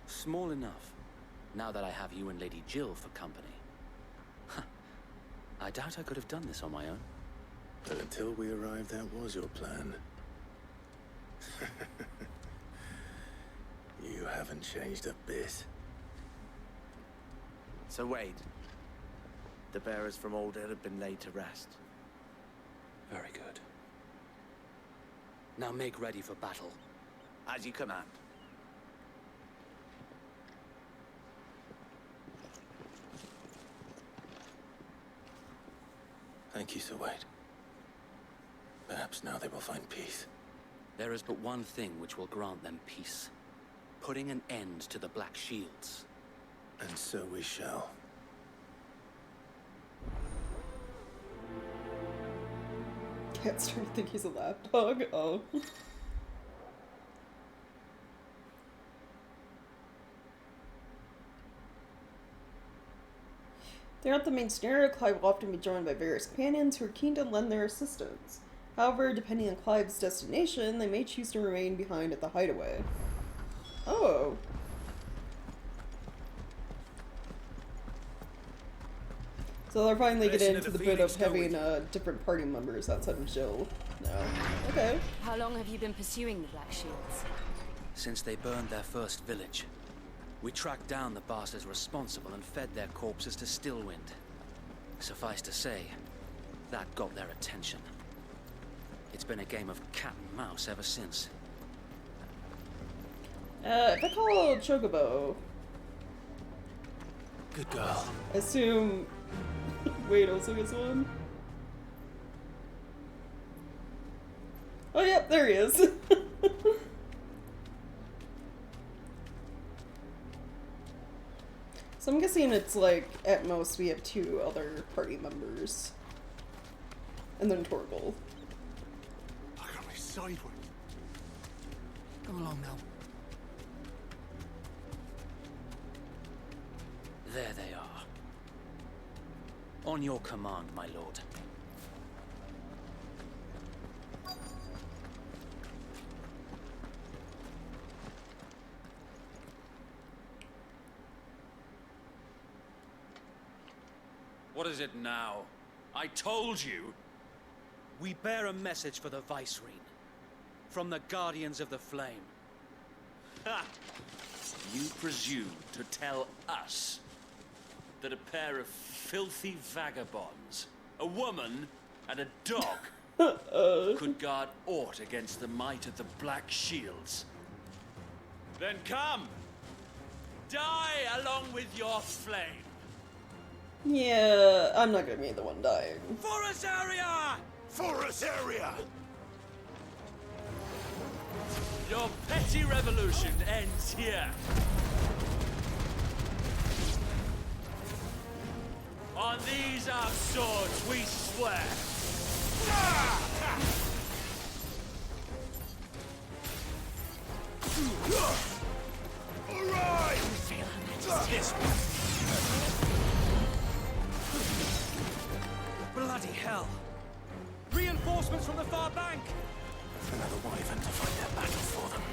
Small enough, now that I have you and Lady Jill for company. I doubt I could have done this on my own. But until we arrived, that was your plan. You haven't changed a bit. So Wade, the bearers from Alder have been laid to rest. Very good. Now make ready for battle. As you command. Thank you, Sir Wade. Perhaps now they will find peace. There is but one thing which will grant them peace. Putting an end to the Black Shields. And so we shall. Cat started to think he's a lapdog. Oh. Throughout the main scenario, Clive will often be joined by various companions who are keen to lend their assistance. However, depending on Clive's destination, they may choose to remain behind at the hideaway. Oh. So they're finally getting into the bit of having different party members outside of Jill now. Okay. How long have you been pursuing the Black Shields? Since they burned their first village. We tracked down the bastards responsible and fed their corpses to Stillwind. Suffice to say, that got their attention. It's been a game of cat and mouse ever since. If I call Chocobo... Good girl. Assume... Wait, also gets one? Oh, yep, there he is. So I'm guessing it's like, at most, we have 2 other party members. And then Torgal. I got me sideways. Come along now. There they are. On your command, my lord. What is it now? I told you! We bear a message for the Vicereine. From the Guardians of the Flame. Ha! You presume to tell us that a pair of filthy vagabonds, a woman and a dog, could guard aught against the might of the Black Shields? Then come! Die along with your flame! Yeah, I'm not gonna be the one dying. Forest area! Forest area! Your petty revolution ends here. On these our swords we swear. All right! This one. hell! Reinforcements from the far bank! Another wyvern to fight their battle for them.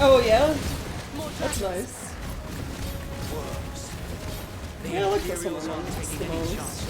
Oh yeah? That's nice. Yeah, I like this one the most.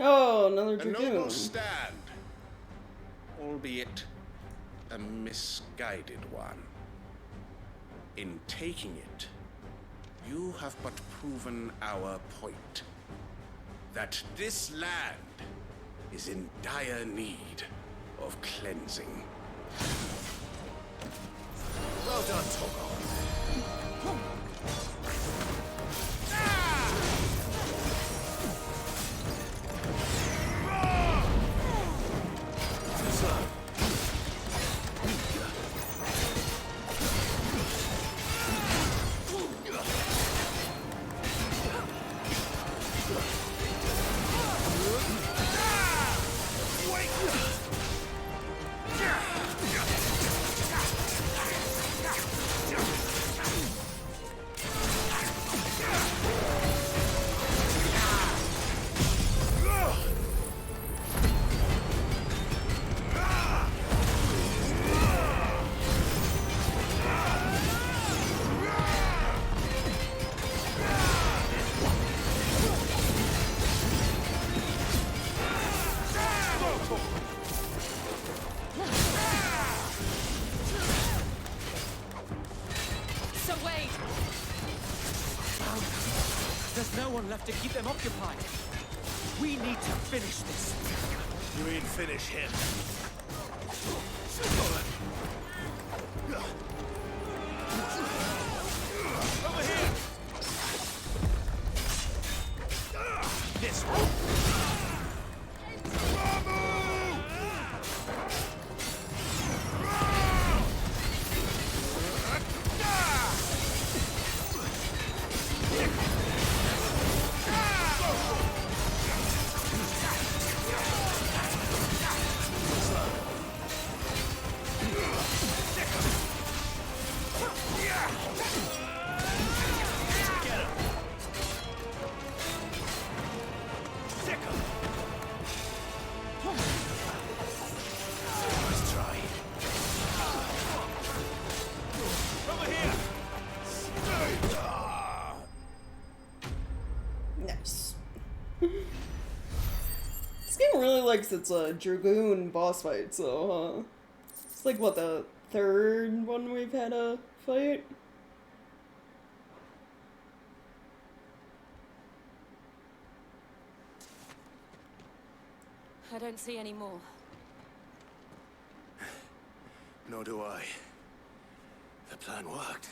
Oh, another A dragoon. noble stand, albeit a misguided one. In taking it, you have but proven our point. That this land is in dire need of cleansing. Well done, Togo. There's no one left to keep them occupied. We need to finish this. You mean finish him? Over here! This one! Nice. This game really likes its dragoon boss fight, so it's like what, the third one we've had a fight? I don't see any more. Nor do I. The plan worked.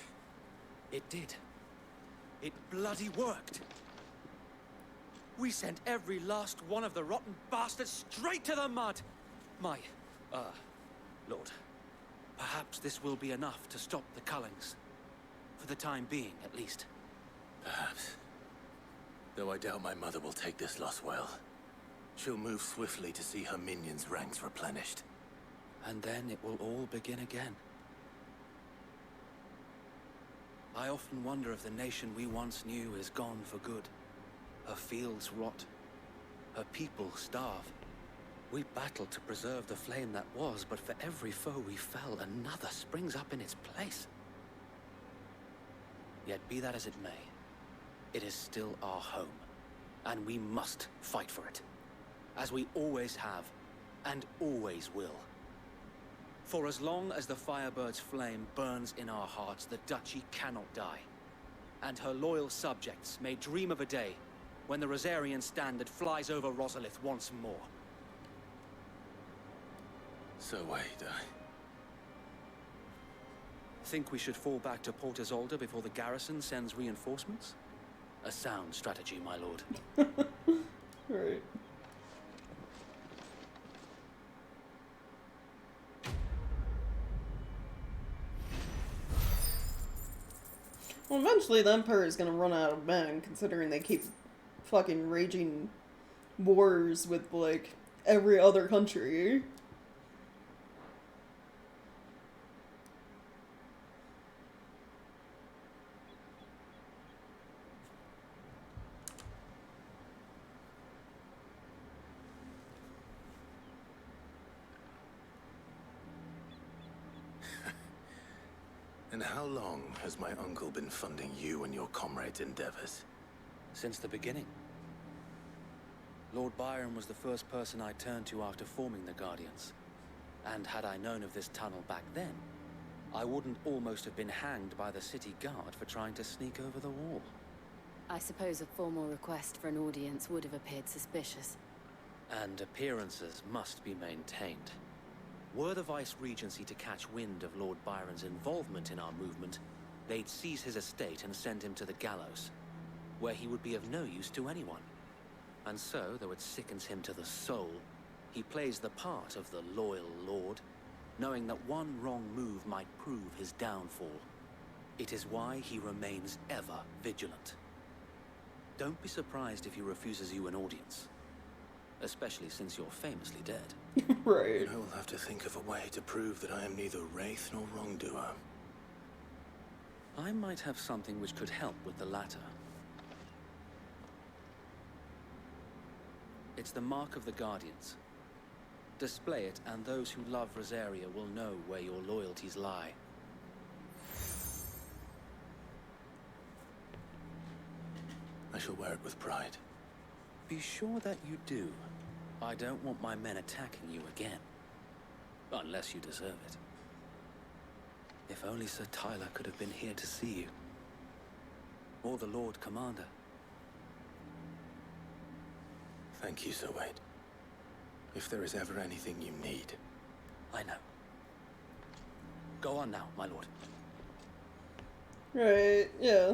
It did. It bloody worked. We sent every last one of the rotten bastards straight to the mud. My, Lord, perhaps this will be enough to stop the Cullings. For the time being, at least. Perhaps. Though I doubt my mother will take this loss well. She'll move swiftly to see her minions' ranks replenished. And then it will all begin again. I often wonder if the nation we once knew is gone for good. Her fields rot, Her people starve. We battled to preserve the flame that was, but for every foe we fell, another springs up in its place. Yet be that as it may, it is still our home, and we must fight for it, as we always have, and always will. For as long as the Firebird's flame burns in our hearts, the Duchy cannot die, and her loyal subjects may dream of a day when the Rosarian standard flies over Rosalith once more. So wait, Think we should fall back to Port Isolde before the garrison sends reinforcements? A sound strategy, my lord. Right. Well, eventually the Empire is gonna run out of men, considering they keep fucking raging wars with, like, every other country. And how long has my uncle been funding you and your comrades' endeavors? Since the beginning. Lord Byron was the first person I turned to after forming the Guardians. And had I known of this tunnel back then, I wouldn't almost have been hanged by the city guard for trying to sneak over the wall. I suppose a formal request for an audience would have appeared suspicious. And appearances must be maintained. Were the Vice-Regency to catch wind of Lord Byron's involvement in our movement, they'd seize his estate and send him to the gallows, where he would be of no use to anyone. And so, though it sickens him to the soul, he plays the part of the loyal lord, knowing that one wrong move might prove his downfall. It is why he remains ever vigilant. Don't be surprised if he refuses you an audience. Especially since you're famously dead. Right. I will have to think of a way to prove that I am neither wraith nor wrongdoer. I might have something which could help with the latter. It's the mark of the Guardians. Display it, and those who love Rosaria will know where your loyalties lie. I shall wear it with pride. Be sure that you do. I don't want my men attacking you again. Unless you deserve it. If only Sir Tyler could have been here to see you. Or the Lord Commander. Thank you, Sir Wade. If there is ever anything you need. I know. Go on now, my lord. Right, yeah.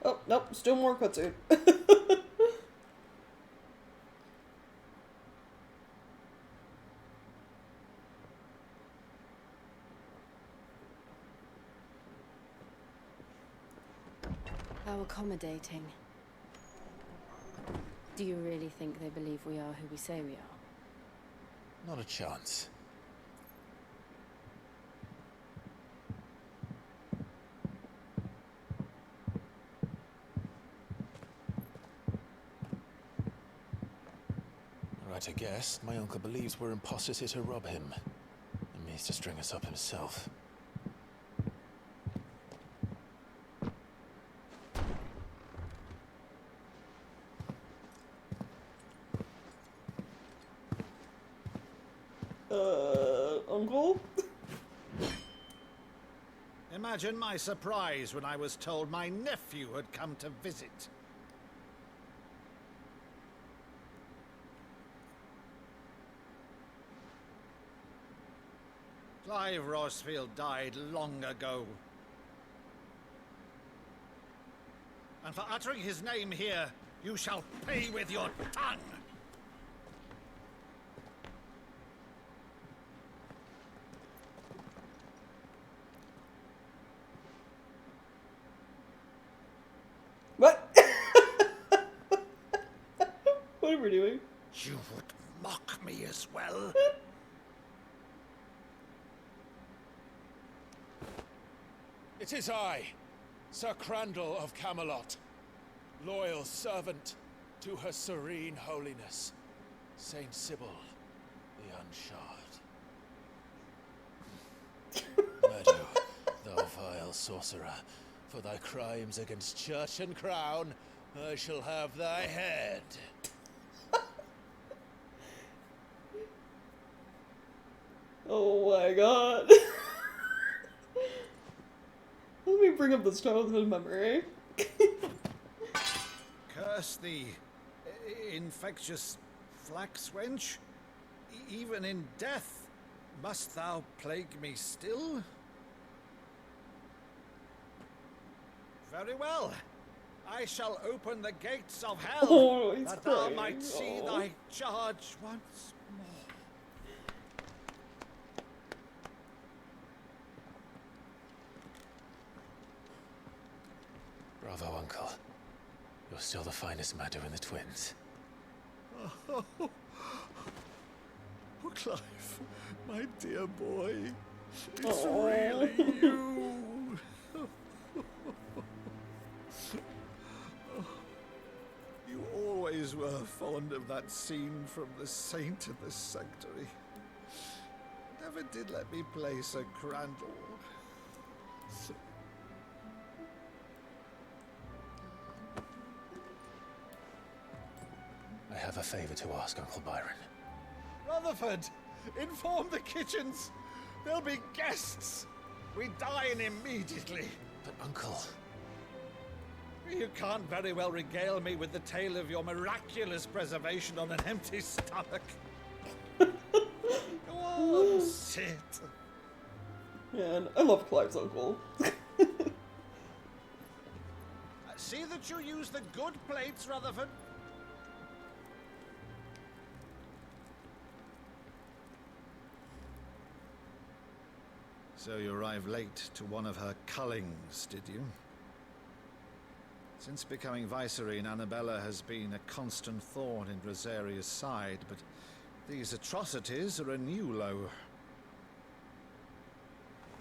Oh, nope, still more cutscene. How accommodating. Do you really think they believe we are who we say we are? Not a chance. Right, I guess. My uncle believes we're imposters here to rob him. And means to string us up himself. Uncle? Imagine my surprise when I was told my nephew had come to visit. Clive Rosfield died long ago. And for uttering his name here, you shall pay with your tongue! What? What are we doing? You would mock me as well? It is I, Sir Crandall of Camelot, loyal servant to Her Serene Holiness, Saint Sybil the Unshard. Meadow, thou vile sorcerer, for thy crimes against church and crown, I shall have thy head. Oh my god. Let me bring up this childhood memory. Curse thee, infectious flax wench. Even in death, must thou plague me still? Very well. I shall open the gates of hell, that thou might see thy charge once more. Bravo, Uncle. You're still the finest Meadow in the twins. Oh, Clive, my dear boy, it's really you. You always were fond of that scene from The Saint in the Sanctuary. Never did let me play Sir Crandall. I have a favor to ask, Uncle Byron. Rutherford, inform the kitchens. There'll be guests. We dine immediately. But, Uncle... You can't very well regale me with the tale of your miraculous preservation on an empty stomach. Go on, sit. Man, I love Clive's uncle. See that you use the good plates, Rutherford. So you arrived late to one of her cullings, did you? Since becoming Vicereine, Annabella has been a constant thorn in Rosaria's side, but these atrocities are a new low.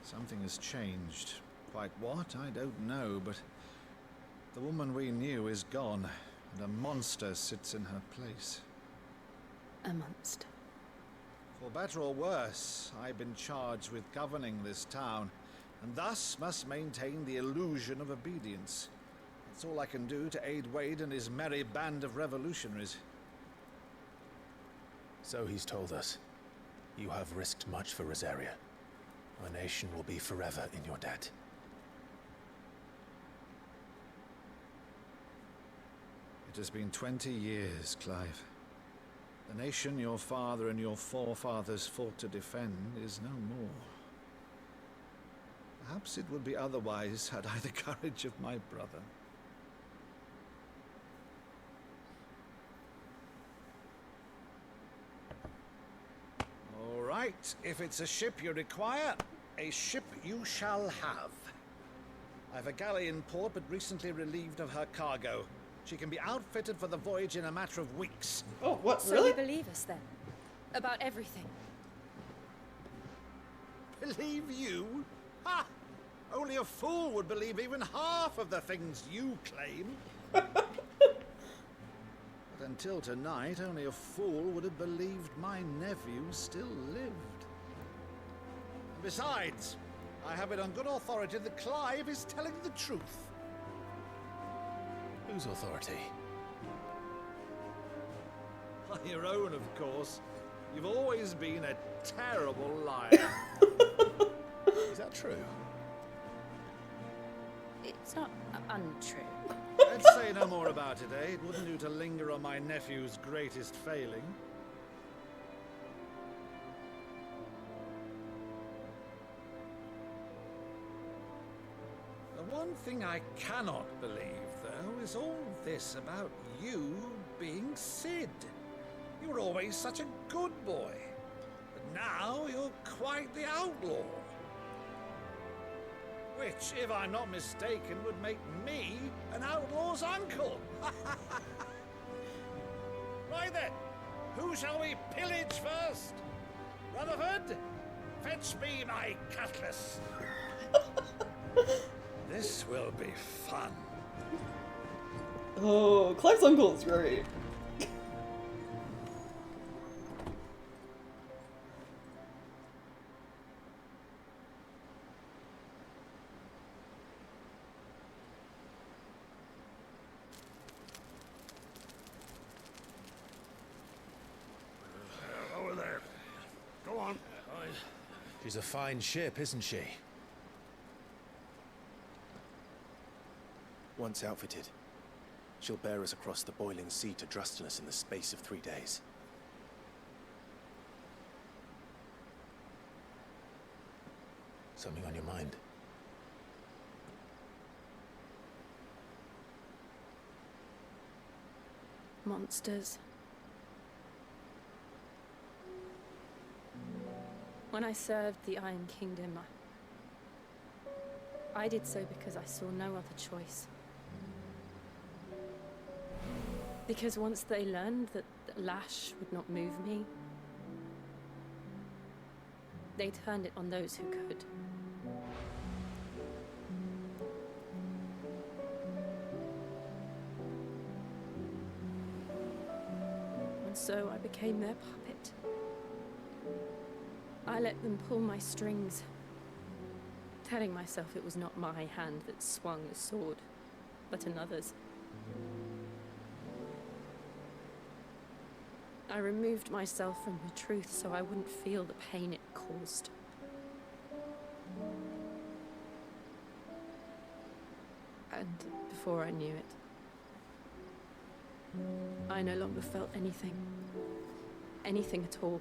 Something has changed. Quite what, I don't know, but the woman we knew is gone, and a monster sits in her place. A monster. For better or worse, I've been charged with governing this town, and thus must maintain the illusion of obedience. That's all I can do to aid Wade and his merry band of revolutionaries. So he's told us. You have risked much for Rosaria. Our nation will be forever in your debt. It has been 20 years, Clive. The nation your father and your forefathers fought to defend is no more. Perhaps it would be otherwise had I the courage of my brother. All right, if it's a ship you require, a ship you shall have. I've a galley in port, but recently relieved of her cargo. She can be outfitted for the voyage in a matter of weeks. Oh, what? So you believe us then? About everything? Believe you? Ha! Only a fool would believe even half of the things you claim. But until tonight, only a fool would have believed my nephew still lived. And besides, I have it on good authority that Clive is telling the truth. Whose authority? Your own, of course. You've always been a terrible liar. Is that true? It's not untrue. Let's say no more about it, eh? It wouldn't do to linger on my nephew's greatest failing. The one thing I cannot believe, though, is all this about you being Sid. You were always such a good boy, but now you're quite the outlaw. Which, if I'm not mistaken, would make me an outlaw's uncle. Right then, who shall we pillage first? Rutherford, fetch me my cutlass. This will be fun. Oh, Clive's uncle is great. Over there. Go on. She's a fine ship, isn't she? Once outfitted, she'll bear us across the boiling sea to Drustinus in the space of 3 days. Something on your mind? Monsters. When I served the Iron Kingdom, I did so because I saw no other choice. Because once they learned that Lash would not move me, they turned it on those who could. And so I became their puppet. I let them pull my strings, telling myself it was not my hand that swung the sword, but another's. I removed myself from the truth so I wouldn't feel the pain it caused. And before I knew it, I no longer felt anything. Anything at all.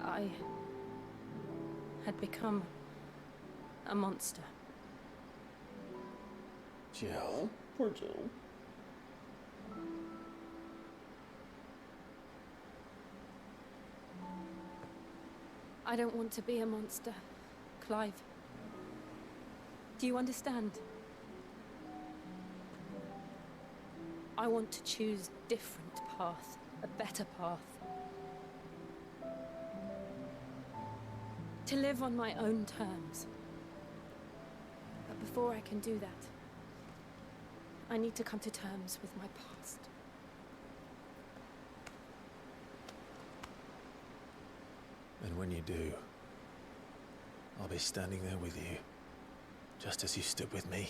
I had become a monster. Jill. Poor Jill. I don't want to be a monster, Clive. Do you understand? I want to choose a different path, a better path. To live on my own terms. But before I can do that, I need to come to terms with my past. And when you do, I'll be standing there with you, just as you stood with me.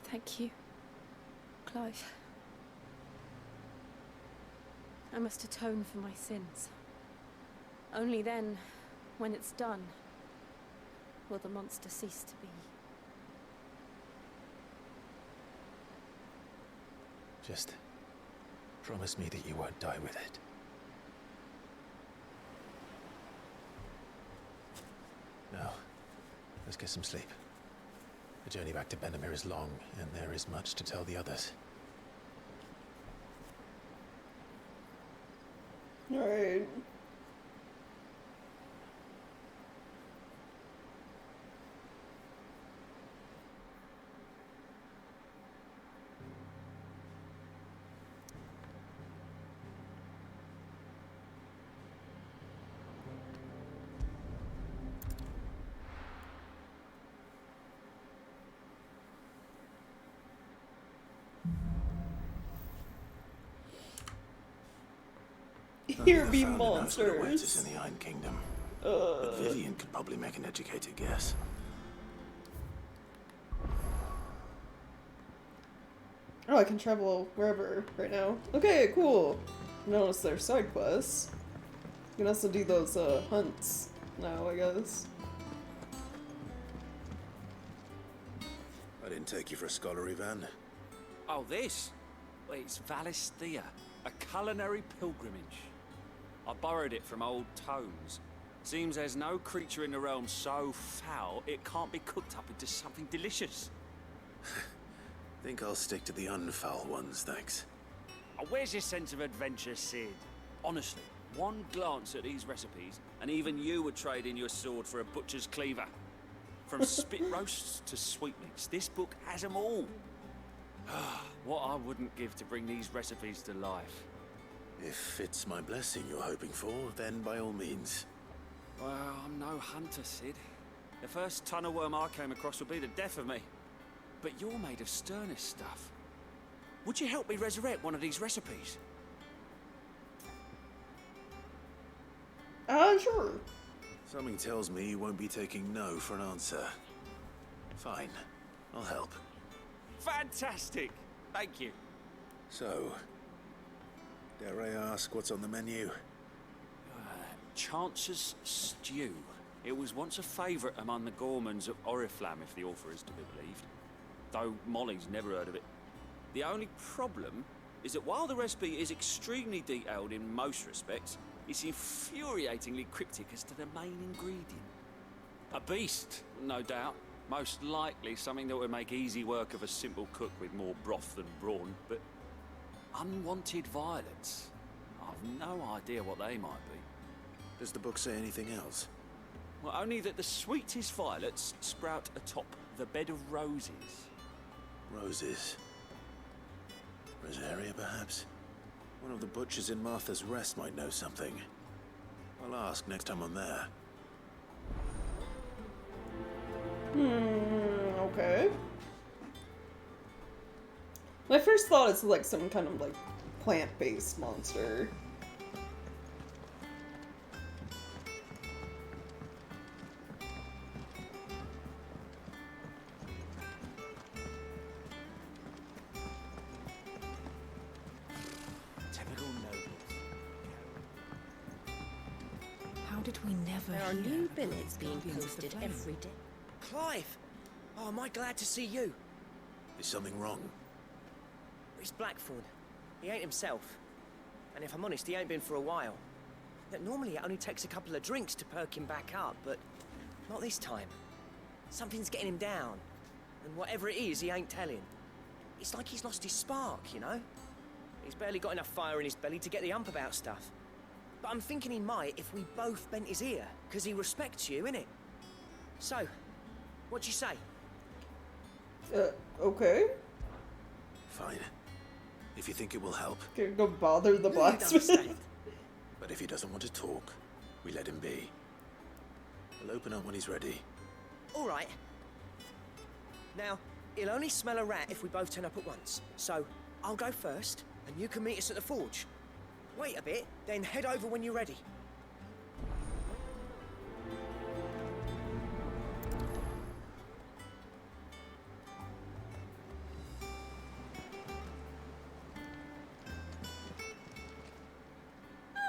Thank you, Clive. I must atone for my sins. Only then, when it's done, will the monster cease to be. Just promise me that you won't die with it. Now, let's get some sleep. The journey back to Benamir is long, and there is much to tell the others. Alright. Here be monsters. In the Iron Kingdom. But Vivian could probably make an educated guess. Oh, I can travel wherever right now. Okay, cool. Notice their side quests. You can also do those hunts now, I guess. I didn't take you for a scholar, Ivan. Oh, this? Well, it's Valisthea, a culinary pilgrimage. I borrowed it from old tomes. Seems there's no creature in the realm so foul it can't be cooked up into something delicious. Think I'll stick to the unfoul ones, thanks. Oh, where's your sense of adventure, Sid? Honestly, one glance at these recipes, and even you would trade in your sword for a butcher's cleaver. From spit roasts to sweetmeats, this book has them all. What I wouldn't give to bring these recipes to life. If it's my blessing you're hoping for, then by all means. Well, I'm no hunter, Sid. The first tunnel worm I came across would be the death of me. But you're made of sterner stuff. Would you help me resurrect one of these recipes? Sure. Something tells me you won't be taking no for an answer. Fine, I'll help. Fantastic! Thank you. So, dare I ask what's on the menu? Chance's Stew. It was once a favourite among the gourmands of Oriflamme, if the author is to be believed. Though Molly's never heard of it. The only problem is that while the recipe is extremely detailed in most respects, it's infuriatingly cryptic as to the main ingredient. A beast, no doubt. Most likely something that would make easy work of a simple cook with more broth than brawn, but unwanted violets. I've no idea what they might be. Does the book say anything else? Well, only that the sweetest violets sprout atop the bed of roses. Roses. Rosaria, perhaps? One of the butchers in Martha's Rest might know something. I'll ask next time I'm there. Okay. My first thought is like some kind of like plant-based monster. Typical nobles. How did we never There are hear new of billets the being Guardians of the posted Flame? every day. Clive! Oh, am I glad to see you? Is something wrong? It's Blackthorn. He ain't himself. And if I'm honest, he ain't been for a while. That normally it only takes a couple of drinks to perk him back up, but not this time. Something's getting him down. And whatever it is, he ain't telling. It's like he's lost his spark, you know? He's barely got enough fire in his belly to get the ump about stuff. But I'm thinking he might if we both bent his ear, because he respects you, innit? So, what'd you say? Okay. Fine. If you think it will help. Gonna go bother the blacksmith. But if he doesn't want to talk, we let him be. He'll open up when he's ready. All right. Now, he'll only smell a rat if we both turn up at once. So, I'll go first, and you can meet us at the forge. Wait a bit, then head over when you're ready.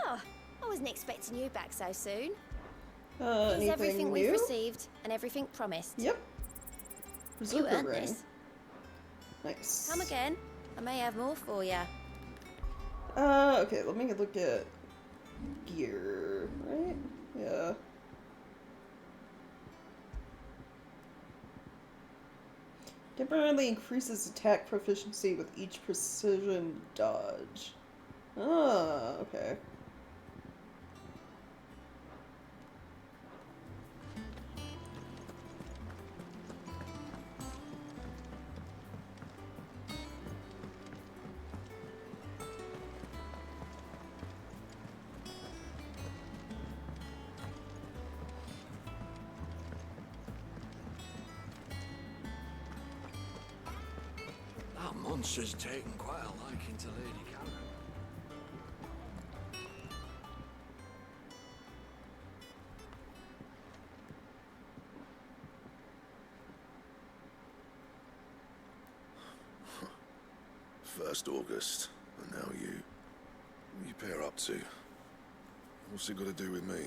Oh, I wasn't expecting you back so soon. Here's Here's everything we've new? received and everything promised. Yep. You Berserker earned ring. this. Nice. Come again. I may have more for you. Okay, let me look at gear, right? Yeah. Temporarily increases attack proficiency with each precision dodge. Ah, okay. That monster's taken quite a liking to Lady Karen. First August, and now you. What you pair up to? What's it got to do with me?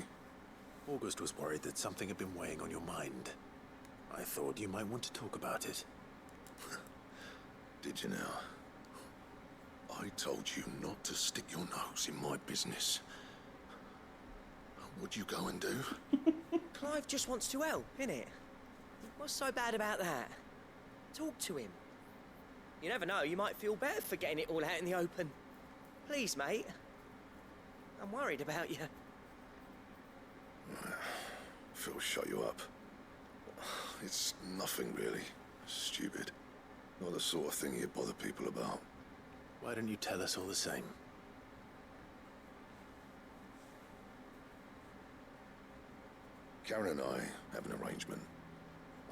August was worried that something had been weighing on your mind. I thought you might want to talk about it. Did you now? I told you not to stick your nose in my business. What'd you go and do? Clive just wants to help, innit? What's so bad about that? Talk to him. You never know, you might feel better for getting it all out in the open. Please, mate. I'm worried about you. Phil shut you up. It's nothing really. Stupid. Not the sort of thing you bother people about. Why don't you tell us all the same? Karen and I have an arrangement.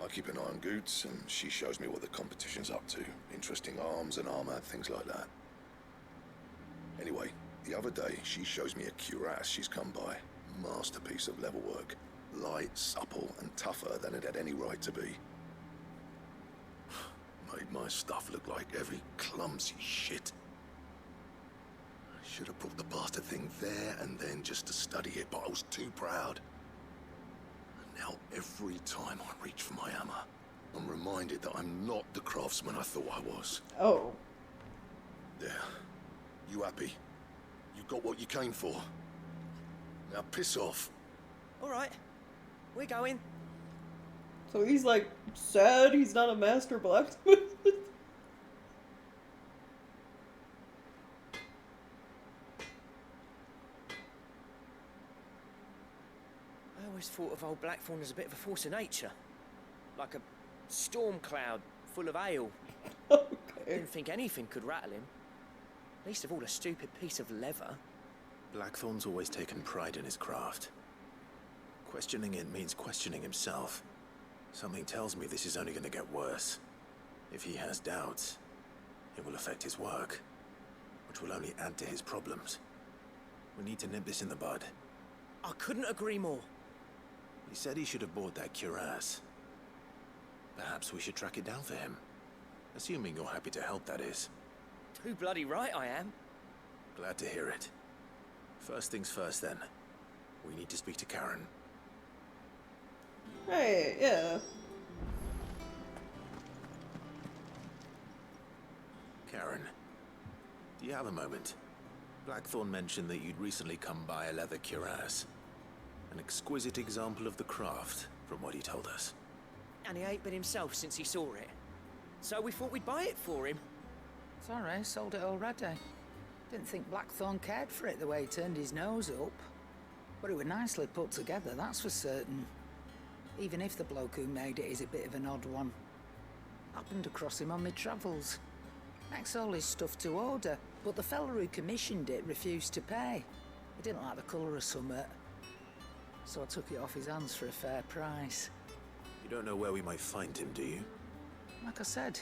I keep an eye on Goots, and she shows me what the competition's up to. Interesting arms and armor, things like that. Anyway, the other day, she shows me a cuirass she's come by. Masterpiece of level work. Light, supple, and tougher than it had any right to be. Made my stuff look like every clumsy shit. I should have brought the bastard thing there and then just to study it, but I was too proud. And now every time I reach for my hammer, I'm reminded that I'm not the craftsman I thought I was. Oh. There. You happy? You got what you came for. Now piss off. All right. We're going. So he's like sad he's not a master blacksmith. I always thought of old Blackthorn as a bit of a force of nature. Like a storm cloud full of ale. Didn't think anything could rattle him. Least of all a stupid piece of leather. Blackthorn's always taken pride in his craft. Questioning it means questioning himself. Something tells me this is only going to get worse. If he has doubts, it will affect his work, which will only add to his problems. We need to nip this in the bud. I couldn't agree more. He said he should have bought that cuirass. Perhaps we should track it down for him. Assuming you're happy to help, that is. Too bloody right I am. Glad to hear it. First things first, then. We need to speak to Karen. Hey, yeah. Karen, do you have a moment? Blackthorn mentioned that you'd recently come by a leather cuirass. An exquisite example of the craft, from what he told us. And he ain't been himself since he saw it. So we thought we'd buy it for him. Sorry, sold it already. Didn't think Blackthorn cared for it the way he turned his nose up. But it was nicely put together, that's for certain. Even if the bloke who made it is a bit of an odd one. Happened across him on my travels. Makes all his stuff to order, but the fella who commissioned it refused to pay. He didn't like the colour of summit. So I took it off his hands for a fair price. You don't know where we might find him, do you? Like I said,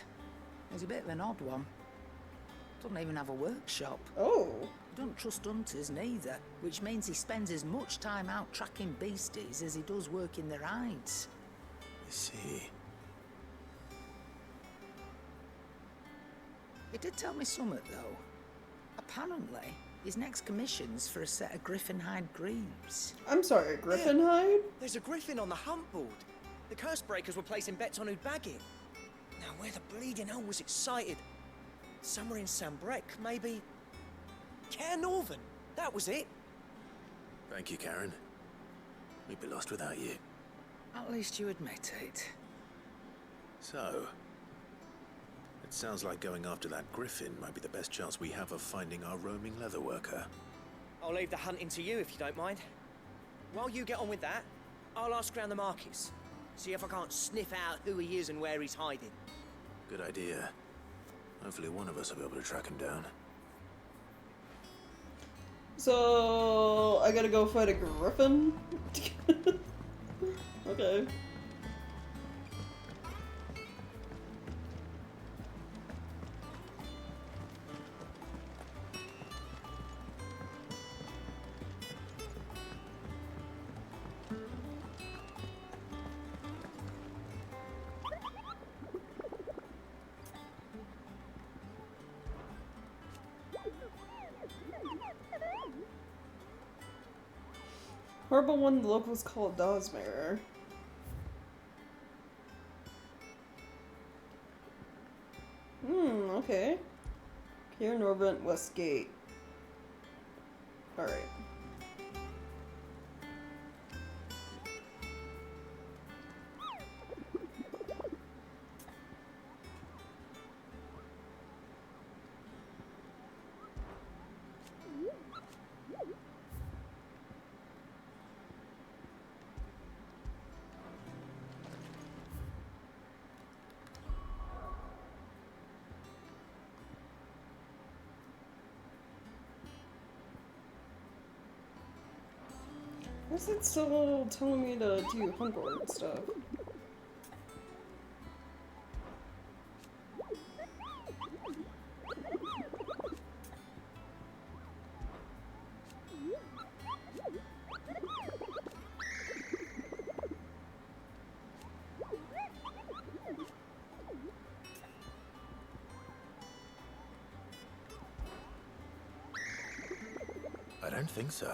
he's a bit of an odd one. Doesn't even have a workshop. Oh. Don't trust hunters neither, which means he spends as much time out tracking beasties as he does working their hides. I see. He did tell me something, though. Apparently, his next commission's for a set of griffin hide greaves. I'm sorry, griffin hide? There's a griffin on the hunt board. The curse breakers were placing bets on who'd bag it. Now, where the bleeding hell was it sighted? Somewhere in Sambrec, maybe... Care Northern, that was it. Thank you, Karen. We'd be lost without you. At least you admit it. So, it sounds like going after that griffin might be the best chance we have of finding our roaming leather worker. I'll leave the hunting to you if you don't mind. While you get on with that, I'll ask around the markets. See if I can't sniff out who he is and where he's hiding. Good idea. Hopefully one of us will be able to track him down. So, I gotta go fight a griffin? Okay. Horrible one the locals call Dosmere. Okay. Here, Norvent, Westgate. Alright. Why is it still telling me to do Huntboard stuff? I don't think so.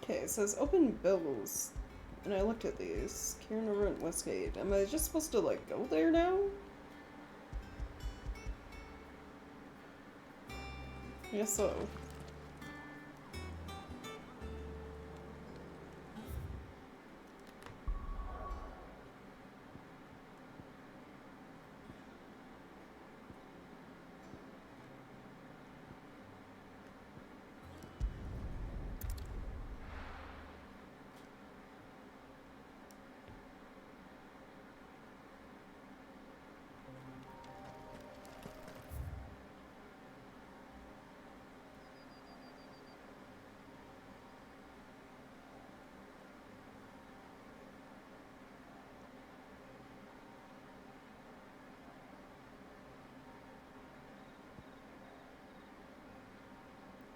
Okay, it says open bills. And I looked at these. Kieran over at Westgate. Am I just supposed to, like, go there now? I guess so.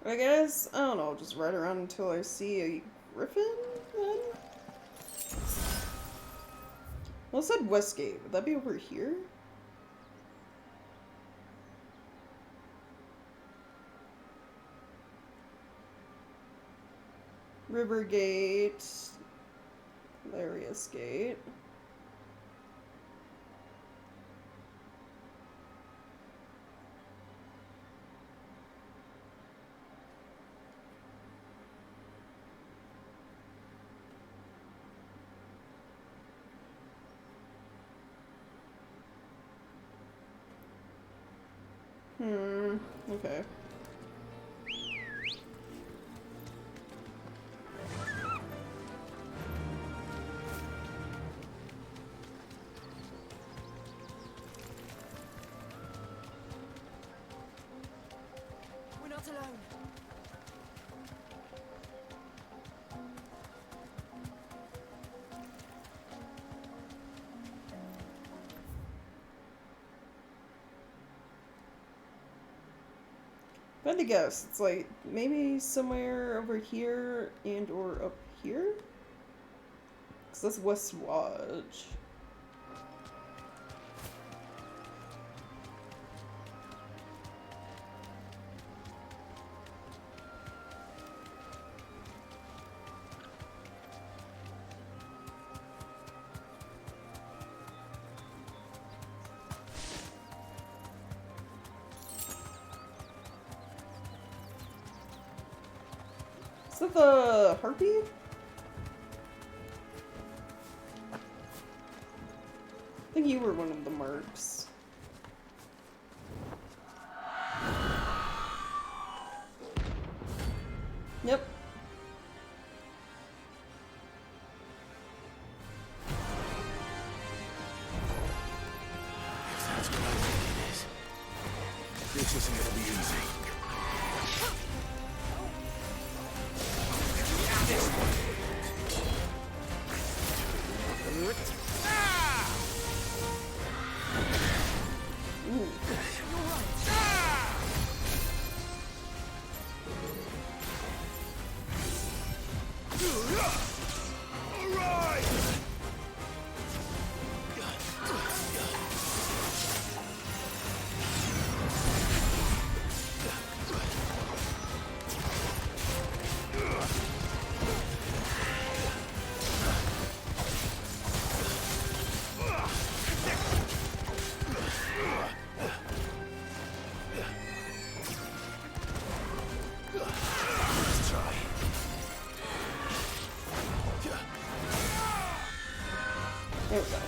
I guess, I don't know, just ride around until I see a griffin, then? Well, it said Westgate. Would that be over here? Rivergate. Hilarious Gate. Okay. We're not alone. If I had to guess, it's like maybe somewhere over here and or up here? Because that's West Lodge. Is that the harpy? I think you were one of the marks. Yep. That's what I think it is. This isn't gonna be easy. There we go.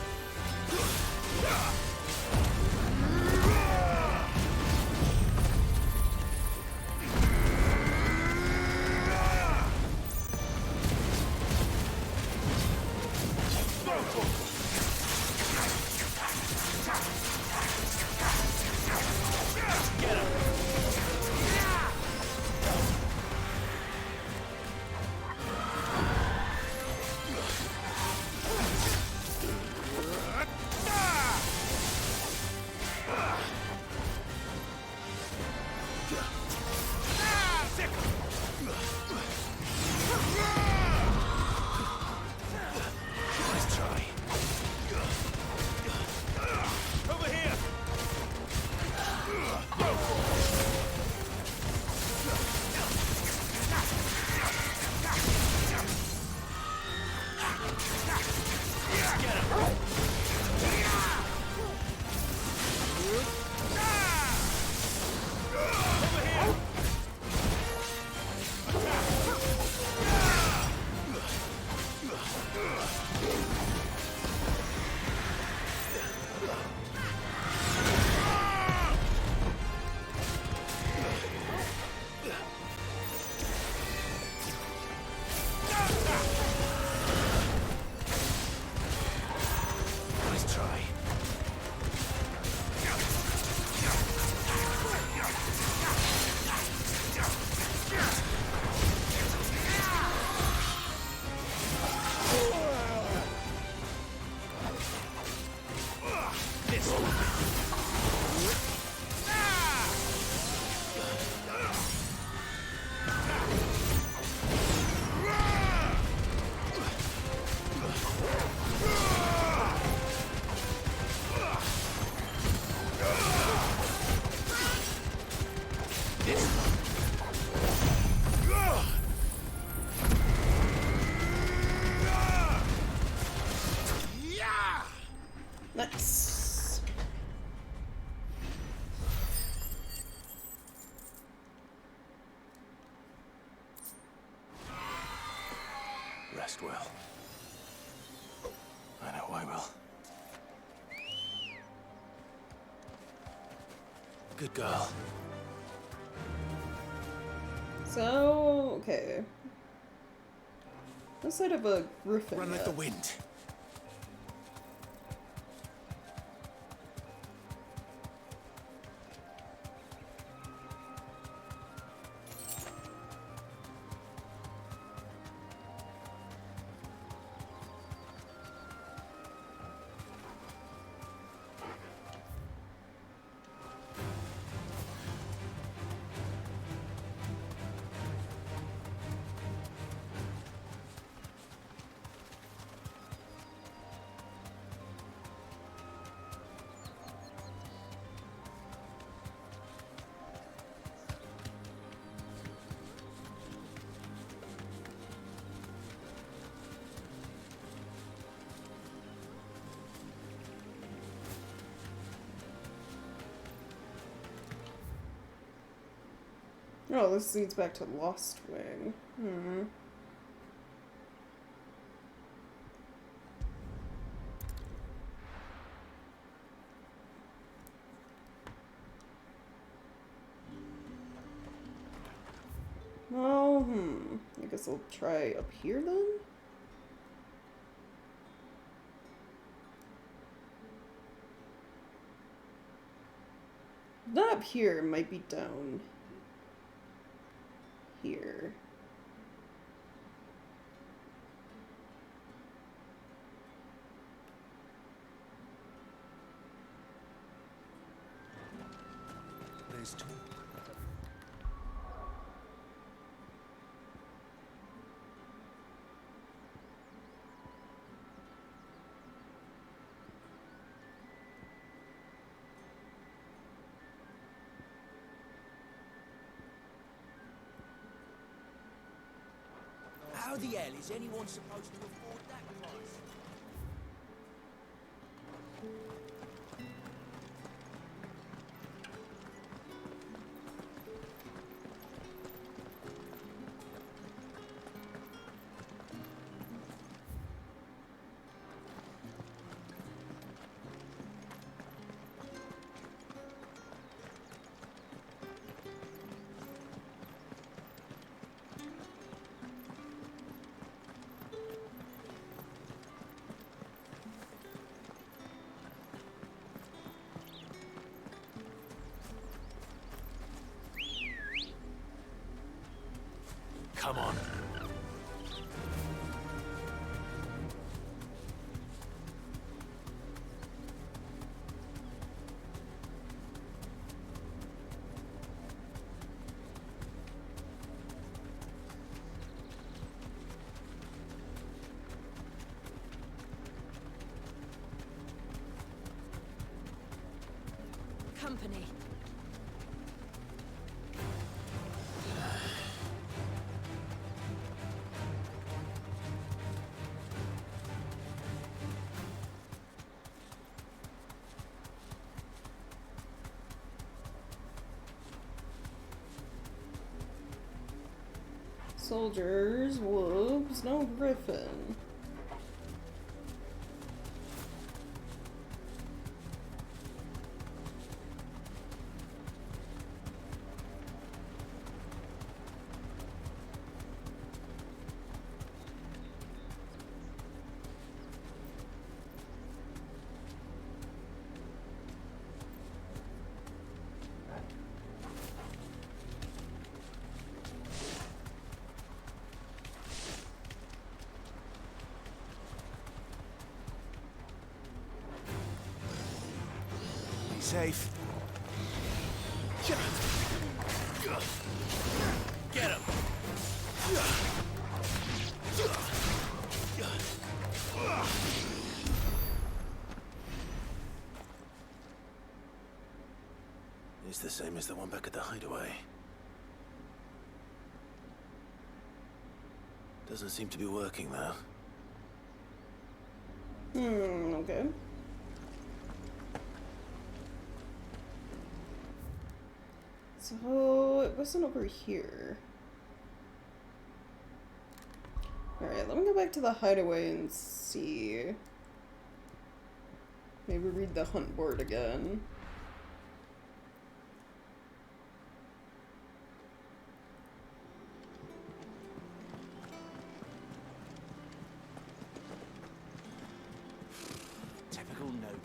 Nice. Rest well. I know I will. Good girl. So, okay. No sight of a griffin Run yet. like the wind. Oh, this leads back to Lost Wing. Hmm. Oh, I guess I'll try up here then? Not up here, it might be down here. There's two. How the hell is anyone supposed to afford that price? Come on. Company. Soldiers, wolves, no griffin. Be safe. Get him! It's the same as the one back at the hideaway. Doesn't seem to be working, though. Okay. So, it wasn't over here. Alright, let me go back to the hideaway and see. Maybe read the hunt board again. Typical nobles.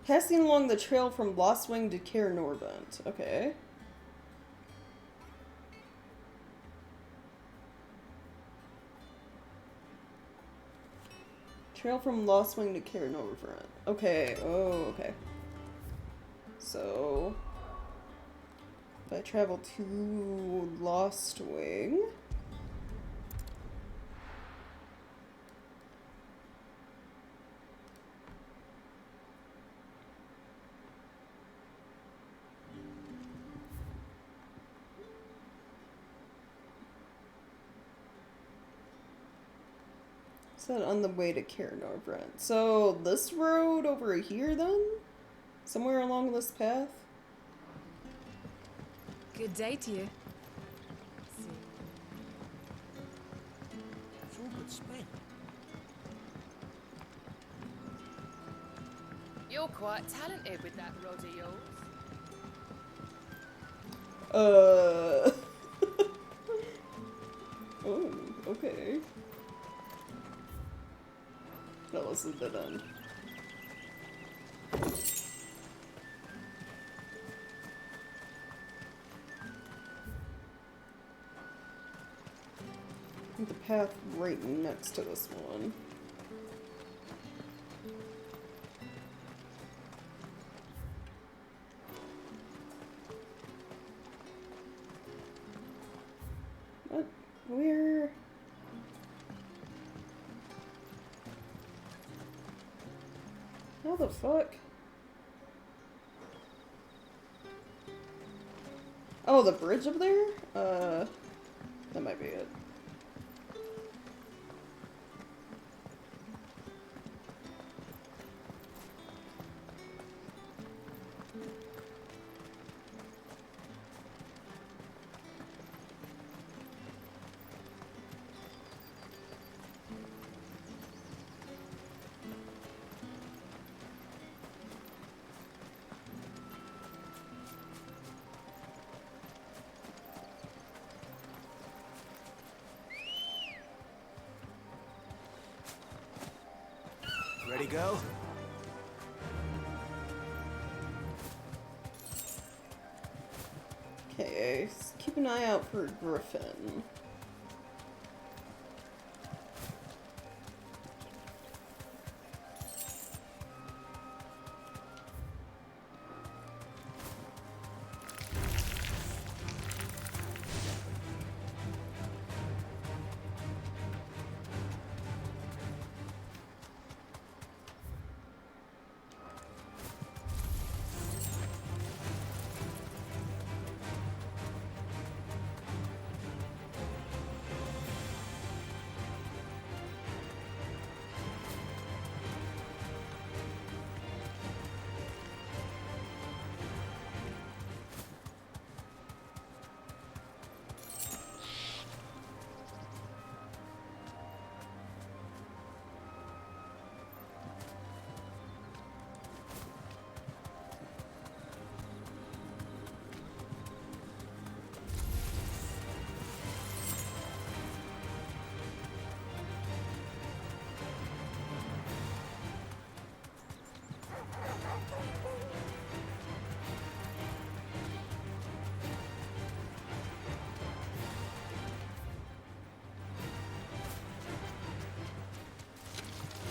Passing along the trail from Lostwing to Cair Norvent. Okay. Trail from Lostwing to Cair Norvent. Okay. Oh, okay. So, if I travel to Lostwing. Said on the way to Cair Norvent. So this road over here then? Somewhere along this path? Good day to you. It's all but spent. You're quite talented with that rod of yours. Oh, okay. That was the dead end. I think the path right next to this one. What? Where? How the fuck? Oh, the bridge up there? That might be it. Ready, girl? Okay, keep an eye out for Griffin.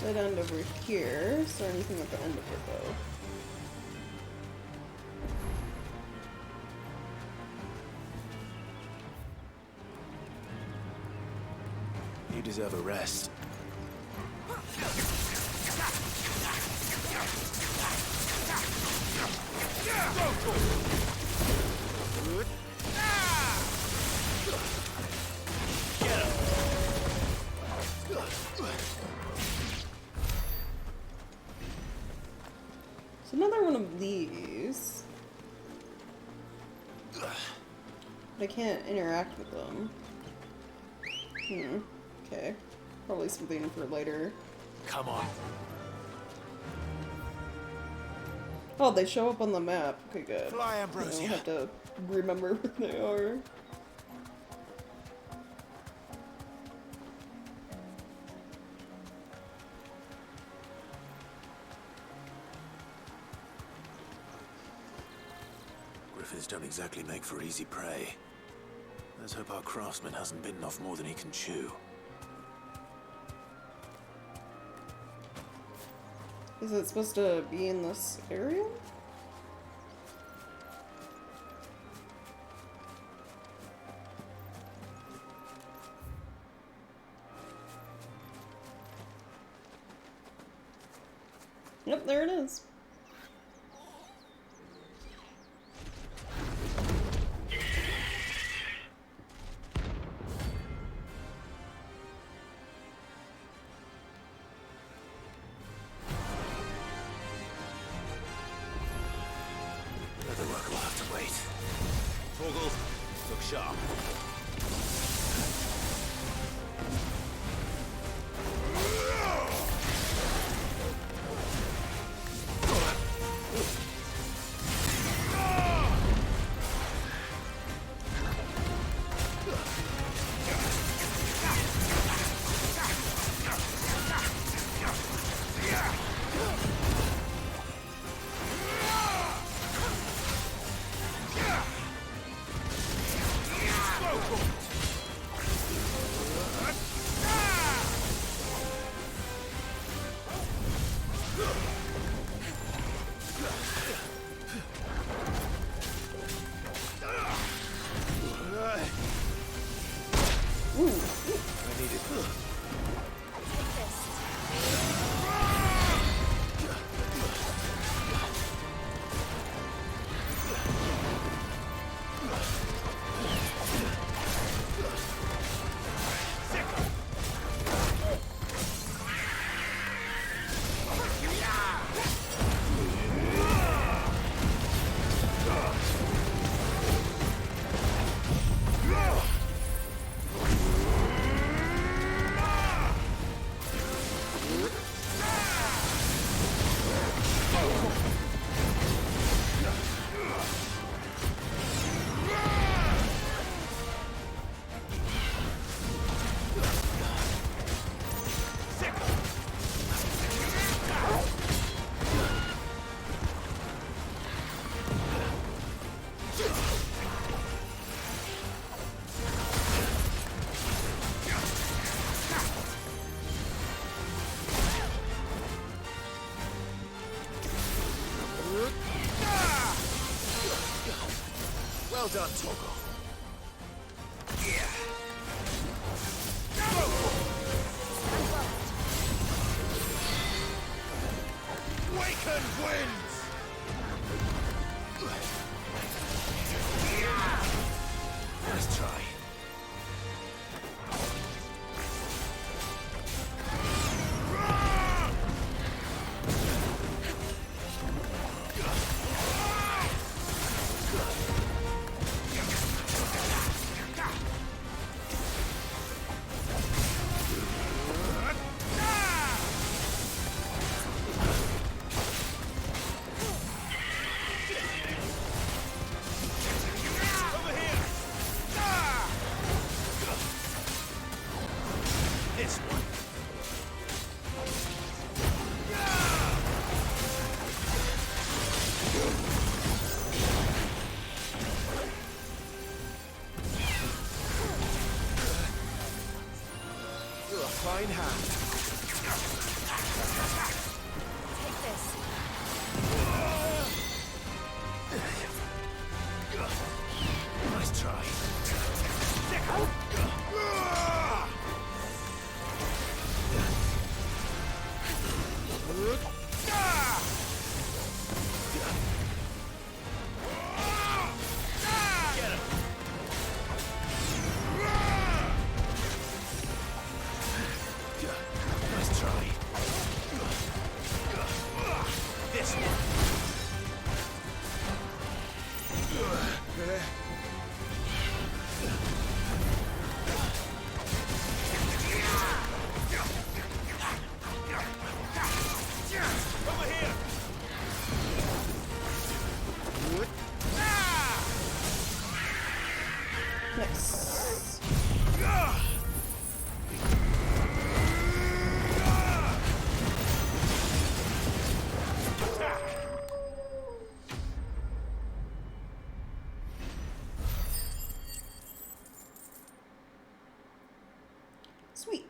Dead end over here. Is there anything at the end of it though? You deserve a rest. It's another one of these. But I can't interact with them. Okay. Probably something for later. Come on. Oh, they show up on the map. Okay, good. Fly, I Ambrosia. don't have to remember where they are. Griffins don't exactly make for easy prey. Let's hope our craftsman hasn't bitten off more than he can chew. Is it supposed to be in this area? Yep, there it is. Other work will have to wait. Torgal, look sharp. done, Toggle. Wakened winds! Let's try. Fine hand. Take this. Nice try. Nice try. This one. Over here! Nice. Sweet.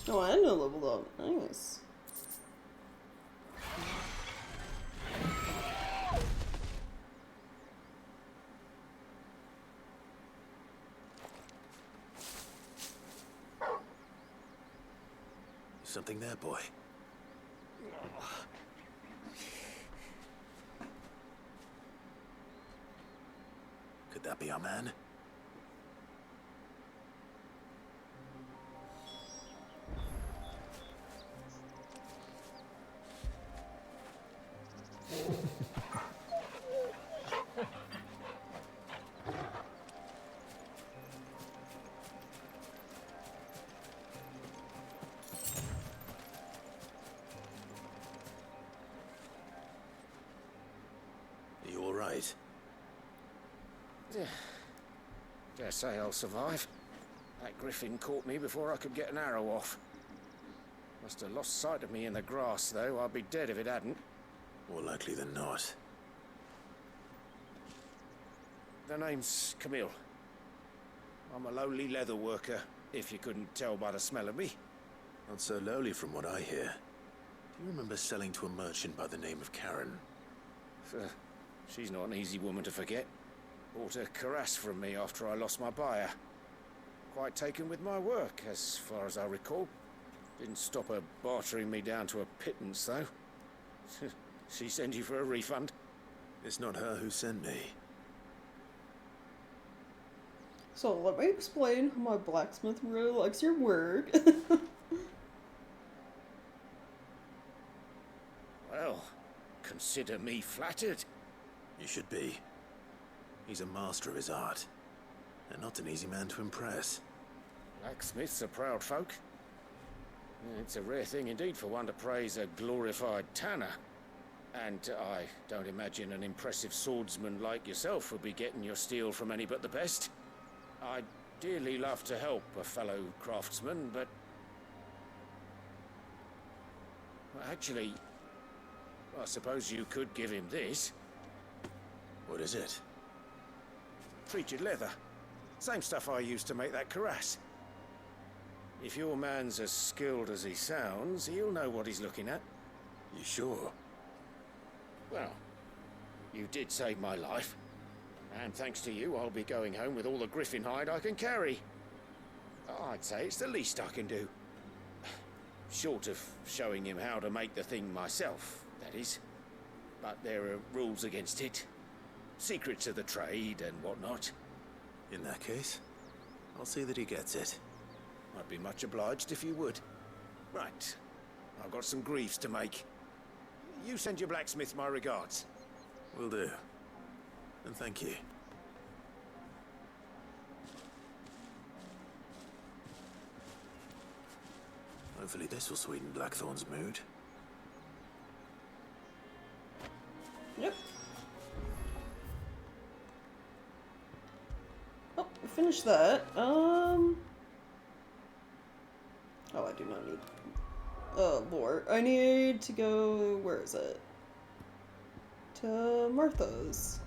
Oh, I know leveled up. Nice. Something there, boy. Could that be our man? You all right? Dare say I'll survive. That griffin caught me before I could get an arrow off. Must have lost sight of me in the grass, though. I'd be dead if it hadn't. More likely than not. The name's Camille. I'm a lowly leather worker, if you couldn't tell by the smell of me. Not so lowly from what I hear. Do you remember selling to a merchant by the name of Karen? She's not an easy woman to forget. Bought a cuirass from me after I lost my buyer. Quite taken with my work, as far as I recall. Didn't stop her bartering me down to a pittance, though. She sent you for a refund? It's not her who sent me. So let me explain how my blacksmith really likes your work. Well, consider me flattered. You should be. He's a master of his art, and not an easy man to impress. Blacksmiths are proud folk. It's a rare thing indeed for one to praise a glorified tanner. And I don't imagine an impressive swordsman like yourself would be getting your steel from any but the best. I'd dearly love to help a fellow craftsman, but... Well, actually, I suppose you could give him this. What is it? Treated leather. Same stuff I used to make that cuirass. If your man's as skilled as he sounds, he'll know what he's looking at. You sure? Well, You did save my life. And thanks to you, I'll be going home with all the griffin hide I can carry. I'd say it's the least I can do. Short of showing him how to make the thing myself, that is. But there are rules against it. Secrets of the trade and whatnot. In that case, I'll see that he gets it. I'd be much obliged if you would. Right. I've got some greaves to make. You send your blacksmith my regards. Will do. And thank you. Hopefully this will sweeten Blackthorn's mood. Yep. Oh, we finished that. Oh, I do not need lore. I need to go, where is it? To Martha's.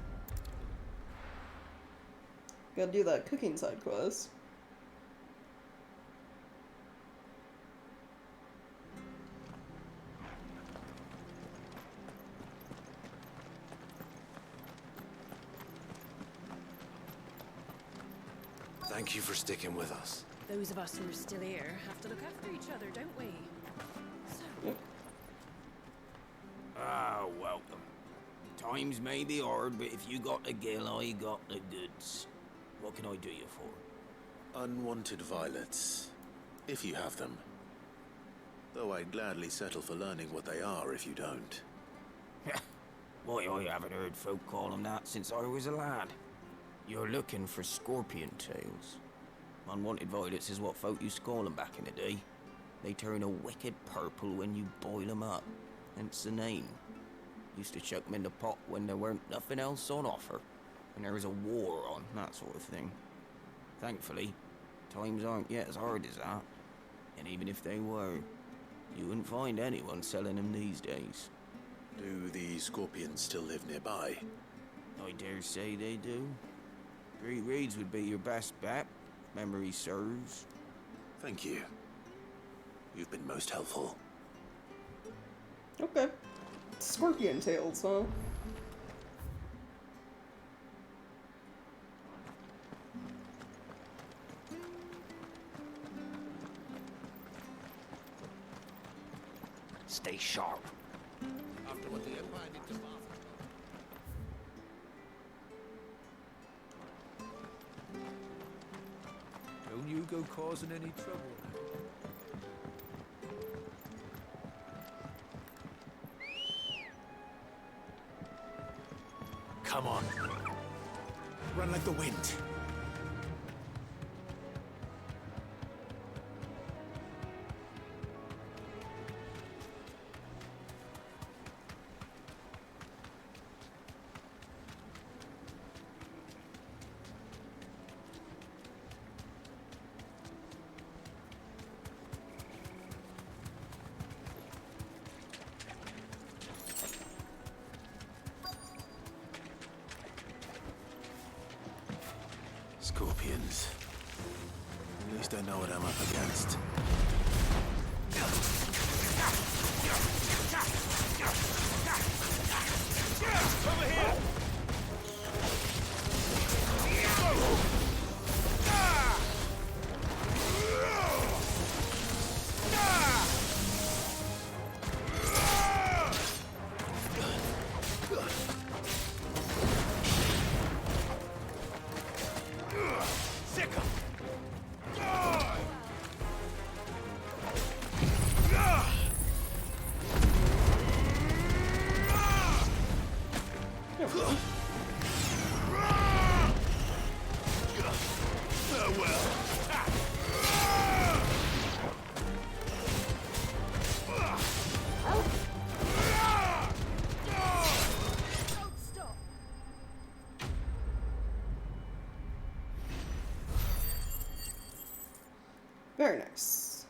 Gotta do that cooking side quest. Thank you for sticking with us. Those of us who are still here have to look after each other, don't we? So... Ah, welcome. Times may be hard, but if you got the gill, I got the goods. What can I do you for? Unwanted violets, if you have them. Though I'd gladly settle for learning what they are if you don't. Why, I haven't heard folk call them that since I was a lad. You're looking for scorpion tails. Unwanted violets is what folk used to call them back in the day. They turn a wicked purple when you boil them up, hence the name. Used to chuck them in the pot when there weren't nothing else on offer, when there was a war on, that sort of thing. Thankfully, times aren't yet as hard as that. And even if they were, you wouldn't find anyone selling them these days. Do the scorpions still live nearby? I dare say they do. Three Reeds would be your best bet, if memory serves. Thank you. You've been most helpful. Okay. Scorpion tails, huh? Stay sharp. After what the Empire did to Martha. Don't you go causing any trouble. Come on. Run like the wind. Scorpions. At least I know what I'm up against. Over here! Very nice.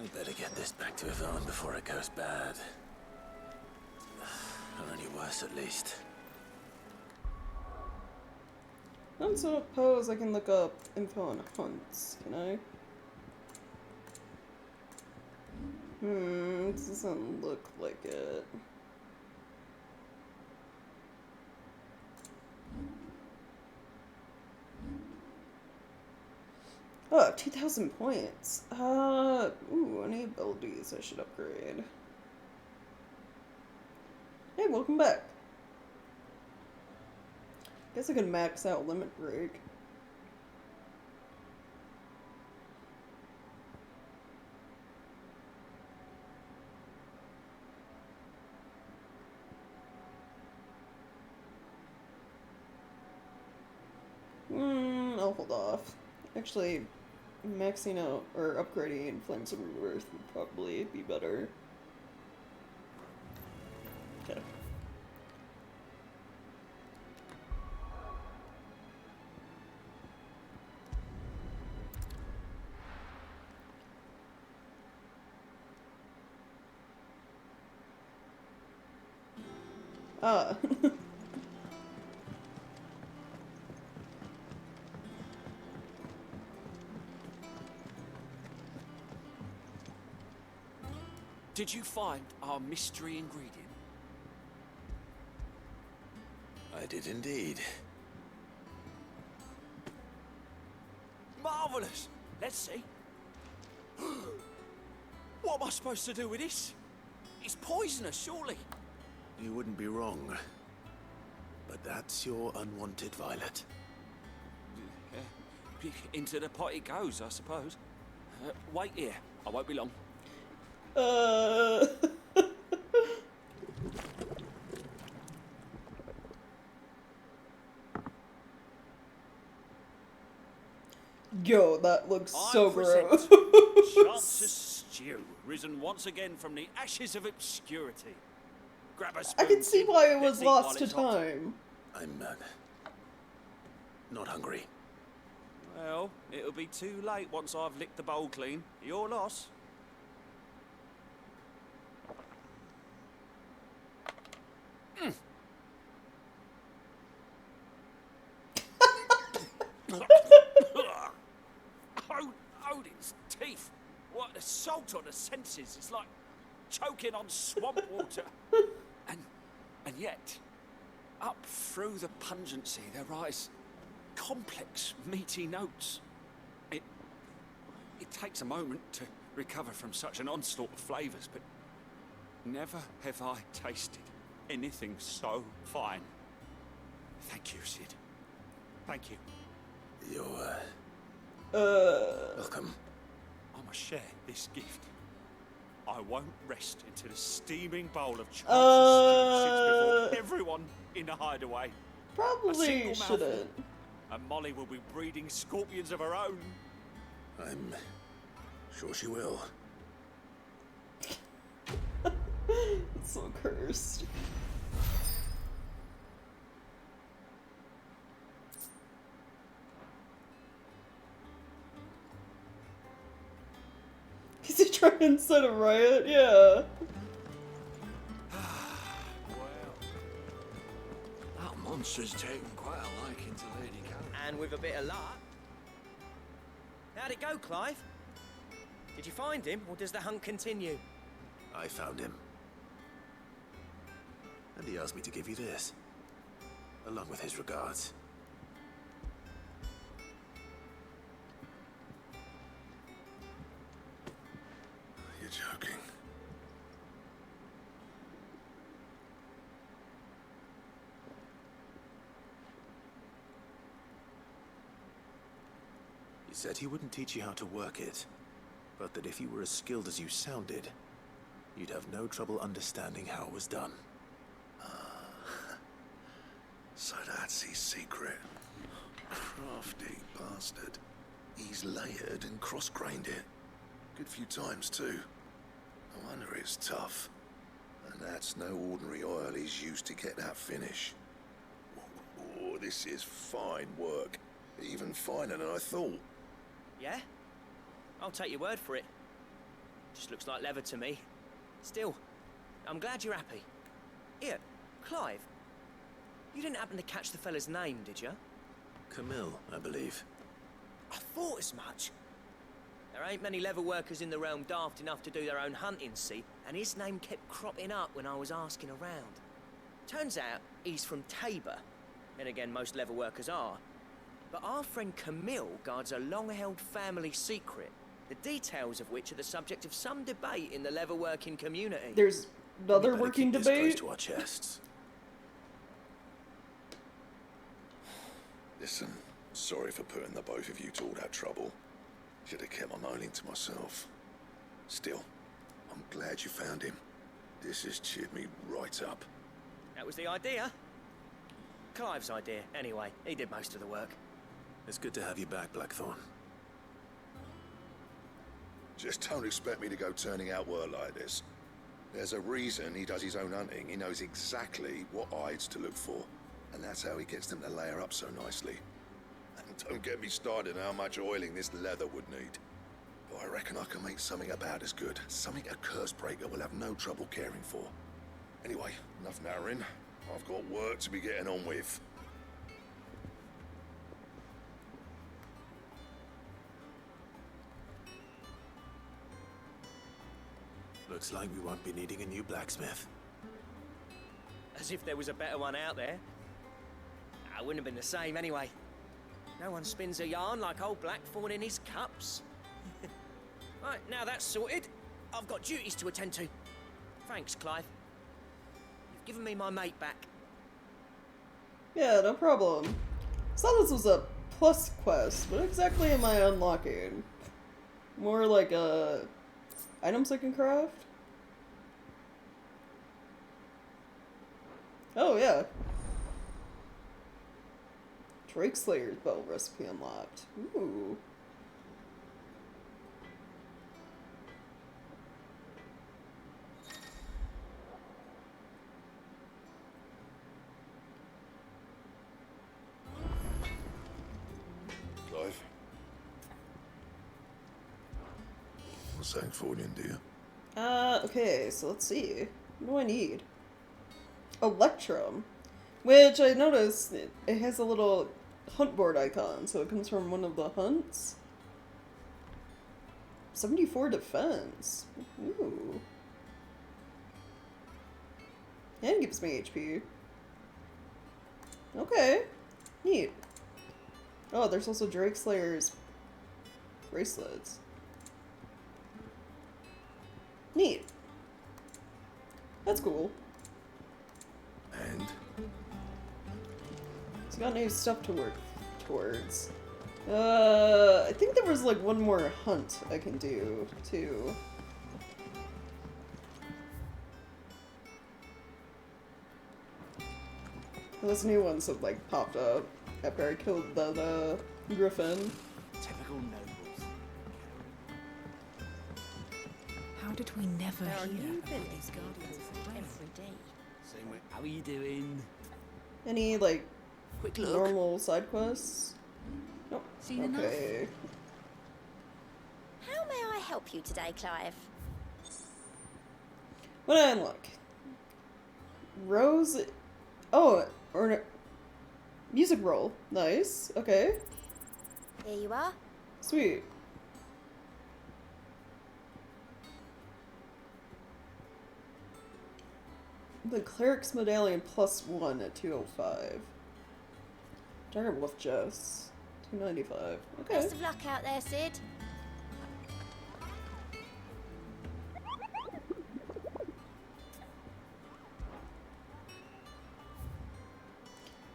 I better get this back to Yvonne before it goes bad. Or any worse, at least. I don't suppose I can look up info on hunts, can I? It doesn't look like it. Oh, 2,000 points. Ooh, any abilities I should upgrade? Hey, welcome back. Guess I can max out Limit Break. I'll hold off. Actually, maxing out or upgrading Flames of Rebirth would probably be better. Okay. Ah. Did you find our mystery ingredient? I did indeed. Marvelous! Let's see. What am I supposed to do with this? It's poisonous, surely. You wouldn't be wrong. But that's your unwanted violet. Into the pot it goes, I suppose. Wait here. I won't be long. Yo, that looks so gross. Chance's stew, risen once again from the ashes of obscurity. Grab a I spoon. can see why it Let's was eat lost while to it's hot. time. I'm not hungry. Well, it'll be too late once I've licked the bowl clean. Your loss. Odin's teeth. What, the salt on the senses. It's like choking on swamp water. And yet, up through the pungency, there rise complex, meaty notes. It takes a moment to recover from such an onslaught of flavours, but never have I tasted anything so fine. Thank you, Sid. Thank you. You're welcome. I must share this gift. I won't rest until the steaming bowl of Chance's stew sits before everyone in the hideaway. Probably shouldn't. And Molly will be breeding scorpions of her own. I'm sure she will. It's so cursed. Is he trying to set a riot? Yeah. That monster's taken quite a liking to Lady Karen. And with a bit of luck. How'd it go, Clive? Did you find him, or does the hunt continue? I found him. And he asked me to give you this, along with his regards. You're joking. He said he wouldn't teach you how to work it, but that if you were as skilled as you sounded, you'd have no trouble understanding how it was done. So that's his secret. Crafty bastard. He's layered and cross-grained it. Good few times, too. No wonder it's tough. And that's no ordinary oil he's used to get that finish. Oh, this is fine work. Even finer than I thought. Yeah? I'll take your word for it. Just looks like leather to me. Still, I'm glad you're happy. Here, Clive. You didn't happen to catch the fella's name, did you? Camille, I believe. I thought as much. There ain't many leather workers in the realm daft enough to do their own hunting, see? And his name kept cropping up when I was asking around. Turns out he's from Tabor. And again, most leather workers are. But our friend Camille guards a long-held family secret, the details of which are the subject of some debate in the leatherworking community. There's another working Keep this close debate. to our chests. Listen, sorry for putting the both of you to all that trouble. Should have kept my moaning to myself. Still, I'm glad you found him. This has cheered me right up. That was the idea. Clive's idea, anyway. He did most of the work. It's good to have you back, Blackthorn. Just don't expect me to go turning out work like this. There's a reason he does his own hunting. He knows exactly what hides to look for. And that's how he gets them to layer up so nicely. And don't get me started on how much oiling this leather would need. But I reckon I can make something about as good. Something a Cursebreaker will have no trouble caring for. Anyway, enough nattering. I've got work to be getting on with. Looks like we won't be needing a new blacksmith. As if there was a better one out there. I wouldn't have been the same anyway. No one spins a yarn like old Blackthorn in his cups. Right, now that's sorted. I've got duties to attend to. Thanks, Clive. You've given me my mate back. Yeah, no problem. So this was a plus quest. What exactly am I unlocking? More like items I can craft? Oh yeah. Drake Slayer's bow recipe unlocked. Ooh. Clive? What's that for you, dear? Okay, so let's see. What do I need? Electrum. Which I noticed it has a little hunt board icon, so it comes from one of the hunts. 74 defense. Ooh. And gives me HP. Okay. Neat. Oh, there's also Drake Slayer's bracelets. Neat. That's cool. And? It's got new stuff to work towards. I think there was like one more hunt I can do, too. Those new ones have like popped up after I killed the griffin. Typical nobles. How did we never There are hear new about villains these guardians of the flame? every day. Same way. How are you doing? Any like Quick look. normal side quests? Nope. Seen enough? Okay. How may I help you today, Clive? What did I unlock? Rose. Oh, or music roll. Nice. Okay. Here you are. Sweet. The cleric's medallion +1 at 205. Dire Wolf Jess 295. Okay. Best of luck out there, Sid.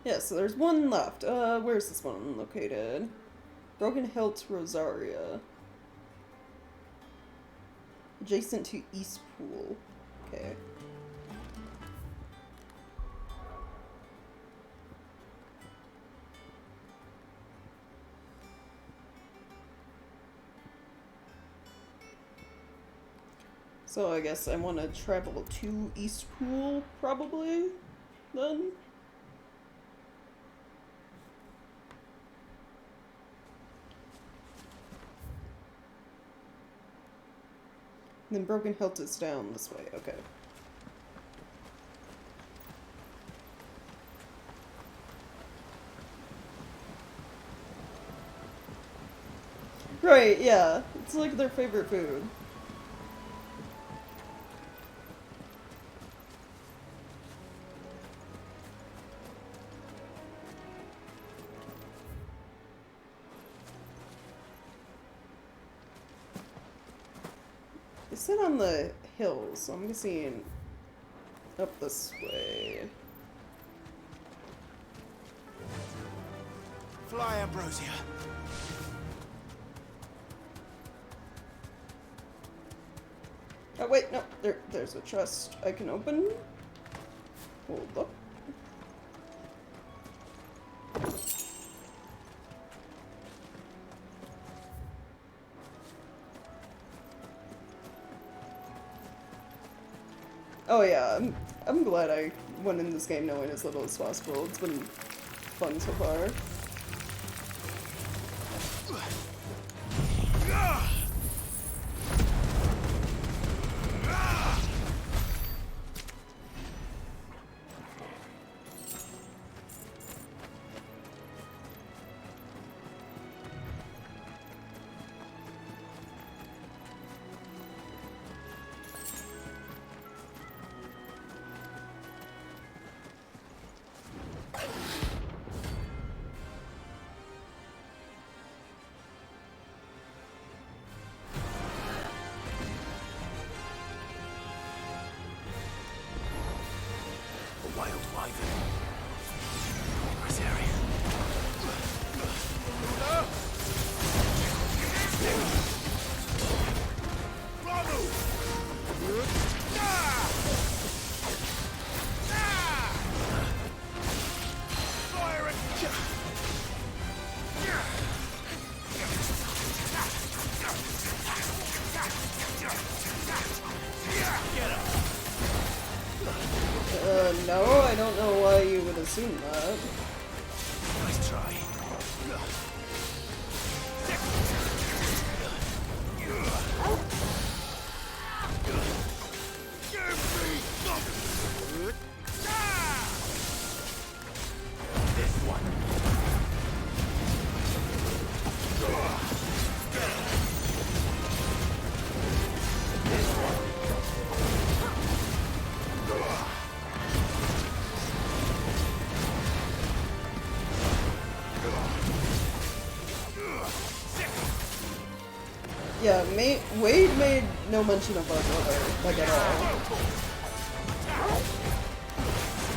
Yeah, so there's one left. Where's this one located? Broken Hilt, Rosaria. Adjacent to East Pool. Okay. So I guess I want to travel to East Pool, probably, then? Then Broken Hilt is down this way, okay. Right, yeah. It's like their favorite food. sit on the hill, so I'm guessing up this way. Fly, Ambrosia. Oh wait, no, there's a chest I can open. Hold up. Oh yeah, I'm glad I went in this game knowing as little as possible. It's been fun so far. Wild wyvern. Where's Harry? No, I don't know why you would assume that. Nice try. Yeah, Wade made no mention of our brother, like at all.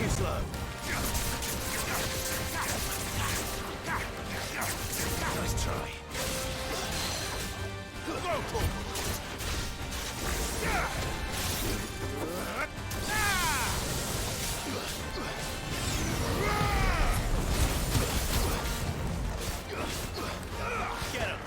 Too slow. Nice try. Get him.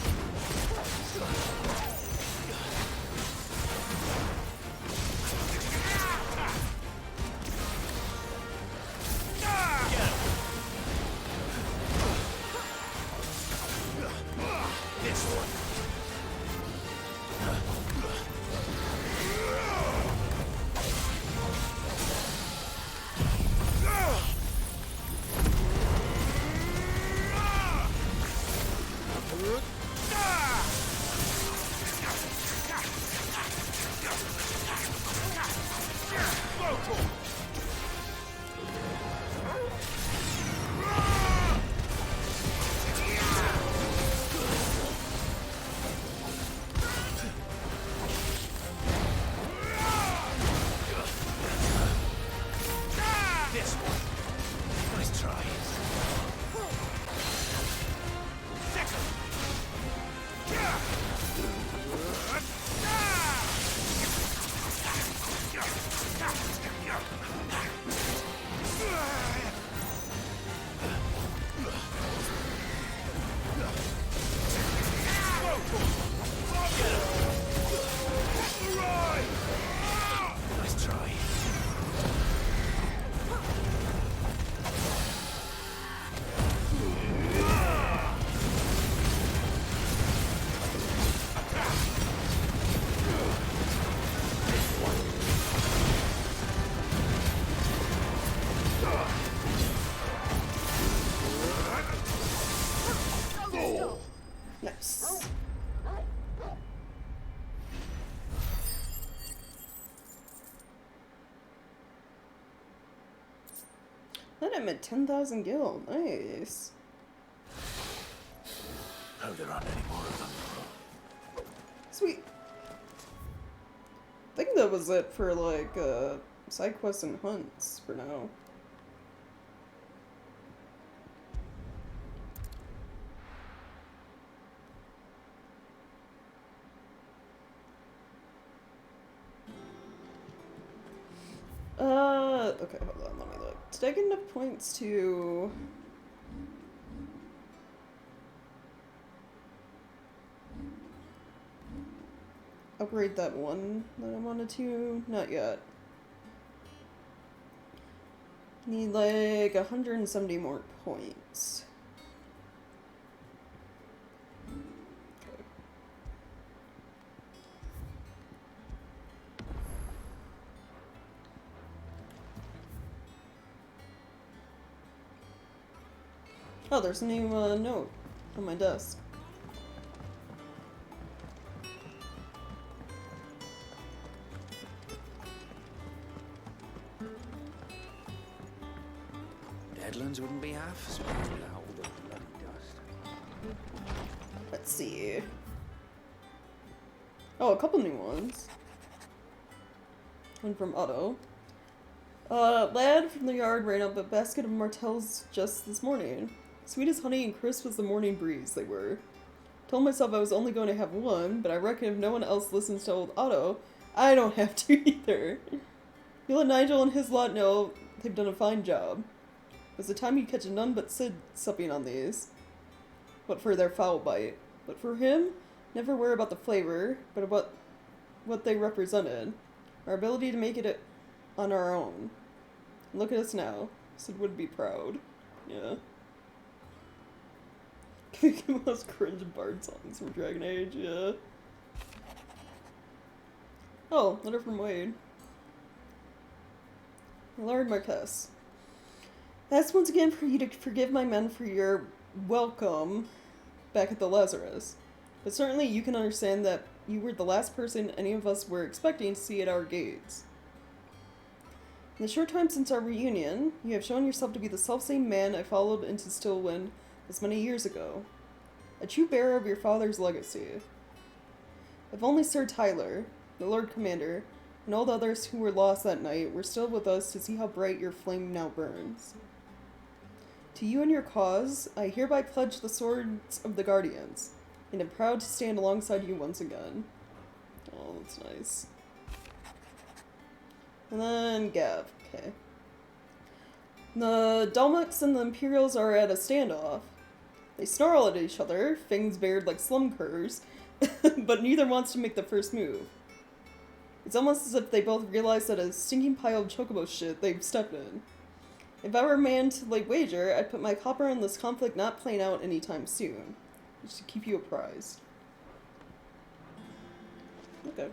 Nice. Let him at 10,000 gil. Nice. Hope there aren't any more of them. Sweet. think that was it for, like, side quests and hunts for now. Okay, hold on, let me look. Did I get enough points to... upgrade that one that I wanted to? Not yet. Need like 170 more points. Okay. Oh, there's a new note on my desk. Deadlands wouldn't be half as bad without all the bloody dust. Let's see. Oh, a couple new ones. One from Otto. Lad from the yard ran up a basket of martels just this morning. Sweet as honey and crisp as the morning breeze they were. Told myself I was only going to have one, but I reckon if no one else listens to old Otto, I don't have to either. You let Nigel and his lot know they've done a fine job. It was the time you'd catch a none but Sid supping on these. What for their foul bite. But for him, never worry about the flavor, but about what they represented. Our ability to make it on our own. Look at us now. Sid would be proud. Yeah. The most cringe bard songs from Dragon Age, yeah. Oh, letter from Wade. Lord Marquess. I ask once again for you to forgive my men for your welcome back at the Lazarus. But certainly you can understand that you were the last person any of us were expecting to see at our gates. In the short time since our reunion, you have shown yourself to be the selfsame man I followed into Stillwind as many years ago. A true bearer of your father's legacy. If only Sir Tyler, the Lord Commander, and all the others who were lost that night were still with us to see how bright your flame now burns. To you and your cause, I hereby pledge the swords of the Guardians, and am proud to stand alongside you once again. Oh, that's nice. And then Gav, okay. The Dalmaks and the Imperials are at a standoff. They snarl at each other, fangs bared like slum curs, but neither wants to make the first move. It's almost as if they both realize that a stinking pile of chocobo shit they've stepped in. If I were a man to lay wager, I'd put my copper on this conflict not playing out anytime soon. Just to keep you apprised. Okay.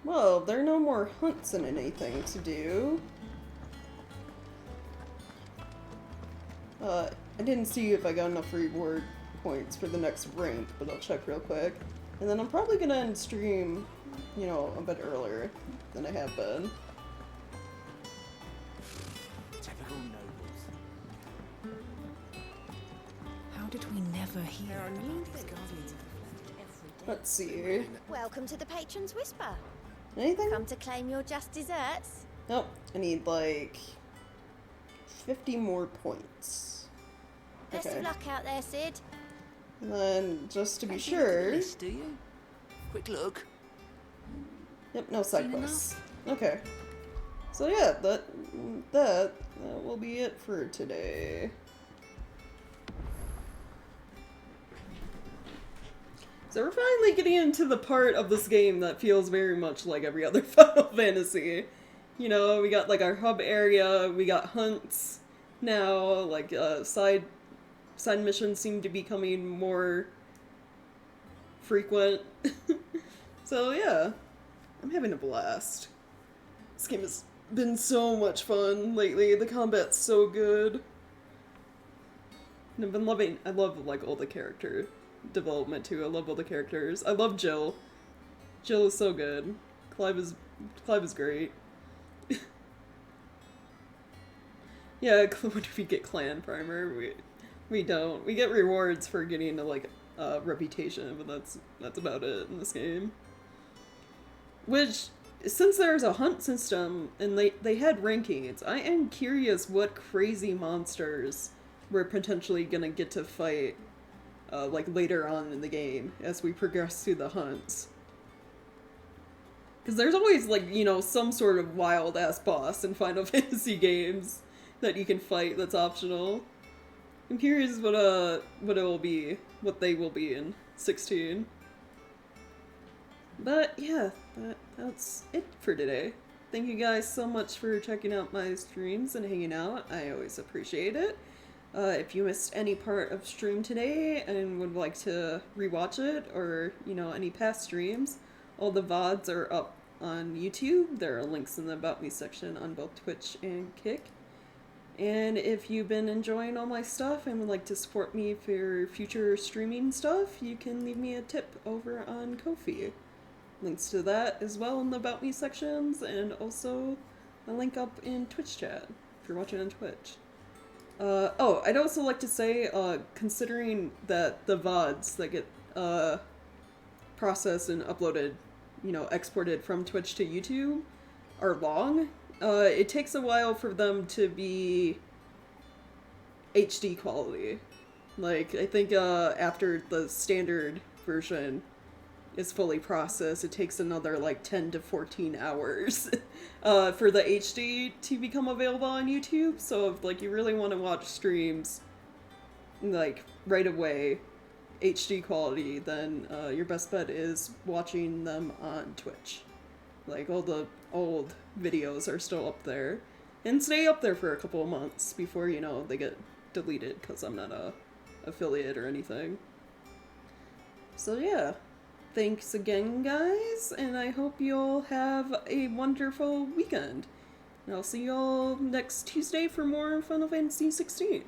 Well, there are no more hunts and anything to do. I didn't see if I got enough reward points for the next rank, but I'll check real quick. And then I'm probably gonna end stream, you know, a bit earlier than I have been. Typical nobles. How did we never hear about these guardians? Let's see. Welcome to the Patron's Whisper. Anything? Come to claim your just desserts. Nope. I need like 50 more points. Best of luck out there, Sid. And then, just to be sure... List, do you? Quick look. Yep, no side quests. Okay. So yeah, that will be it for today. So we're finally getting into the part of this game that feels very much like every other Final Fantasy. You know, we got like our hub area, we got hunts now, like side missions seem to be becoming more frequent. So yeah, I'm having a blast. This game has been so much fun lately. The combat's so good. And I've been loving, I love, like, all the character development, too. I love all the characters. I love Jill. Jill is so good. Clive is great. Yeah, when we get clan primer, we don't. We get rewards for getting a, like, reputation, but that's about it in this game. Which, since there's a hunt system, and they had rankings, I am curious what crazy monsters we're potentially gonna get to fight, like, later on in the game, as we progress through the hunts. Because there's always, like, you know, some sort of wild-ass boss in Final Fantasy games that you can fight that's optional. I'm curious what it will be, what they will be in 16. But yeah, that's it for today. Thank you guys so much for checking out my streams and hanging out. I always appreciate it. If you missed any part of stream today and would like to rewatch it, or, you know, any past streams, all the VODs are up on YouTube. There are links in the About Me section on both Twitch and Kick. And if you've been enjoying all my stuff and would like to support me for future streaming stuff, you can leave me a tip over on Ko-fi. Links to that as well in the About Me sections, and also a link up in Twitch chat if you're watching on Twitch. Oh, I'd also like to say, considering that the VODs that get processed and uploaded, you know, exported from Twitch to YouTube are long, it takes a while for them to be HD quality. Like, I think after the standard version is fully processed, it takes another like 10 to 14 hours for the HD to become available on YouTube. So if like you really want to watch streams like right away, HD quality, then your best bet is watching them on Twitch. Like, all the old videos are still up there and stay up there for a couple of months before, you know, they get deleted because I'm not a affiliate or anything. So yeah, thanks again, guys, and I hope you'll have a wonderful weekend. And I'll see y'all next Tuesday for more Final Fantasy XVI.